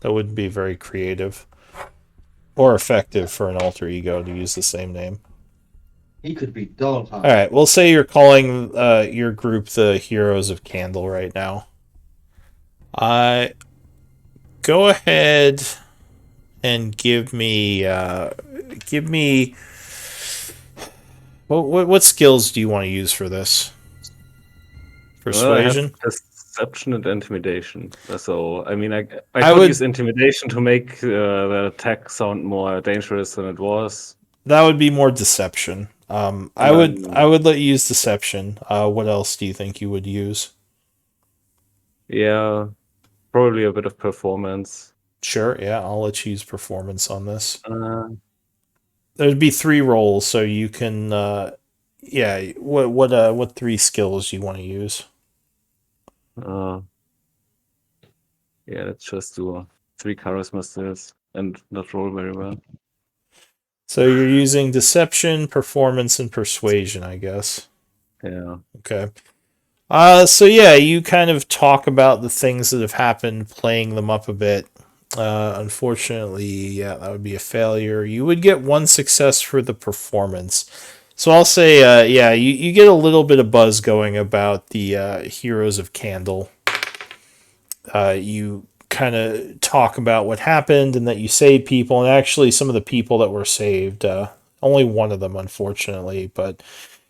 S1: That wouldn't be very creative or effective for an alter ego to use the same name.
S3: He could be Dollheart.
S1: All right, we'll say you're calling your group the Heroes of Candle right now. Go ahead and give me what skills do you want to use for this?
S4: Well, I have
S1: Persuasion.
S4: perception and intimidation. So, I mean, I
S1: I
S4: could
S1: would-
S4: use intimidation to make the attack sound more dangerous than it was.
S1: That would be more deception. I would let you use deception. What else do you think you would use?
S4: Yeah, probably a bit of performance.
S1: Sure, yeah, I'll let you use performance on this.
S4: Uh,
S1: There'd be 3 rolls, so you can yeah, what 3 skills do you want to use?
S4: yeah, let's just do 3 charisma skills and not roll very well.
S1: So you're using deception, performance, and persuasion, I guess.
S4: Yeah.
S1: Okay. So yeah, you kind of talk about the things that have happened, playing them up a bit. Unfortunately, yeah, that would be a failure. You would get 1 success for the performance. So I'll say, yeah, you get a little bit of buzz going about the Heroes of Candle. You kind of talk about what happened and that you saved people, and actually some of the people that were saved, only one of them, unfortunately, but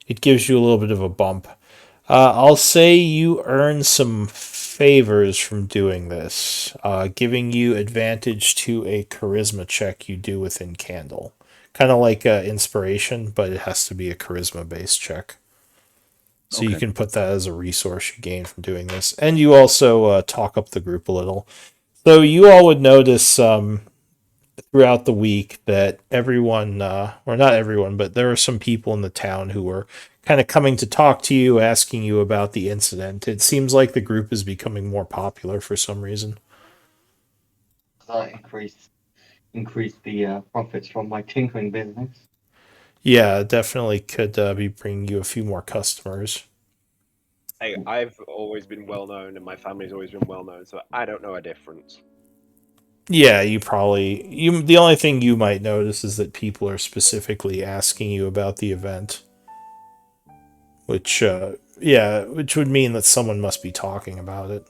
S1: it gives you a little bit of a bump. I'll say you earn some favors from doing this, giving you advantage to a charisma check you do within Candle. Kind of like inspiration, but it has to be a charisma-based check. So you
S4: Okay.
S1: can put that as a resource you gain from doing this. And you also talk up the group a little. So you all would notice throughout the week that everyone, or not everyone, but there are some people in the town who were kind of coming to talk to you, asking you about the incident. It seems like the group is becoming more popular for some reason.
S3: That increase the profits from my tinkering business.
S1: Yeah, definitely could be bringing you a few more customers.
S2: Hey, I've always been well known, and my family's always been well known, so I don't know a difference.
S1: Yeah, the only thing you might notice is that people are specifically asking you about the event. Which which would mean that someone must be talking about it.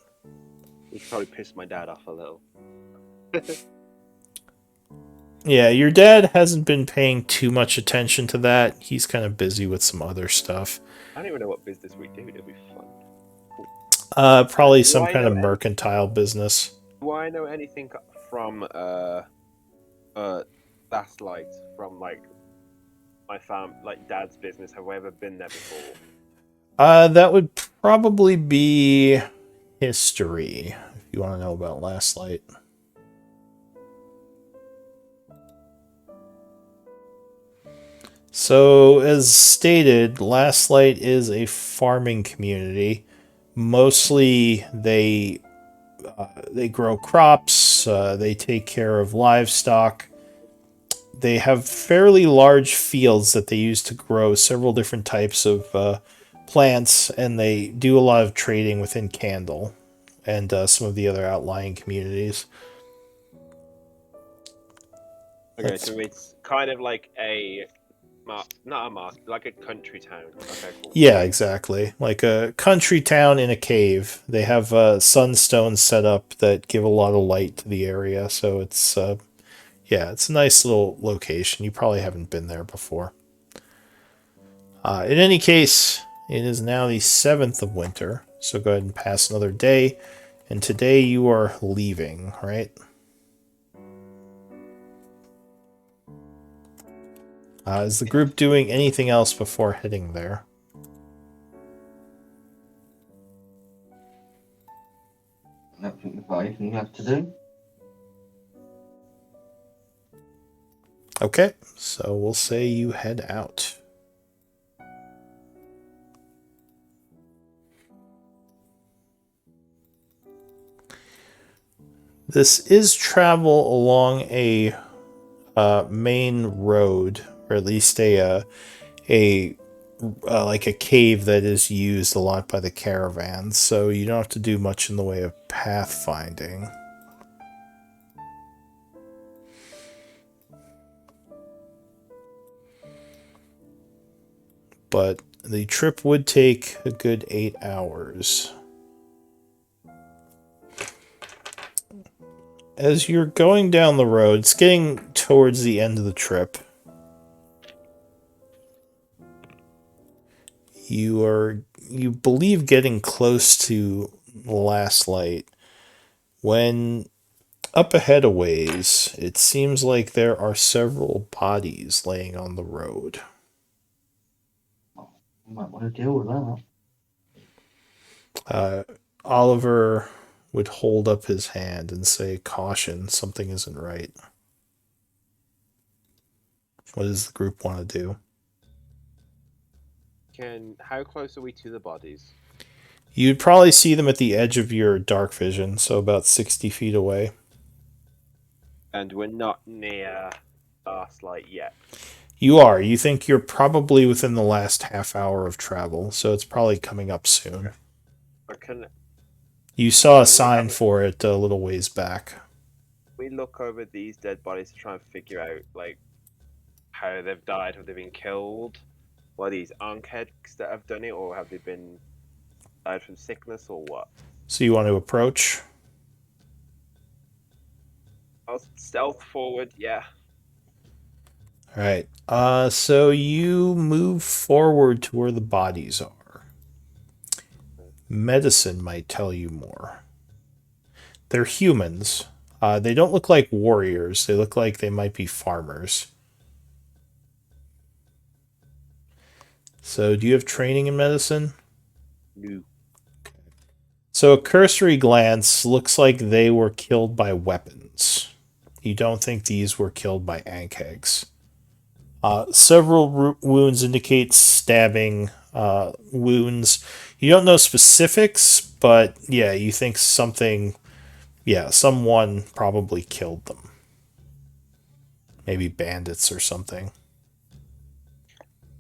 S2: Which probably pissed my dad off a little.
S1: Yeah, your dad hasn't been paying too much attention to that. He's kind of busy with some other stuff.
S2: I don't even know what business we do. It'll be fun.
S1: Probably
S2: Do
S1: some
S2: I
S1: kind
S2: know
S1: of
S2: any-
S1: mercantile business.
S2: Do I know anything from Last Light, from like my dad's business? Have I ever been there before?
S1: That would probably be history if you want to know about Last Light. So, as stated, Last Light is a farming community. Mostly, they grow crops. They take care of livestock. They have fairly large fields that they use to grow several different types of plants, and they do a lot of trading within Candle and some of the other outlying communities.
S2: Okay,
S1: That's-
S2: so it's kind of like not a market, like a country town. Okay, cool.
S1: Yeah, exactly. Like a country town in a cave. They have sunstones set up that give a lot of light to the area, so it's yeah, it's a nice little location. You probably haven't been there before. In any case, it is now the 7th of winter, so go ahead and pass another day. And today you are leaving, right? Is the group doing anything else before heading there?
S3: I don't think we've got anything left to do.
S1: Okay, so we'll say you head out. This is travel along a main road, or at least a like a cave that is used a lot by the caravans. So you don't have to do much in the way of pathfinding. But the trip would take a good 8 hours. As you're going down the road, it's getting towards the end of the trip. You believe getting close to the Last Light when up ahead a ways it seems like there are several bodies laying on the road.
S3: We might want to deal with that.
S1: Oliver would hold up his hand and say, "Caution, something isn't right." What does the group want to do?
S2: How close are we to the bodies?
S1: You'd probably see them at the edge of your dark vision, so about 60 feet away.
S2: And we're not near Last Light yet.
S1: You are. You think you're probably within the last half hour of travel, so it's probably coming up soon. You saw a sign for it a little ways back.
S2: We look over these dead bodies to try and figure out, like, how they've died. Have they been killed? Were these Ankheads that have done it, or have they been died from sickness, or what?
S1: So you want to approach?
S2: I'll stealth forward, yeah.
S1: All right. So you move forward to where the bodies are. Medicine might tell you more. They're humans. They don't look like warriors. They look like they might be farmers. So do you have training in medicine?
S2: No.
S1: So a cursory glance looks like they were killed by weapons. You don't think these were killed by Ankhegs. Several wounds indicate stabbing wounds. You don't know specifics, but yeah, you think someone probably killed them. Maybe bandits or something.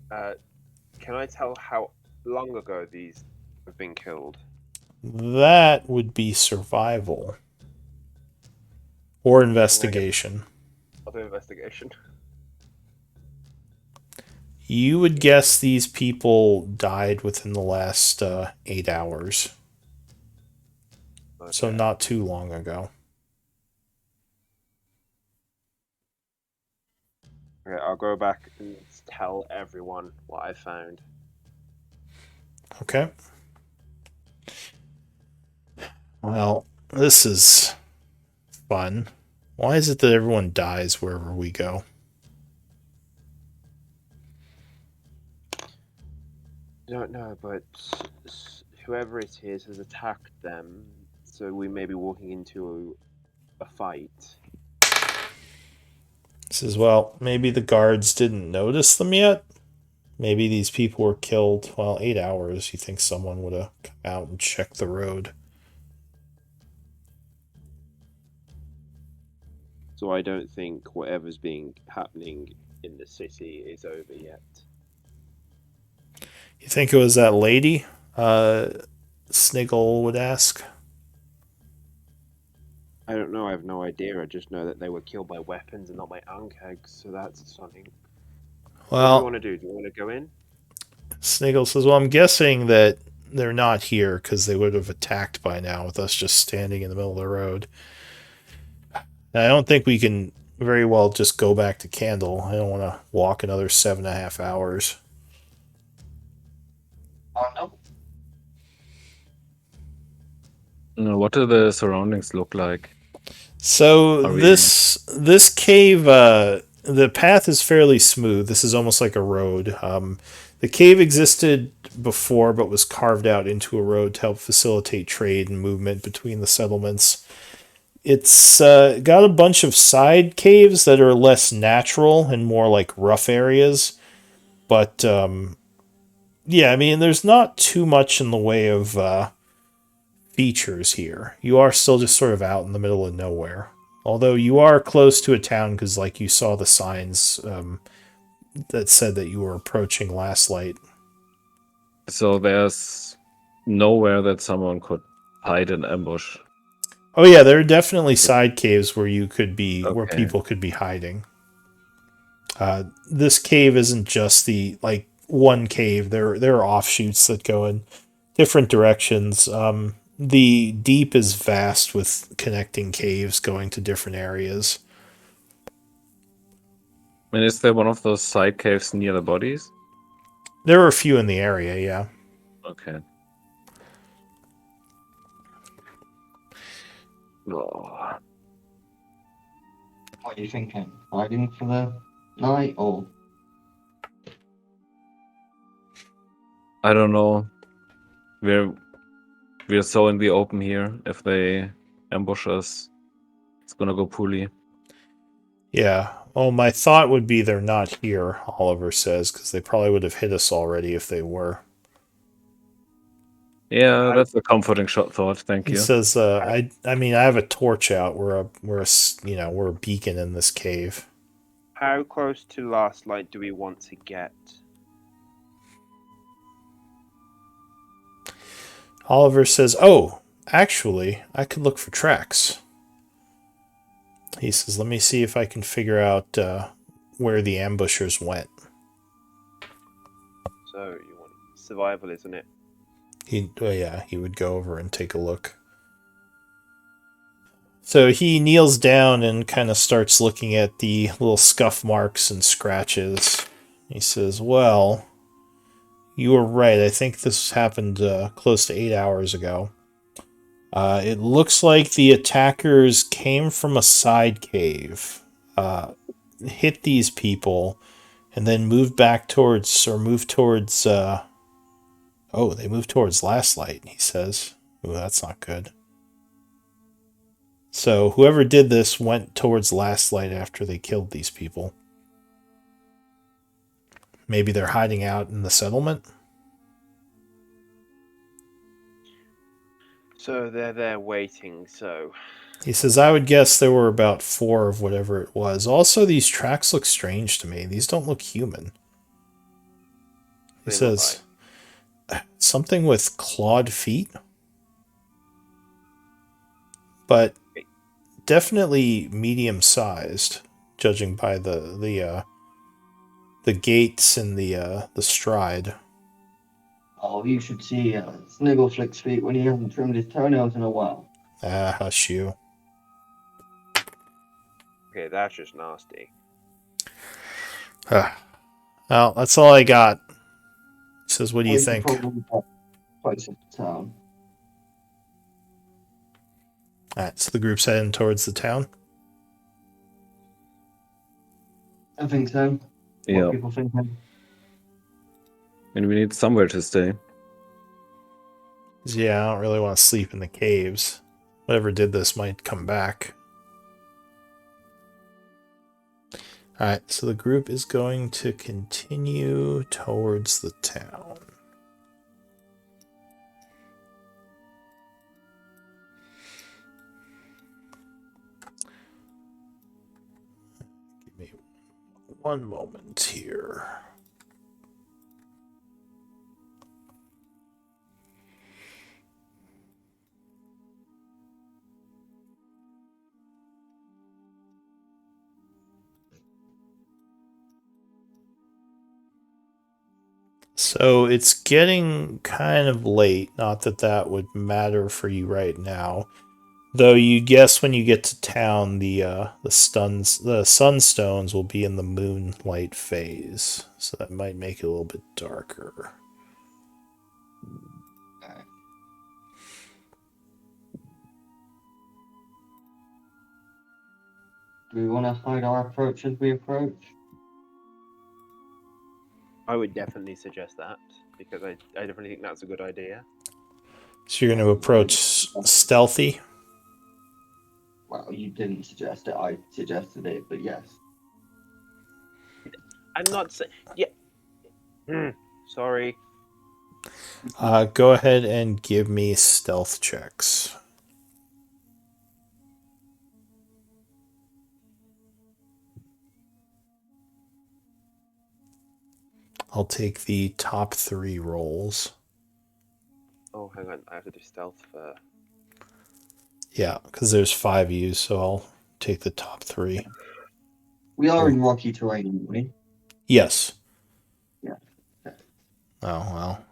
S2: Can I tell how long ago these have been killed?
S1: That would be survival. Or investigation.
S2: I'll do investigation.
S1: You would guess these people died within the last 8 hours.
S2: Okay.
S1: So not too long ago.
S2: Okay, I'll go back and tell everyone what I found.
S1: Okay. Well, this is fun. Why is it that everyone dies wherever we go?
S2: I don't know, but whoever it is has attacked them. so we may be walking into a fight.
S1: Says, well, maybe the guards didn't notice them yet. Maybe these people were killed. Well, 8 hours. You think someone would have come out and checked the road?
S2: So I don't think whatever's happening in the city is over yet.
S1: You think it was that lady? Sniggle would ask.
S2: I don't know. I have no idea. I just know that they were killed by weapons and not by ankegs. So that's something. What do you
S1: Well,
S2: want to do? Do you want to go in?
S1: Sniggle says, well, I'm guessing that they're not here because they would have attacked by now with us just standing in the middle of the road. And I don't think we can very well just go back to Candle. I don't want to walk another 7.5 hours.
S3: Oh, no.
S4: What do the surroundings look like?
S1: So
S4: Are we-
S1: this cave, the path is fairly smooth. This is almost like a road. The cave existed before, but was carved out into a road to help facilitate trade and movement between the settlements. It's got a bunch of side caves that are less natural and more like rough areas. But yeah, I mean, there's not too much in the way of features here. You are still just sort of out in the middle of nowhere. Although you are close to a town because, like, you saw the signs that said that you were approaching Last Light.
S4: So there's nowhere that someone could hide and ambush.
S1: Oh yeah, there are definitely side caves where you could be, where
S4: Okay.
S1: people could be hiding. This cave isn't just the like one cave. There are offshoots that go in different directions. The deep is vast with connecting caves going to different areas.
S4: And is there one of those side caves near the bodies?
S1: There are a few in the area, yeah.
S4: Okay. Oh.
S3: What are you thinking? Hiding for the night or?
S4: I don't know. We're so in the open here. If they ambush us, it's gonna go poorly.
S1: Yeah. Well, my thought would be they're not here, Oliver says, because they probably would have hit us already if they were.
S4: Yeah, that's a comforting thought. Thank
S1: He
S4: you.
S1: says, I mean, I have a torch out. We're a beacon in this cave.
S2: How close to Last Light do we want to get?
S1: Oliver says, oh, actually, I could look for tracks. He says, let me see if I can figure out where the ambushers went.
S2: So you want survival, isn't it?
S1: He would go over and take a look. So he kneels down and kind of starts looking at the little scuff marks and scratches. He says, well, you were right. I think this happened close to 8 hours ago. It looks like the attackers came from a side cave, hit these people, and then moved towards Last Light, he says. Ooh, that's not good. So whoever did this went towards Last Light after they killed these people. Maybe they're hiding out in the settlement?
S2: So they're there waiting, so...
S1: He says, I would guess there were about 4 of whatever it was. Also, these tracks look strange to me. These don't look human. He
S2: They look
S1: says, something with clawed feet? But definitely medium-sized, judging by the gaits and the stride.
S3: Oh, you should see Sniggleflick's feet when he hasn't trimmed his toenails in a while.
S1: Ah, hush you.
S2: Okay, that's just nasty.
S1: Well, that's all I got. He says, what do you
S3: We should
S1: think?
S3: probably get closer to town.
S1: Alright, so the group's heading towards the town.
S3: I think so. What
S4: Yeah.
S3: are people thinking?
S4: And we need somewhere to stay.
S1: Yeah, I don't really want to sleep in the caves. whatever did this might come back. Alright, so the group is going to continue towards the town. Give me one moment here. So it's getting kind of late. Not that that would matter for you right now, though. You guess when you get to town, the sunstones will be in the moonlight phase, so that might make it a little bit darker.
S3: Okay. Do we want to hide our approach as we approach?
S2: I would definitely suggest that because I definitely think that's a good idea.
S1: So you're going to approach stealthy.
S3: Well, you didn't suggest it. I suggested it, but yes.
S2: I'm not saying. Yeah. Sorry.
S1: Go ahead and give me stealth checks. I'll take the top 3 rolls.
S2: Oh, hang on. I have to do stealth first.
S1: Yeah, because there's 5 U's, so I'll take the top 3.
S3: We are in rocky terrain, aren't we?
S1: Yes.
S3: Yeah.
S1: Oh, well.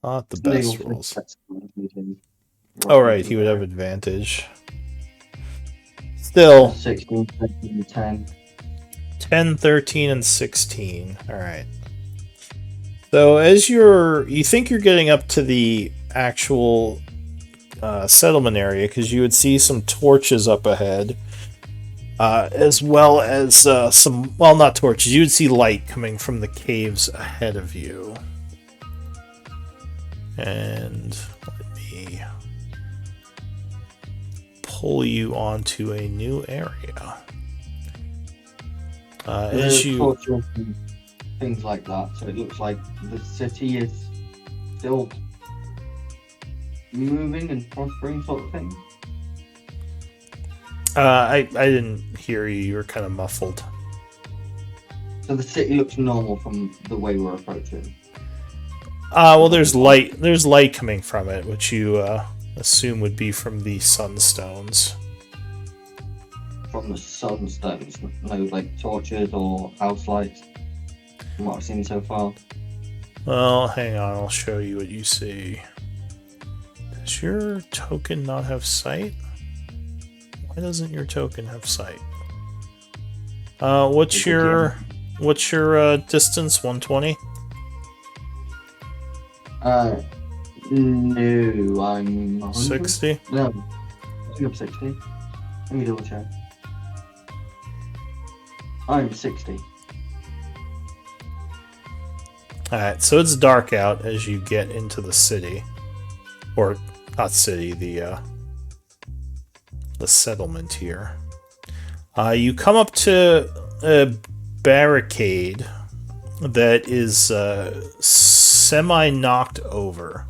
S1: Not the
S3: Legal
S1: best
S3: for
S1: rolls.
S3: the meeting.
S1: Oh, right, he would have advantage. Still,
S3: 16, 17, 10.
S1: 10, 13, and 16. Alright. So as you think you're getting up to the actual settlement area, because you would see some torches up ahead, as well as some, well, not torches, you would see light coming from the caves ahead of you. And let me pull you onto a new area. As you...
S3: torture and things like that, so it looks like the city is still moving and prospering, sort of thing.
S1: I didn't hear you. You were kind of muffled.
S3: So the city looks normal from the way we're approaching.
S1: Well, there's light. There's light coming from it, which you assume would be from the sunstones.
S3: From the sunstones, no like torches or house lights. From what I've seen so far.
S1: Well, hang on. I'll show you what you see. Does your token not have sight? Why doesn't your token have sight? What's your distance? 120?
S3: No, I'm 100?
S1: 60?
S3: No, I think I'm 60. Let me double check. I'm 60.
S1: Alright, so it's dark out as you get into the city. Or, not city, the settlement here. You come up to a barricade that is semi-knocked over.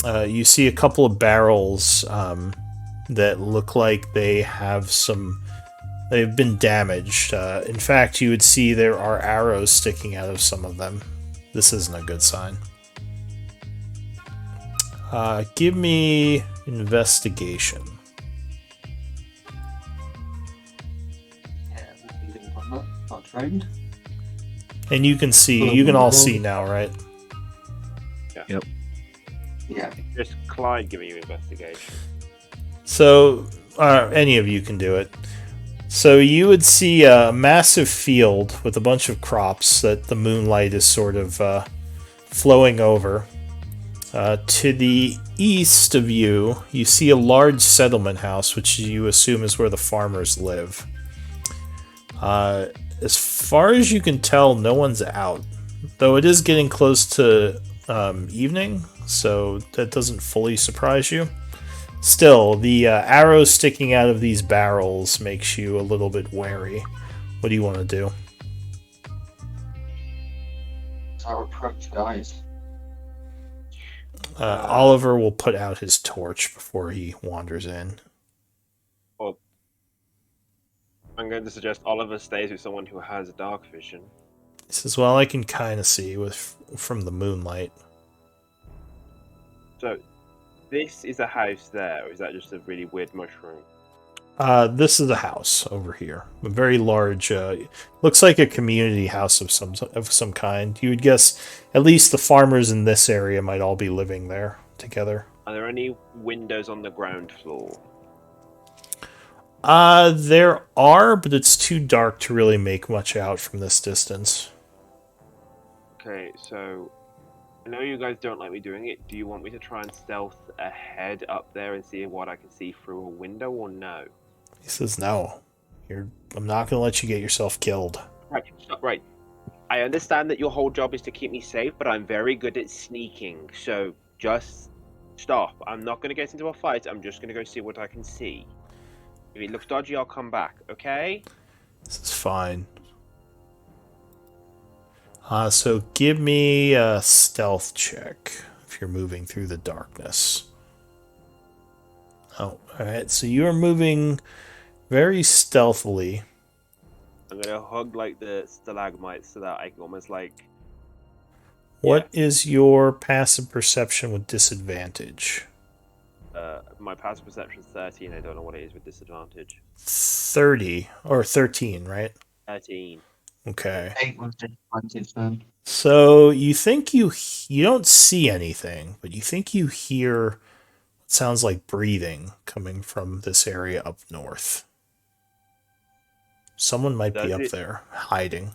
S1: You see a couple of barrels that look like they have some... They've been damaged. In fact, you would see there are arrows sticking out of some of them. This isn't a good sign. Give me investigation.
S3: Yeah, not trained.
S1: And you can see, you can all see now, right?
S3: Yeah.
S2: Just Clyde giving you investigation.
S1: So, any of you can do it. So you would see a massive field with a bunch of crops that the moonlight is sort of flowing over. To the east of you, you see a large settlement house, which you assume is where the farmers live. As far as you can tell, no one's out. Though it is getting close to evening, so that doesn't fully surprise you. still, the arrows sticking out of these barrels makes you a little bit wary. What do you want to do?
S3: Our approach, guys.
S1: Oliver will put out his torch before he wanders in.
S2: Well, I'm going to suggest Oliver stays with someone who has dark vision.
S1: He says, "Well, I can kind of see from the moonlight."
S2: So, this is a house there, or is that just a really weird mushroom?
S1: This is a house over here, a very large. Looks like a community house of some kind. You would guess at least the farmers in this area might all be living there together.
S2: Are there any windows on the ground floor?
S1: There are, but it's too dark to really make much out from this distance.
S2: Okay, so I know you guys don't like me doing it. Do you want me to try and stealth ahead up there and see what I can see through a window, or no?
S1: He says, "No, I'm not going to let you get yourself killed."
S2: Right, stop, right. I understand that your whole job is to keep me safe, but I'm very good at sneaking, so just stop. I'm not going to get into a fight. I'm just going to go see what I can see. If it looks dodgy, I'll come back, okay?
S1: This is fine. So give me a stealth check if you're moving through the darkness. Oh, alright. So you are moving very stealthily.
S2: I'm going to hug, like, the stalagmites so that I can almost, like...
S1: What is your passive perception with disadvantage?
S2: My passive perception is 13. I don't know what it is with disadvantage.
S1: 30 or 13, right?
S2: 13.
S1: Okay.
S3: 8 was disadvantage then.
S1: So you think you don't see anything, but you think you hear what sounds like breathing coming from this area up north. Someone might be
S2: Does
S1: up
S2: it-
S1: there hiding.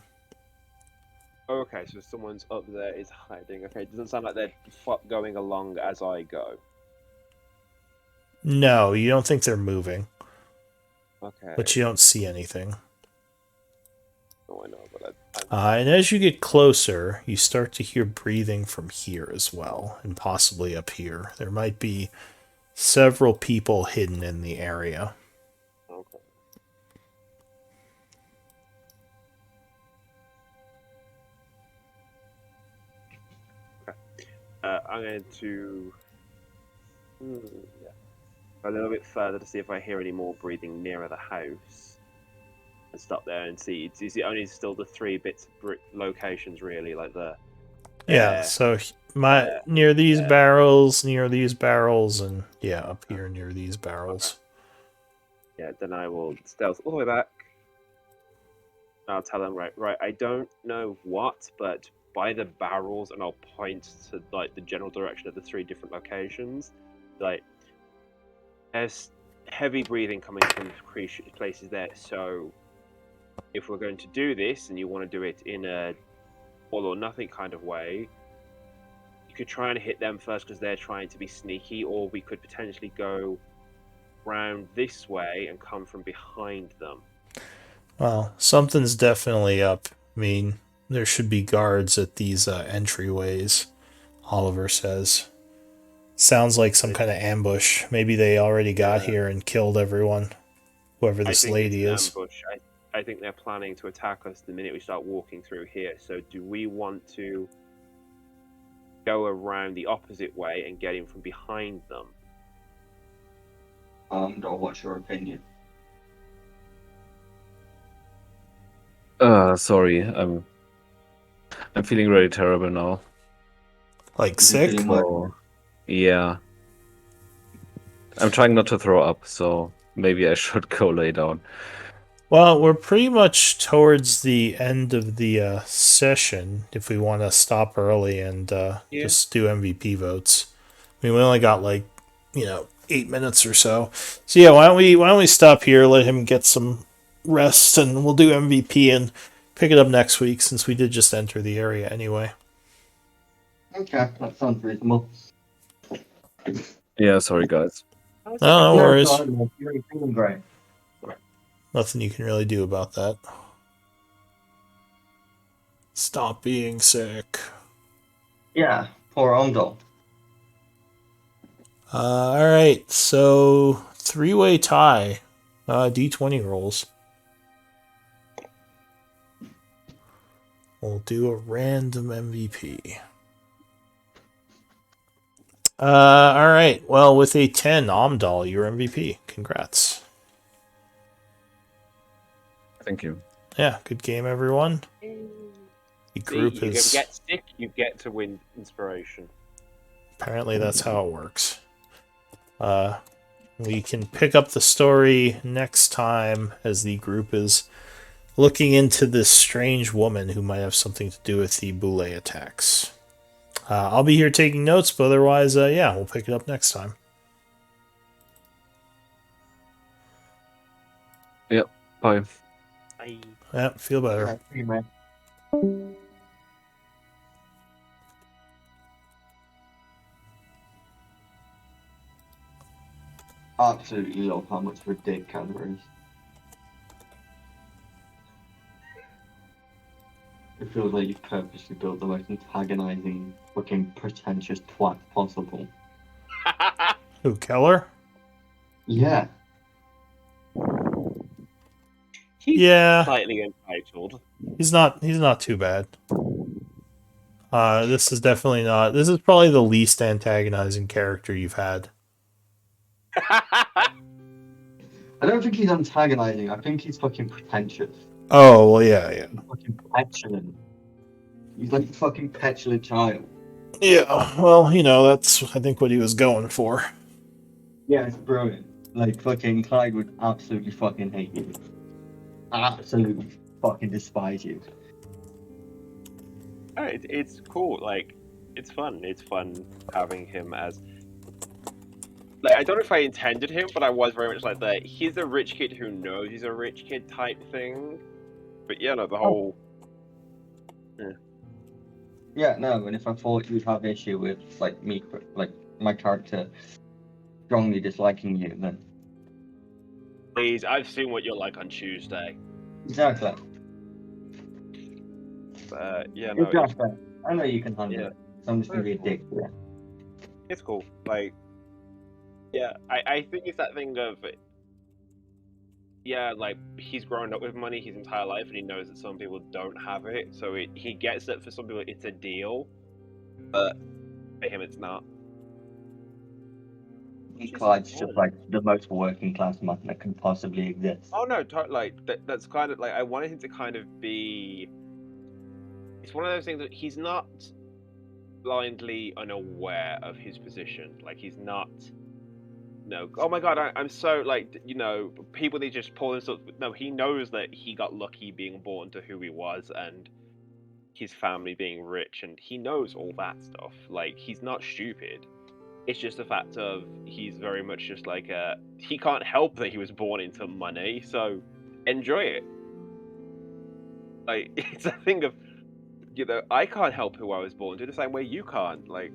S2: Okay, so someone's up there is hiding. Okay, it doesn't sound like they're going along as I go.
S1: No, you don't think they're moving,
S2: Okay.
S1: but you don't see anything.
S2: Oh, I know, but I
S1: And as you get closer, you start to hear breathing from here as well, and possibly up here. There might be several people hidden in the area.
S2: okay. I'm going to yeah, go a little bit further to see if I hear any more breathing nearer the house, and stop there and see. It's only still the 3 bits of locations really, like the
S1: Yeah, so near these barrels, and yeah, up here near these barrels.
S2: yeah. Then I will stealth all the way back. I'll tell them right. I don't know what, but by the barrels, and I'll point to like the general direction of the 3 different locations. Like, there's heavy breathing coming from places there. So, if we're going to do this, and you want to do it in a all or nothing kind of way, you could try and hit them first because they're trying to be sneaky, or we could potentially go round this way and come from behind them.
S1: Well, something's definitely up. I mean, there should be guards at these entryways, Oliver says. Sounds like some kind of ambush. Maybe they already got here and killed everyone, whoever this lady
S2: it's
S1: is.
S2: an ambush. I think they're planning to attack us the minute we start walking through here. So do we want to go around the opposite way and get in from behind them?
S3: Or what's your opinion?
S4: Sorry, I'm feeling really terrible now.
S1: Like
S3: You
S1: sick?
S3: feeling what?
S4: So, yeah. I'm trying not to throw up, so maybe I should go lay down.
S1: Well, we're pretty much towards the end of the session if we want to stop early and just do MVP votes. I mean, we only got 8 minutes or so. So yeah, why don't we stop here, let him get some rest, and we'll do MVP and pick it up next week since we did just enter the area anyway.
S3: Okay, that sounds reasonable.
S4: Yeah, sorry guys.
S1: No worries.
S3: sorry, man. You're feeling great.
S1: Nothing you can really do about that. Stop being sick.
S3: Yeah, poor Ondol.
S1: All right, so three-way tie. D20 rolls. We'll do a random MVP. All right. Well, with a 10, Amdal, you're MVP. Congrats.
S4: Thank you.
S1: Yeah, good game, everyone. The group
S2: you
S1: is
S2: get sick, you get to win inspiration.
S1: apparently that's how it works. We can pick up the story next time as the group is looking into this strange woman who might have something to do with the Boule attacks. I'll be here taking notes, but otherwise, yeah, we'll pick it up next time.
S4: Yep. Bye.
S1: Yeah, feel better.
S3: Right, see you, man. Absolutely love how much of a dick Canberra is. It feels like you've purposely built the most antagonizing, fucking pretentious twat possible.
S1: Who, Keller?
S3: Yeah.
S2: He's
S1: Yeah.
S2: slightly entitled.
S1: He's not too bad. This is definitely not. This is probably the least antagonizing character you've had.
S3: I don't think he's antagonizing, I think he's fucking pretentious.
S1: Oh, well, yeah.
S3: He's fucking petulant. He's like a fucking petulant child.
S1: Yeah, well, that's, I think, what he was going for.
S3: Yeah, it's brilliant. Like, fucking Clyde would absolutely fucking hate you. Absolutely fucking despise you.
S2: Oh, it's cool. Like, it's fun. It's fun having him as. Like, I don't know if I intended him, but I was very much like that. He's a rich kid who knows he's a rich kid type thing. But yeah, no, the whole.
S3: Yeah, no, and if I thought you'd have issue with, like, me, like, my character strongly disliking you, then.
S2: Please, I've seen what you're like on Tuesday.
S3: Exactly.
S2: Yeah, no,
S3: Exactly. I know you can handle
S2: Yeah.
S3: it. So I'm just gonna be a dick to you.
S2: it's cool. Like, yeah, I think it's that thing of, yeah, like, he's grown up with money his entire life, and he knows that some people don't have it, so he gets that for some people it's a deal, but for him it's not.
S3: Clyde's just like the most working class man that can possibly exist.
S2: Oh no, like that's kind of like I wanted him to kind of be. It's one of those things that he's not blindly unaware of his position. Like he's not. No, oh my god, I'm so like people they just pull this up. No, he knows that he got lucky being born to who he was and his family being rich, and he knows all that stuff. Like he's not stupid. It's just the fact of he's very much just like he can't help that he was born into money, so enjoy it. Like it's a thing of I can't help who I was born to the same way you can't. Like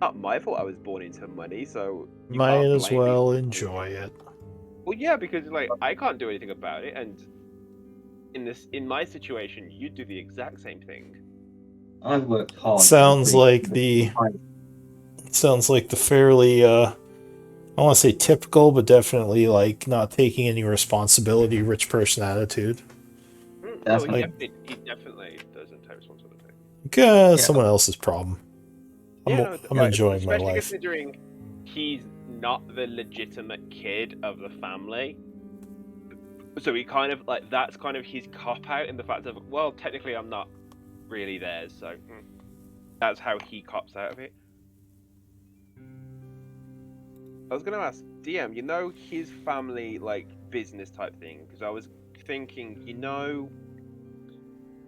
S2: not my fault I was born into money, so you
S1: Might
S2: can't
S1: as
S2: blame me.
S1: well enjoy it.
S2: Well, yeah, because like I can't do anything about it, and in my situation, you do the exact same thing.
S3: I've worked hard.
S1: Sounds like the fairly I don't want to say typical, but definitely like not taking any responsibility rich person attitude.
S2: No,
S3: Definitely.
S2: he definitely doesn't take responsibility.
S1: Someone else's problem. I'm enjoying my
S2: especially
S1: life.
S2: considering he's not the legitimate kid of the family. So he kind of like that's kind of his cop out in the fact of well, technically I'm not really theirs, so that's how he cops out of it. I was gonna ask DM, his family like business type thing because I was thinking,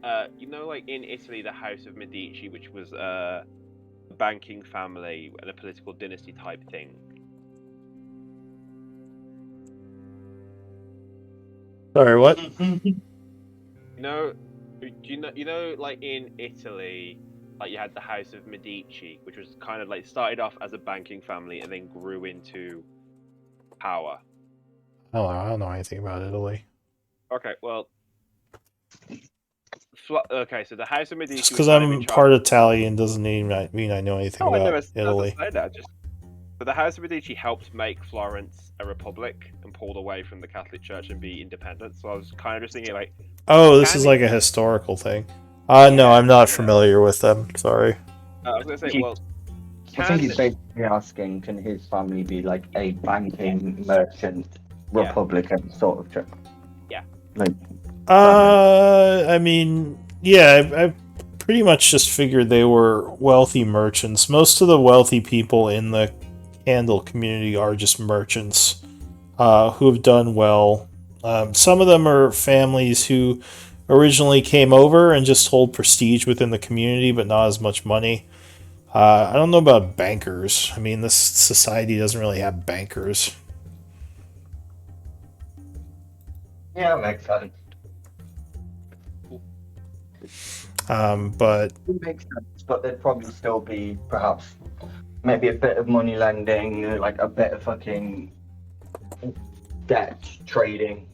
S2: like in Italy, the House of Medici, which was a banking family and a political dynasty type thing.
S1: Sorry, what?
S2: Like in Italy, like you had the House of Medici, which was kind of like started off as a banking family and then grew into power.
S1: I don't know anything about Italy.
S2: Okay, well, okay, so the House of Medici.
S1: Just because I'm part Italian doesn't mean I know anything
S2: No, I
S1: about
S2: never
S1: Italy.
S2: said that. But the House of Medici helped make Florence a republic and pulled away from the Catholic Church and be independent. So I was kind of just thinking, like,
S1: Oh, this is
S2: Can
S1: like a historical thing. No,
S2: Yeah,
S1: I'm not
S2: yeah.
S1: familiar with them. Sorry.
S2: I was gonna say,
S3: He-
S2: well,
S3: I think he's basically asking, can his family be like a banking merchant
S2: Yeah.
S3: Republican sort of trip?
S2: Yeah.
S3: Like,
S1: I mean, yeah, I pretty much just figured they were wealthy merchants. Most of the wealthy people in the Candle community are just merchants who have done well. Some of them are families who originally came over and just hold prestige within the community, but not as much money. I don't know about bankers. I mean, this society doesn't really have bankers.
S3: yeah, makes sense.
S1: But
S3: It makes sense, but there'd probably still be perhaps maybe a bit of money lending, like a bit of fucking debt trading,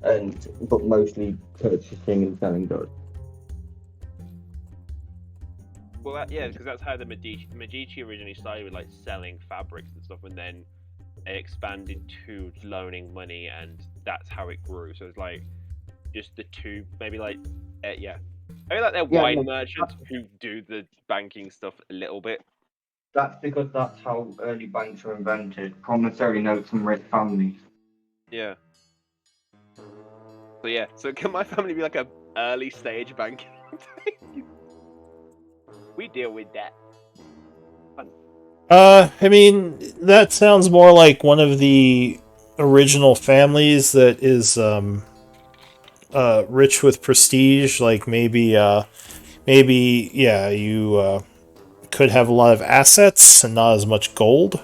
S3: but mostly purchasing and selling goods.
S2: well, yeah, because that's how the Medici originally started with like selling fabrics and stuff, and then it expanded to loaning money, and that's how it grew. So it's like just the two, maybe like, yeah, maybe like they're
S3: Yeah,
S2: wine
S3: no,
S2: merchants who do the banking stuff a little bit.
S3: That's because that's how early banks were invented. Promissory notes from rich families.
S2: Yeah. So yeah, so can my family be like a early stage banking? We deal with that.
S1: I mean, that sounds more like one of the original families that is rich with prestige. Like maybe yeah, you could have a lot of assets and not as much gold,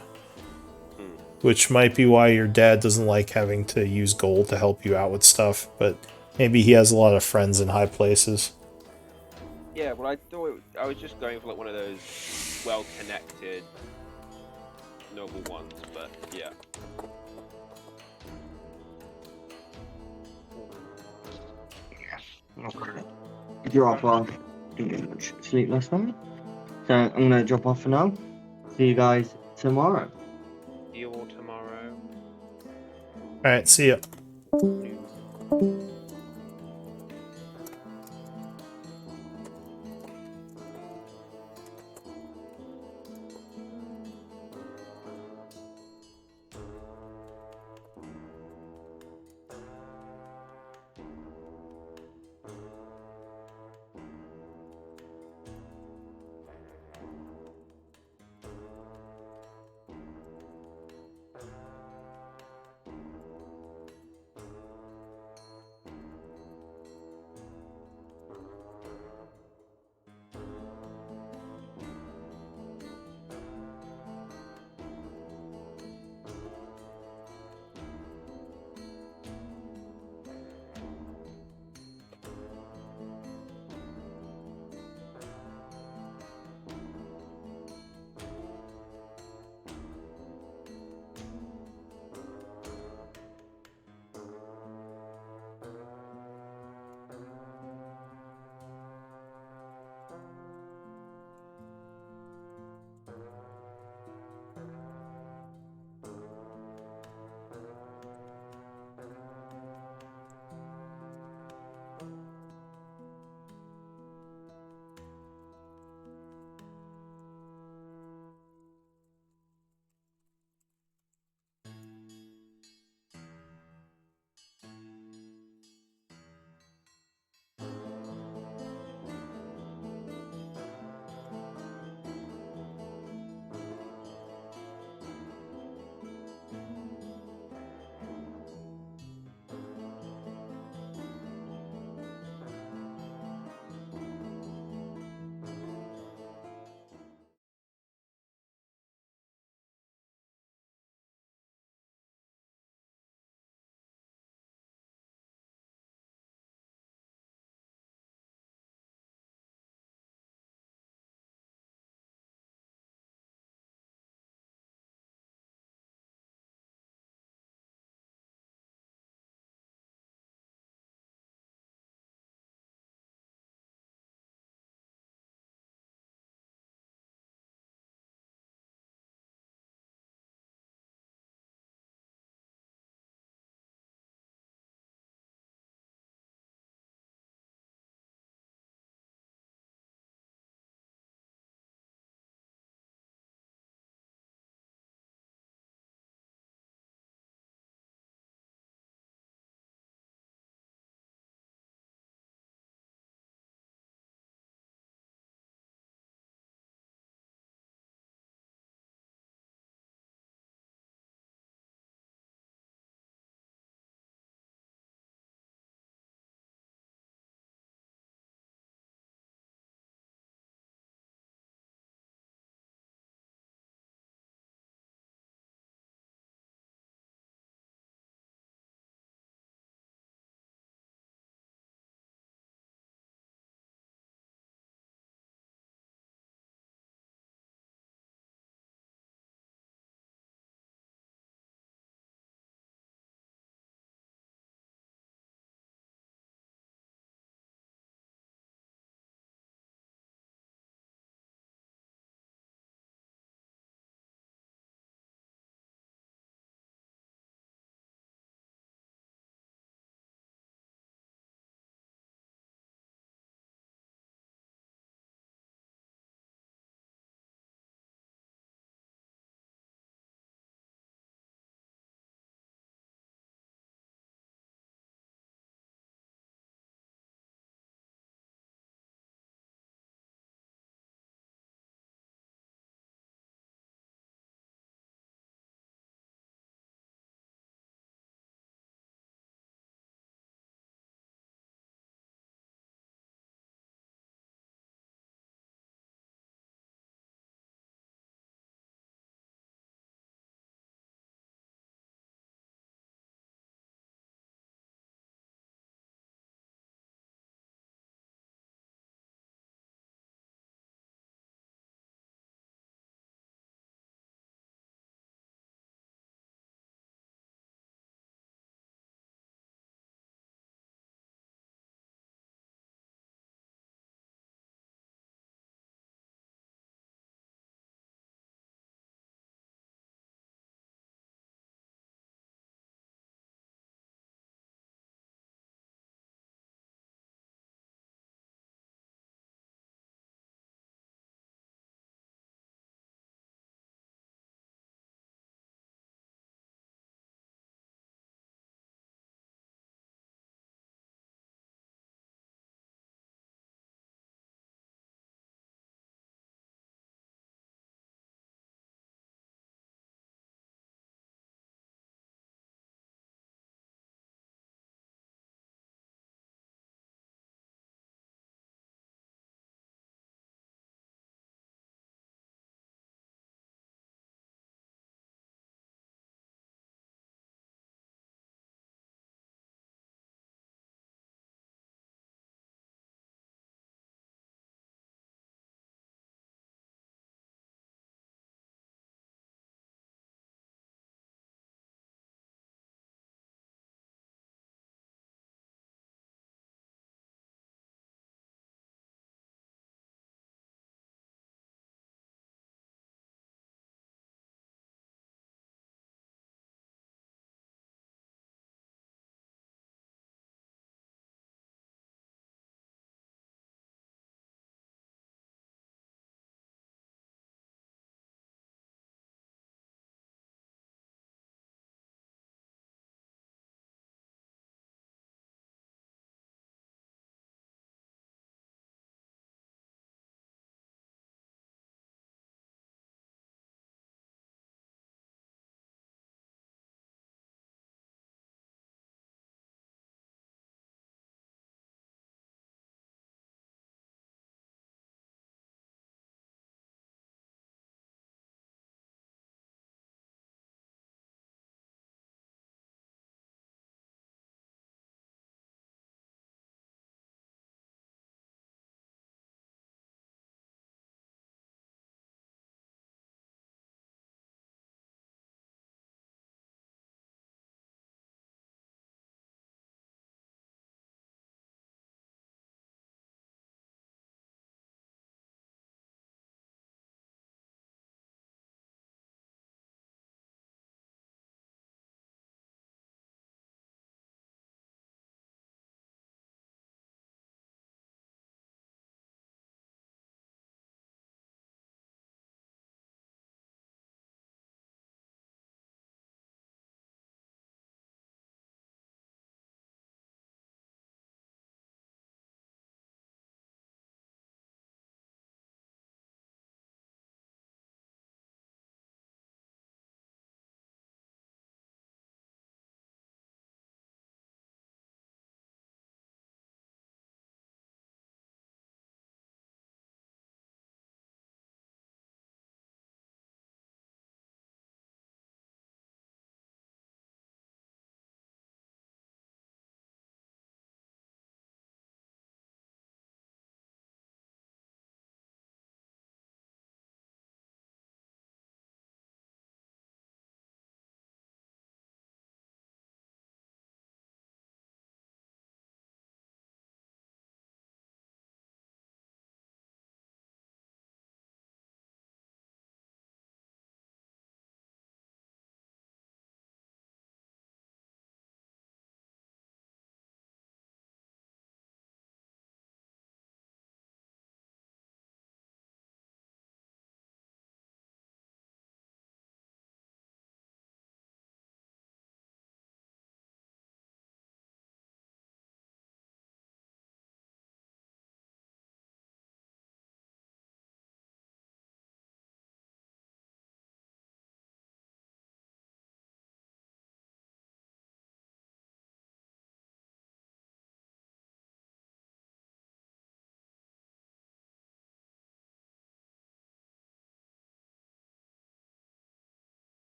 S1: which might be why your dad doesn't like having to use gold to help you out with stuff. But maybe he has a lot of friends in high places.
S2: Yeah, well, I thought I was just going for like one of those well-connected, noble ones, but yeah.
S3: Drop off. Didn't get much sleep last night. So I'm gonna drop off for now. See you guys tomorrow.
S2: See you all tomorrow.
S1: All right, see ya.